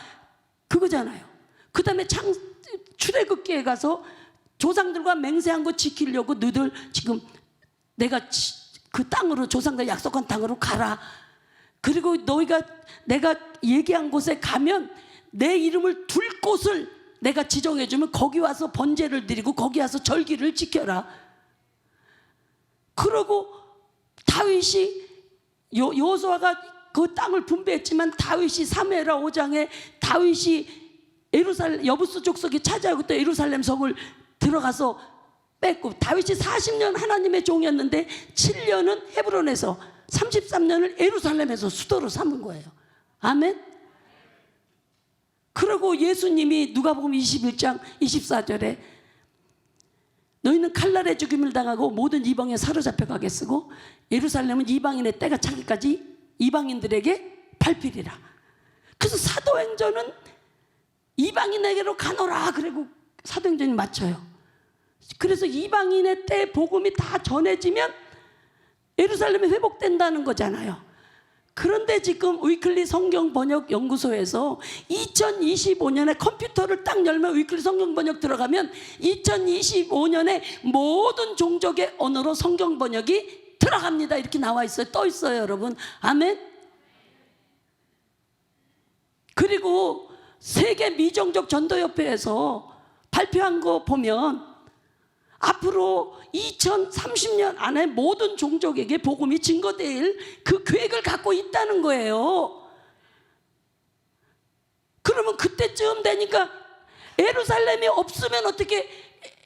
그거잖아요. 그 다음에 출애굽기에 가서 조상들과 맹세한 거 지키려고 너희들 지금 그 땅으로 조상들 약속한 땅으로 가라. 그리고 내가 얘기한 곳에 가면 내 이름을 둘 곳을 내가 지정해 주면 거기 와서 번제를 드리고 거기 와서 절기를 지켜라. 그러고 다윗이 여호수아가 그 땅을 분배했지만 다윗이 사무엘하 5장에 다윗이 여부스 족속이 차지하고 또 예루살렘 성을 들어가서 뺐고, 다윗이 40년 하나님의 종이었는데 7년은 헤브론에서 33년을 예루살렘에서 수도로 삼은 거예요. 아멘. 그리고 예수님이 누가복음 21장 24절에 너희는 칼날에 죽임을 당하고 모든 이방에 사로잡혀 가겠으고 예루살렘은 이방인의 때가 차기까지 이방인들에게 밟히리라. 그래서 사도행전은 이방인에게로 가노라 그리고 사도행전이 맞춰요. 그래서 이방인의 때 복음이 다 전해지면 예루살렘이 회복된다는 거잖아요. 그런데 지금 위클리 성경 번역 연구소에서 2025년에 컴퓨터를 딱 열면 위클리 성경 번역 들어가면 2025년에 모든 종족의 언어로 성경 번역이 들어갑니다. 이렇게 나와 있어요. 떠 있어요, 여러분. 아멘. 그리고 세계 미종족 전도협회에서 발표한 거 보면 앞으로 2030년 안에 모든 종족에게 복음이 증거될 그 계획을 갖고 있다는 거예요. 그러면 그때쯤 되니까 예루살렘이 없으면 어떻게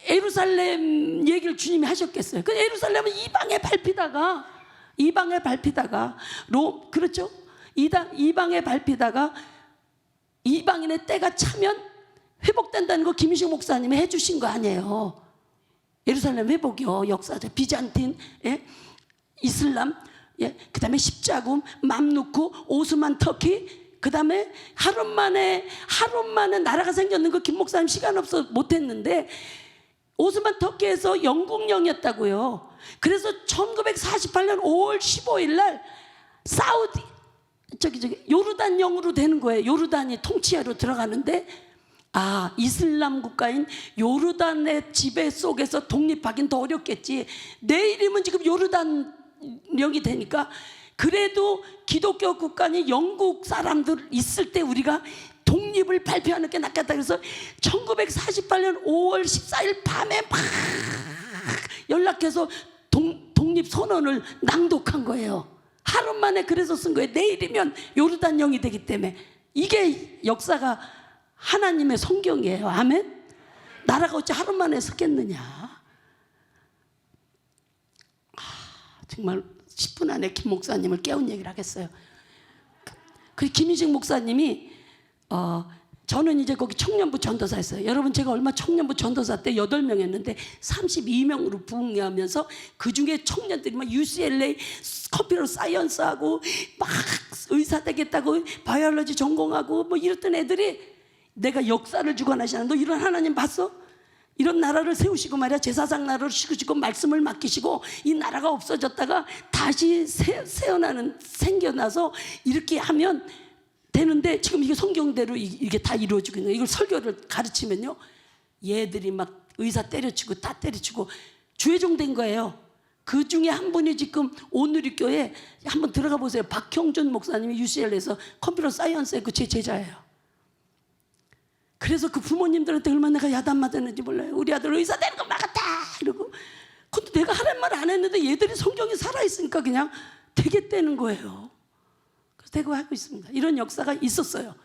예루살렘 얘기를 주님이 하셨겠어요? 그 예루살렘은 이방에 밟히다가 그렇죠? 이방에 밟히다가 이방인의 때가 차면 회복된다는 거 김희식 목사님이 해주신 거 아니에요. 예루살렘 회복이요, 역사적 비잔틴, 이슬람, 그 다음에 십자군, 맘루크, 오스만 터키, 그 다음에 하루 만에 나라가 생겼는 거 김 목사님 시간 없어 못했는데 오스만 터키에서 영국령이었다고요. 그래서 1948년 5월 15일 날 요르단령으로 되는 거예요. 요르단이 통치하러 들어가는데 이슬람 국가인 요르단의 지배 속에서 독립하긴 더 어렵겠지. 내일이면 지금 요르단령이 되니까 그래도 기독교 국가니 영국 사람들 있을 때 우리가 독립을 발표하는 게 낫겠다. 그래서 1948년 5월 14일 밤에 막 연락해서 독립선언을 낭독한 거예요. 하루 만에 그래서 쓴 거예요. 내일이면 요르단령이 되기 때문에. 이게 역사가 하나님의 성경이에요. 아멘. 나라가 어찌 하루 만에 섰겠느냐. 정말 10분 안에 김 목사님을 깨운 얘기를 하겠어요. 그 김희식 목사님이 저는 이제 거기 청년부 전도사였어요. 여러분, 제가 얼마 청년부 전도사 때 8명 했는데 32명으로 부흥하면서 그 중에 청년들이 막 UCLA 컴퓨터 사이언스하고 막 의사 되겠다고 바이올로지 전공하고 뭐 이랬던 애들이 내가 역사를 주관하시는, 너 이런 하나님 봤어? 이런 나라를 세우시고 말이야, 제사장 나라를 세우시고 말씀을 맡기시고 이 나라가 없어졌다가 다시 생겨나서 이렇게 하면 되는데 지금 이게 성경대로 이게 다 이루어지고 있는 거예요. 이걸 설교를 가르치면요, 얘들이 막 의사 때려치고 다 때려치고 주의종된 거예요. 그 중에 한 분이 지금 오누리교회 한번 들어가 보세요. 박형준 목사님이 UCLA에서 컴퓨터 사이언스의 제 제자예요. 그래서 그 부모님들한테 얼마나 내가 야단맞았는지 몰라요. 우리 아들 의사 되는 거 막았다 이러고. 근데 내가 하는 말 안 했는데 얘들이 성경이 살아있으니까 그냥 되겠다는 거예요. 그래서 되고 하고 있습니다. 이런 역사가 있었어요.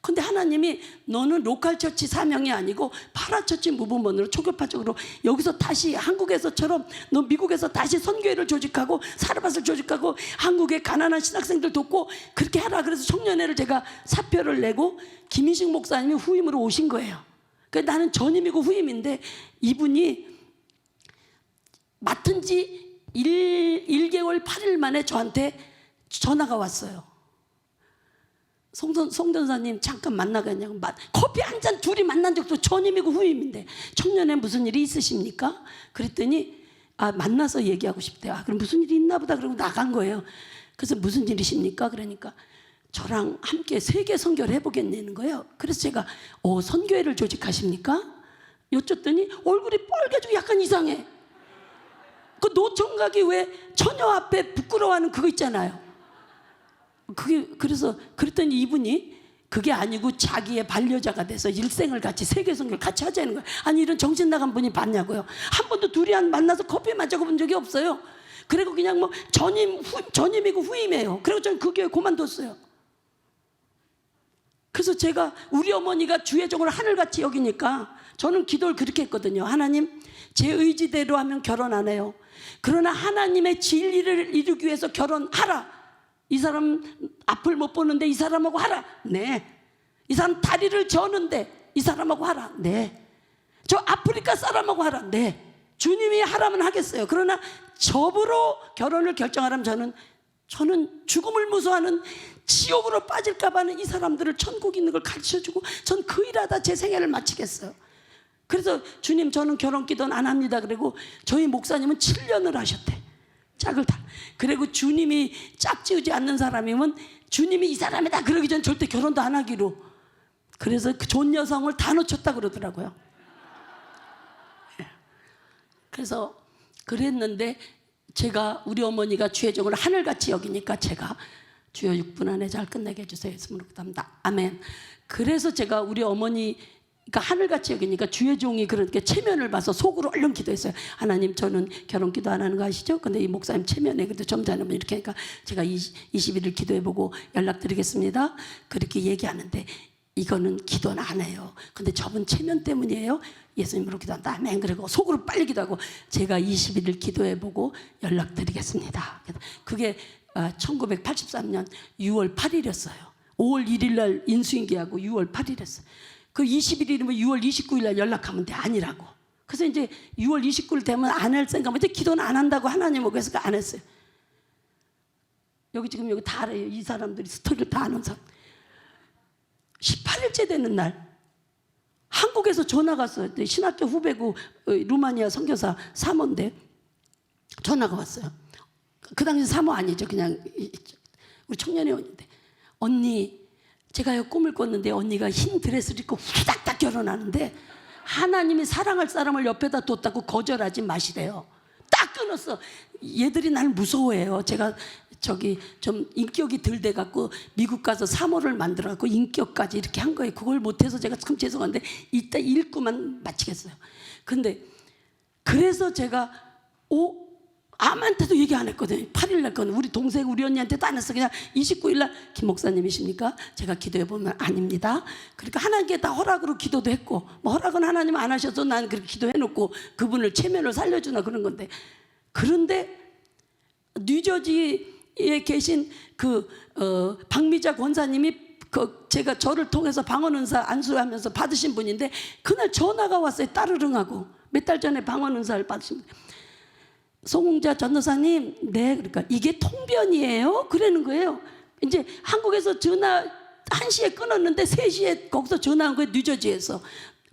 근데 하나님이 너는 로컬 처치 사명이 아니고 파라처치 무브먼으로 초교파적으로 여기서 다시 한국에서처럼 너 미국에서 다시 선교회를 조직하고 사르밧을 조직하고 한국의 가난한 신학생들 돕고 그렇게 하라. 그래서 청년회를 제가 사표를 내고 김희식 목사님이 후임으로 오신 거예요. 그러니까 나는 전임이고 후임인데 이분이 맡은 지 1개월 8일 만에 저한테 전화가 왔어요. 송전사님 잠깐 만나겠냐고. 커피 한 잔 둘이 만난 적도 전임이고 후임인데 청년회 무슨 일이 있으십니까? 그랬더니 만나서 얘기하고 싶대요. 그럼 무슨 일이 있나 보다 그러고 나간 거예요. 그래서 무슨 일이십니까? 그러니까 저랑 함께 세계 선교를 해보겠다는 거예요. 그래서 제가 선교회를 조직하십니까? 여쭸더니 얼굴이 빨개지고 약간 이상해. 그 노총각이 왜 처녀 앞에 부끄러워하는 그거 있잖아요. 그래서 그랬더니 이분이 그게 아니고 자기의 반려자가 돼서 일생을 같이 세계 선교를 같이 하자는 거예요. 아니 이런 정신 나간 분이 봤냐고요. 한 번도 둘이 만나서 커피 마셔 본 적이 없어요. 그리고 그냥 뭐 전임이고 후임이에요. 그리고 저는 그 교회 그만뒀어요. 그래서 제가 우리 어머니가 주의적으로 하늘같이 여기니까 저는 기도를 그렇게 했거든요. 하나님, 제 의지대로 하면 결혼 안 해요. 그러나 하나님의 진리를 이루기 위해서 결혼하라. 이 사람 앞을 못 보는데 이 사람하고 하라. 네. 이 사람 다리를 저는데 이 사람하고 하라. 네. 저 아프리카 사람하고 하라. 네. 주님이 하라면 하겠어요. 그러나 저부로 결혼을 결정하라면 저는 죽음을 무서워하는 지옥으로 빠질까 봐는 이 사람들을 천국 있는 걸 가르쳐주고 전 그 일하다 제 생애를 마치겠어요. 그래서 주님 저는 결혼 기도는 안 합니다. 그리고 저희 목사님은 7년을 하셨대. 짝을 다. 그리고 주님이 짝지우지 않는 사람이면 주님이 이 사람이다 그러기 전 절대 결혼도 안 하기로. 그래서 그 좋은 여성을 다 놓쳤다 그러더라고요. 그래서 그랬는데 제가 우리 어머니가 주의적으로 하늘같이 여기니까 제가 주여 6분 안에 잘 끝내게 해주세요. 예수님으로 기도합니다. 아멘. 그래서 제가 우리 어머니가 하늘같이 여기니까 주의 종이 그렇게 체면을 봐서 속으로 얼른 기도했어요. 하나님 저는 결혼 기도 안 하는 거 아시죠? 근데 이 목사님 체면에 그래도 점잖으면 이렇게 하니까 제가 21일 기도해보고 연락드리겠습니다. 그렇게 얘기하는데 이거는 기도는 안 해요. 근데 저분 체면 때문이에요. 예수님으로 기도한다. 아멘. 그리고 속으로 빨리 기도하고 제가 21일 기도해보고 연락드리겠습니다. 그게 1983년 6월 8일이었어요. 5월 1일 날 인수인계하고 6월 8일이었어요. 그 21일이면 6월 29일 날 연락하면 돼. 아니라고. 그래서 이제 6월 29일 되면 안 할 생각하면 이제 기도는 안 한다고 하나님은 그래서 안 했어요. 여기 지금 다 알아요. 이 사람들이 스토리를 다 아는 사람. 18일째 되는 날 한국에서 전화가 왔어요. 신학교 후배고 루마니아 선교사 사모인데 전화가 왔어요. 그 당시 사모 아니죠. 그냥 우리 청년회원인데 언니 제가 꿈을 꿨는데 언니가 흰 드레스를 입고 후닥닥 결혼하는데 하나님이 사랑할 사람을 옆에다 뒀다고 거절하지 마시래요. 딱 끊었어. 얘들이 날 무서워해요. 제가 좀 인격이 덜 돼갖고 미국 가서 사모를 만들어갖고 인격까지 이렇게 한 거예요. 그걸 못해서 제가 참 죄송한데 이따 읽고만 마치겠어요. 근데 그래서 제가 아무한테도 얘기 안 했거든요. 8일날 건 우리 동생 우리 언니한테도 안 했어. 그냥 29일날 김 목사님이십니까? 제가 기도해보면 아닙니다. 그러니까 하나님께 다 허락으로 기도도 했고 뭐 허락은 하나님 안 하셔도 난 그렇게 기도해놓고 그분을 체면을 살려주나 그런 건데 그런데 뉴저지에 계신 박미자 권사님이 제가 저를 통해서 방언은사 안수하면서 받으신 분인데 그날 전화가 왔어요. 따르릉하고 몇 달 전에 방언은사를 받으신 분. 송웅자 전도사님, 네, 그러니까 이게 통변이에요? 그러는 거예요. 이제 한국에서 전화 1시에 끊었는데 3시에 거기서 전화 온 거예요. 뉴저지에서.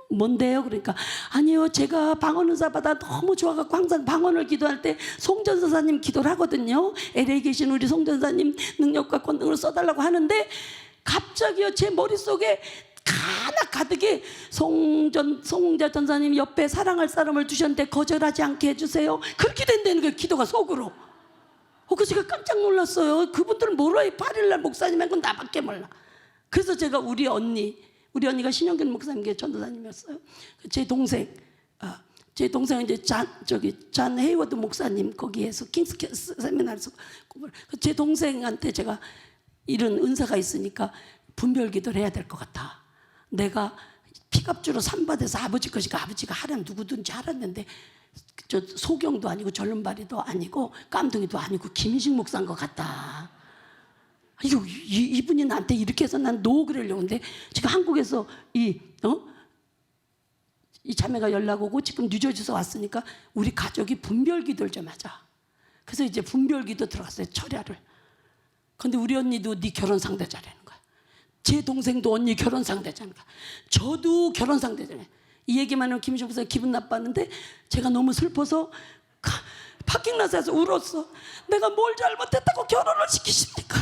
뭔데요? 그러니까 아니요, 제가 방언은사 받아 너무 좋아갖고 항상 방언을 기도할 때 송전사님 기도를 하거든요. LA 계신 우리 송전사님 능력과 권능을 써달라고 하는데 갑자기요 제 머릿속에 가득히 송웅자 전사님 옆에 사랑할 사람을 두셨는데 거절하지 않게 해주세요. 그렇게 된다는 거예요. 기도가 속으로. 그래서 제가 깜짝 놀랐어요. 그분들은 몰라요. 8일날 목사님하고 나밖에 몰라. 그래서 제가 우리 언니가 신영균 목사님께 전도사님이었어요. 제 동생은 이제 잔 헤이워드 목사님 거기에서 킹스 세미나에서 제 동생한테 제가 이런 은사가 있으니까 분별기도를 해야 될 것 같아. 내가 피갑주로 산받아서 아버지 것이니까 아버지가 하라면 누구든지 하라는데 저 소경도 아니고 절름발이도 아니고 깜둥이도 아니고 김인식 목사인 것 같다. 이분이 나한테 이렇게 해서 난 노 그러려고 하는데 지금 한국에서 이 자매가 연락 오고 지금 뉴저지에서 왔으니까 우리 가족이 분별기도를 좀 하자. 그래서 이제 분별기도 들어갔어요. 철야를. 근데 우리 언니도 네 결혼 상대자라는 거야. 제 동생도 언니 결혼 상대자니까 저도 결혼 상대자네. 이 얘기만 하면 김인식 목사가 기분 나빴는데 제가 너무 슬퍼서 파킹라스에서 울었어. 내가 뭘 잘못했다고 결혼을 시키십니까?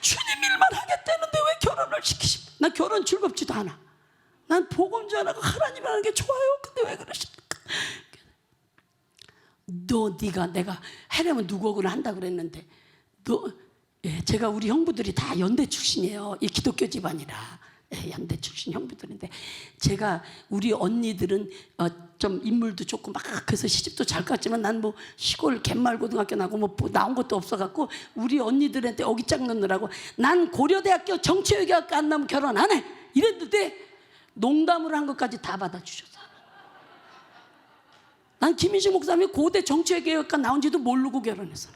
주님 일만 하겠다는데 왜 결혼을 시키십니까? 난 결혼 즐겁지도 않아. 난 복음 전하고 하나님 하는 게 좋아요. 근데 왜 그러십니까? 네가 내가 하려면 누구하고나 한다 그랬는데 예, 제가 우리 형부들이 다 연대 출신이에요. 이 기독교 집안이라. 예, 연대 출신 형부들인데 제가 우리 언니들은 좀 인물도 좋고 막 그래서 시집도 잘 갔지만 난 뭐 시골 갯마을고등학교 나고 뭐 나온 것도 없어갖고 우리 언니들한테 어기짝 넣느라고 난 고려대학교 정치외교학과 안 나면 결혼 안 해 이랬는데 농담으로 한 것까지 다 받아주셨어. 난 김인식 목사님이 고대 정치외교학과 나온지도 모르고 결혼했어.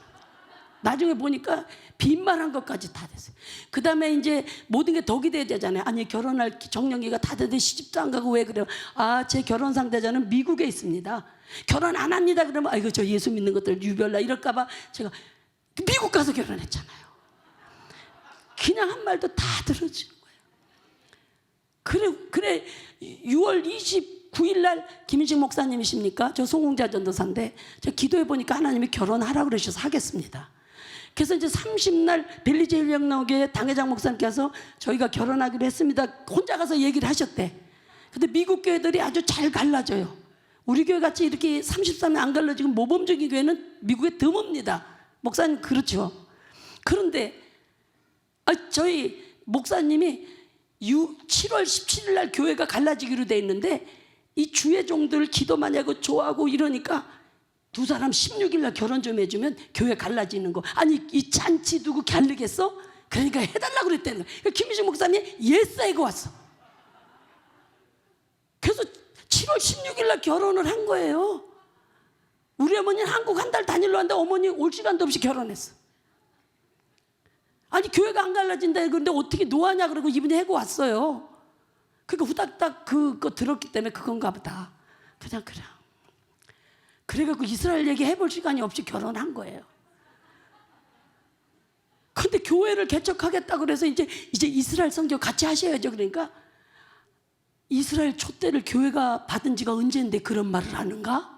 나중에 보니까 빈말한 것까지 다 됐어요. 그 다음에 이제 모든 게 덕이 돼야 되잖아요. 아니 결혼할 정년기가 다 됐는데 시집도 안 가고 왜 그래요? 아, 제 결혼 상대자는 미국에 있습니다. 결혼 안 합니다. 그러면 아이고 저 예수 믿는 것들 유별나 이럴까봐 제가 미국 가서 결혼했잖아요. 그냥 한 말도 다 들어주는 거예요. 그래 6월 29일 날 김인식 목사님이십니까? 저 송웅자 전도사인데 제가 기도해 보니까 하나님이 결혼하라고 그러셔서 하겠습니다. 그래서 이제 30날 벨리제일영로교회 당회장 목사님께서 저희가 결혼하기로 했습니다. 혼자 가서 얘기를 하셨대. 근데 미국 교회들이 아주 잘 갈라져요. 우리 교회 같이 이렇게 33년 안 갈라지고 모범적인 교회는 미국에 드뭅니다. 목사님 그렇죠. 그런데 저희 목사님이 7월 17일 날 교회가 갈라지기로 돼 있는데 이 주회종들 기도 많이 하고 좋아하고 이러니까 두 사람 16일 날 결혼 좀 해주면 교회 갈라지는 거. 아니 이 잔치 두고 갈르겠어? 그러니까 해달라고 그랬다는 거야. 김인식 목사님이 예스하고 왔어. 그래서 7월 16일 날 결혼을 한 거예요. 우리 어머니는 한국 한 달 다닐러 왔는데 어머니 올 시간도 없이 결혼했어. 아니 교회가 안 갈라진다 그런데 어떻게 노하냐 그러고 이분이 해고 왔어요. 그러니까 후닥닥 그거 들었기 때문에 그건가 보다. 그냥 그래갖고 이스라엘 얘기 해볼 시간이 없이 결혼한 거예요. 근데 교회를 개척하겠다 그래서 이제 이스라엘 선교 같이 하셔야죠. 그러니까 이스라엘 촛대를 교회가 받은 지가 언제인데 그런 말을 하는가?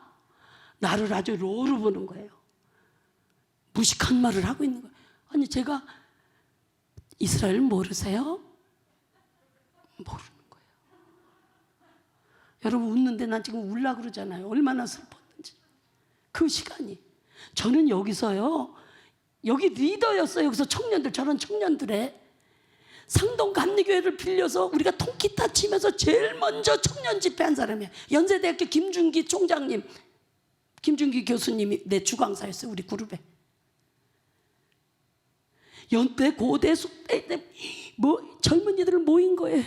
나를 아주 로로 보는 거예요. 무식한 말을 하고 있는 거예요. 아니 제가 이스라엘 모르세요? 모르는 거예요. 여러분 웃는데 난 지금 울라 그러잖아요. 얼마나 슬펐는지. 그 시간이 저는 여기서요. 여기 리더였어요. 여기서 청년들 저런 청년들의 상동 감리교회를 빌려서 우리가 통기타 치면서 제일 먼저 청년 집회한 사람이에요. 연세대학교 김준기 총장님, 김준기 교수님이 내 주강사였어요. 우리 그룹에. 연대 고대 숙대 뭐 젊은이들을 모인 거예요.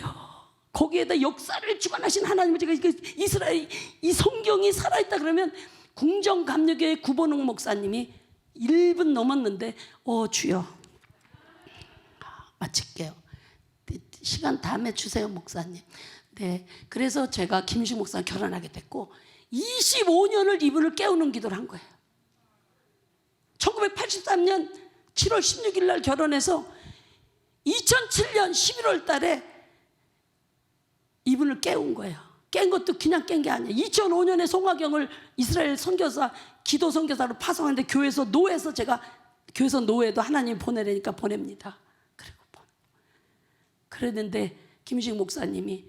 거기에다 역사를 주관하신 하나님을 제가 이스라엘 이 성경이 살아있다 그러면 궁정감리교회 구본웅 목사님이 1분 넘었는데 주여 마칠게요. 시간 다음에 주세요 목사님. 네, 그래서 제가 김인식 목사님 결혼하게 됐고 25년을 이분을 깨우는 기도를 한 거예요. 1983년 7월 16일 날 결혼해서 2007년 11월 달에 이분을 깨운 거예요. 깬 것도 그냥 깬 게 아니에요. 2005년에 송하경을 이스라엘 선교사, 기도 선교사로 파송하는데 교회에서 노예에서 제가 교회에서 노예도 하나님 보내라니까 보냅니다. 그랬는데 김인식 목사님이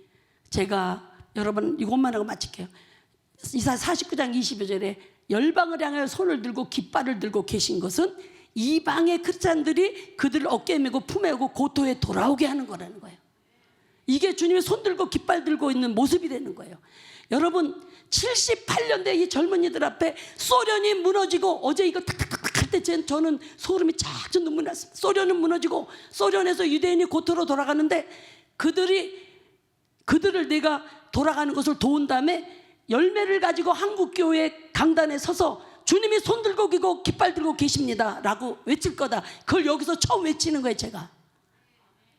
제가 여러분 이것만 하고 마칠게요. 이사 49장 22절에 열방을 향하여 손을 들고 깃발을 들고 계신 것은 이방의 크리스찬들이 그들을 어깨에 메고 품에 오고 고토에 돌아오게 하는 거라는 거예요. 이게 주님이 손 들고 깃발 들고 있는 모습이 되는 거예요. 여러분 78년대 이 젊은이들 앞에 소련이 무너지고 어제 이거 탁탁탁 할 때 저는 소름이 쫙 눈물 났습니다. 소련은 무너지고 소련에서 유대인이 고토로 돌아가는데 그들을 내가 돌아가는 것을 도운 다음에 열매를 가지고 한국교회 강단에 서서 주님이 손 들고 계고 깃발 들고 계십니다 라고 외칠 거다. 그걸 여기서 처음 외치는 거예요. 제가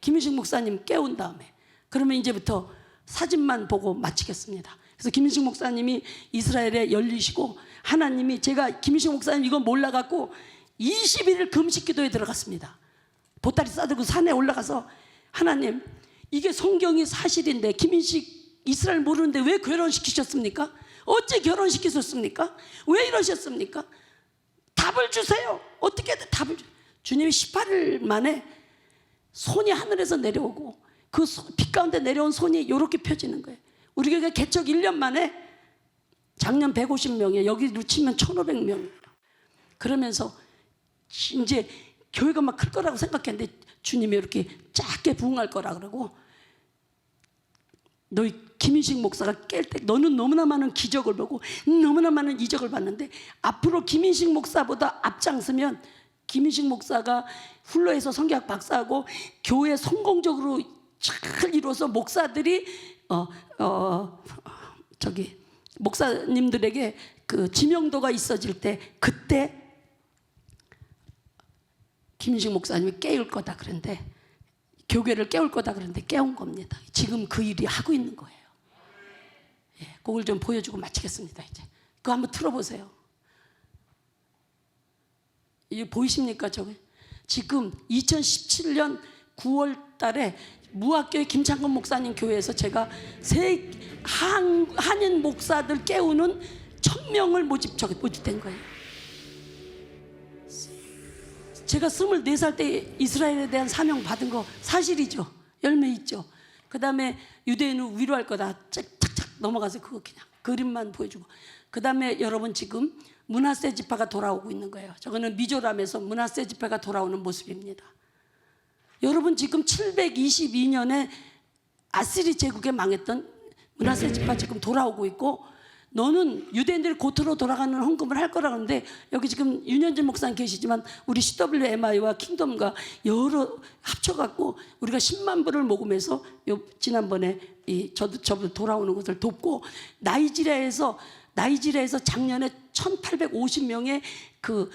김인식 목사님 깨운 다음에 그러면 이제부터 사진만 보고 마치겠습니다. 그래서 김인식 목사님이 이스라엘에 열리시고 하나님이 제가 김인식 목사님 이거 몰라갖고 21일 금식 기도에 들어갔습니다. 보따리 싸들고 산에 올라가서 하나님 이게 성경이 사실인데 김인식 이스라엘 모르는데 왜 결혼시키셨습니까? 어째 결혼시키셨습니까? 왜 이러셨습니까? 답을 주세요. 어떻게든 답을 주세요. 주님이 18일 만에 손이 하늘에서 내려오고 그 빛 가운데 내려온 손이 이렇게 펴지는 거예요. 우리 교회가 개척 1년 만에 작년 150명이에요. 여기로 치면 1500명이에요. 그러면서 이제 교회가 막 클 거라고 생각했는데 주님이 이렇게 작게 부흥할 거라 그러고, 너희 김인식 목사가 깰 때 너는 너무나 많은 기적을 보고 너무나 많은 이적을 봤는데 앞으로 김인식 목사보다 앞장서면 김인식 목사가 훌러에서 성경학 박사하고 교회 성공적으로 잘 이루어서 목사들이 목사님들에게 그 지명도가 있어질 때, 그때 김인식 목사님이 깨울 거다 그랬는데, 교회를 깨울 거다 그랬는데 깨운 겁니다. 지금 그 일이 하고 있는 거예요. 예, 그걸 좀 보여주고 마치겠습니다. 이제 그거 한번 틀어보세요. 이게 보이십니까? 저게 지금 2017년 9월 달에 무학교의 김창건 목사님 교회에서 제가 한인 목사들 깨우는 1000명을 모집된 거예요. 제가 24살 때 이스라엘에 대한 사명 받은 거 사실이죠. 열매 있죠. 그 다음에 유대인을 위로할 거다 착착 넘어가서 그거 그냥 그림만 보여주고, 그 다음에 여러분 지금 므낫세 지파가 돌아오고 있는 거예요. 저거는 미조람에서 므낫세 지파가 돌아오는 모습입니다. 여러분 지금 722년에 아시리 제국에 망했던 므낫세 지파 지금 돌아오고 있고, 너는 유대인들이 고토로 돌아가는 헌금을 할 거라고 하는데, 여기 지금 윤현진 목사님 계시지만 우리 CWMI와 킹덤과 여러 합쳐갖고 우리가 10만 불을 모금해서 지난번에 저도 돌아오는 것을 돕고, 나이지리아에서 작년에 1850명의 그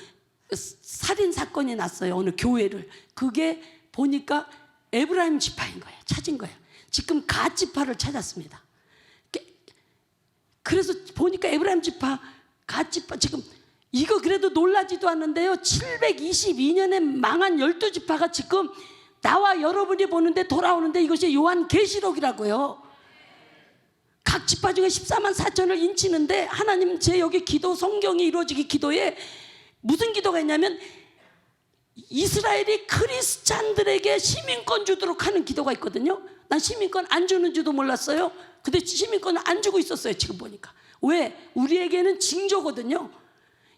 살인 사건이 났어요. 어느 교회를. 그게 보니까 에브라임 지파인 거예요. 찾은 거예요. 지금 갓 지파를 찾았습니다. 그래서 보니까 에브라임 지파, 갓 지파, 지금 이거 그래도 놀라지도 않는데요, 722년에 망한 12지파가 지금 나와 여러분이 보는데 돌아오는데, 이것이 요한계시록이라고요. 각 지파 중에 14만 4천을 인치는데, 하나님 제 여기 기도, 성경이 이루어지기 기도에 무슨 기도가 있냐면, 이스라엘이 크리스찬들에게 시민권 주도록 하는 기도가 있거든요. 난 시민권 안 주는 줄도 몰랐어요. 근데 시민권을 안 주고 있었어요. 지금 보니까. 왜? 우리에게는 징조거든요.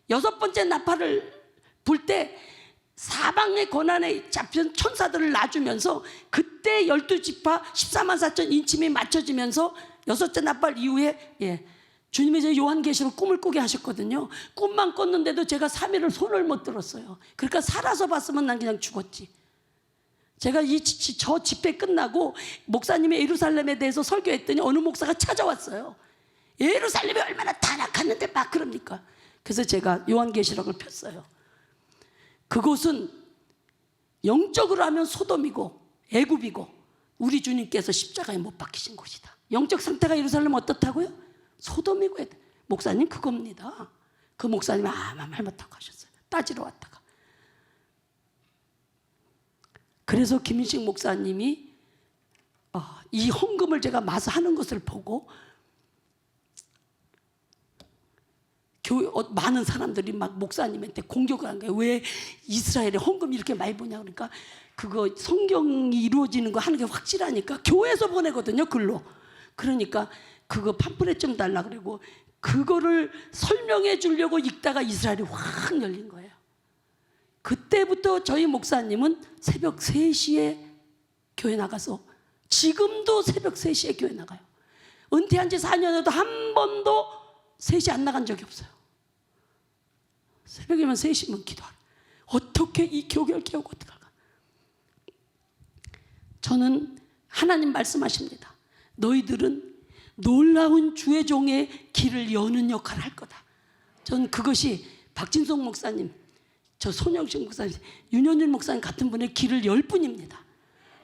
6번째 나팔을 불 때 사방의 고난에 잡힌 천사들을 놔주면서, 그때 12지파 14만 4천 인침이 맞춰지면서 6째 나팔 이후에 주님이 제 요한계시록 꿈을 꾸게 하셨거든요. 꿈만 꿨는데도 제가 3일을 손을 못 들었어요. 그러니까 살아서 봤으면 난 그냥 죽었지. 제가 저 집회 끝나고 목사님의 예루살렘에 대해서 설교했더니 어느 목사가 찾아왔어요. 예루살렘이 얼마나 타락했는데 막 그럽니까? 그래서 제가 요한계시록을 폈어요. 그곳은 영적으로 하면 소돔이고 애굽이고 우리 주님께서 십자가에 못 박히신 곳이다. 영적 상태가 예루살렘 어떻다고요? 소돔이고 목사님 그겁니다. 그 목사님이 아무 말 못하고 하셨어요. 따지러 왔다가. 그래서 김인식 목사님이 이 헌금을 제가 마서 하는 것을 보고 많은 사람들이 막 목사님한테 공격을 한 거예요. 왜 이스라엘에 헌금 이렇게 많이 보냐. 그러니까 그거 성경이 이루어지는 거 하는 게 확실하니까 교회에서 보내거든요, 글로. 그러니까 그거 팜플렛 좀 달라 그러고 그거를 설명해 주려고 읽다가 이스라엘이 확 열린 거예요. 그때부터 저희 목사님은 새벽 3시에 교회 나가서, 지금도 새벽 3시에 교회 나가요. 은퇴한 지 4년에도 한 번도 3시 안 나간 적이 없어요. 새벽이면 3시면 기도하라. 어떻게 이 교회를 깨우고 어떡할까? 저는 하나님 말씀하십니다. 너희들은 놀라운 주의 종의 길을 여는 역할을 할 거다. 전 그것이 박진성 목사님, 저 손영식 목사님, 윤현준 목사님 같은 분의 길을 열 뿐입니다.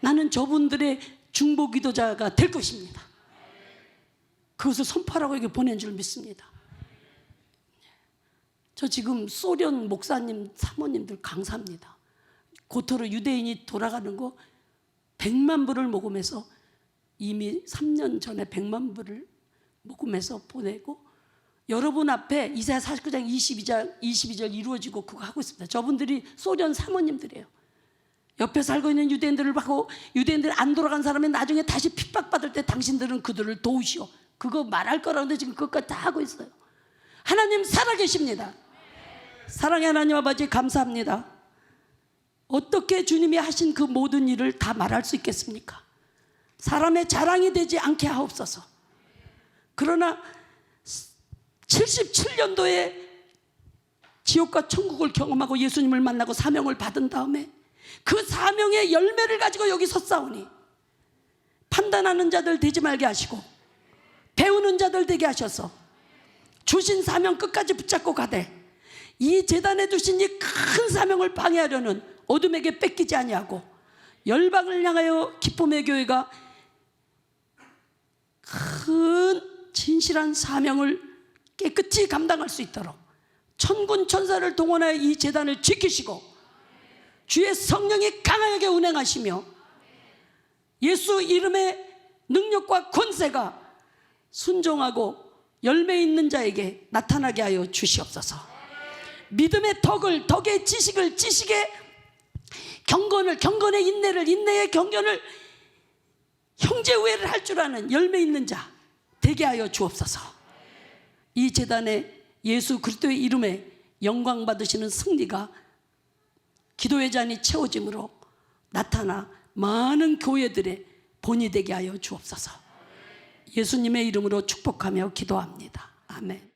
나는 저분들의 중보 기도자가 될 것입니다. 그것을 선포하라고 여기 보낸 줄 믿습니다. 저 지금 소련 목사님, 사모님들 강사입니다. 고토로 유대인이 돌아가는 거 100만 불을 모금해서, 이미 3년 전에 100만 불을 모금해서 보내고, 여러분 앞에 이사야 49장 22절 이루어지고 그거 하고 있습니다. 저분들이 소련 사모님들이에요. 옆에 살고 있는 유대인들을 하고, 유대인들 안 돌아간 사람이 나중에 다시 핍박받을 때 당신들은 그들을 도우시오. 그거 말할 거라는데 지금 그것까지 다 하고 있어요. 하나님 살아계십니다. 사랑의 하나님 아버지 감사합니다. 어떻게 주님이 하신 그 모든 일을 다 말할 수 있겠습니까? 사람의 자랑이 되지 않게 하옵소서. 그러나 77년도에 지옥과 천국을 경험하고 예수님을 만나고 사명을 받은 다음에 그 사명의 열매를 가지고 여기 섰사오니 판단하는 자들 되지 말게 하시고 배우는 자들 되게 하셔서 주신 사명 끝까지 붙잡고 가되 이 제단에 주신 이 큰 사명을 방해하려는 어둠에게 뺏기지 아니하고 열방을 향하여 기쁨의 교회가 큰 진실한 사명을 깨끗이 감당할 수 있도록 천군 천사를 동원하여 이 제단을 지키시고 주의 성령이 강하게 운행하시며 예수 이름의 능력과 권세가 순종하고 열매 있는 자에게 나타나게 하여 주시옵소서. 믿음의 덕의 지식의 경건의 인내의 경건을 형제 우애를 할 줄 아는 열매 있는 자 되게 하여 주옵소서. 이 제단에 예수 그리스도의 이름에 영광 받으시는 승리가 기도의 잔이 채워짐으로 나타나 많은 교회들의 본이 되게 하여 주옵소서. 예수님의 이름으로 축복하며 기도합니다. 아멘.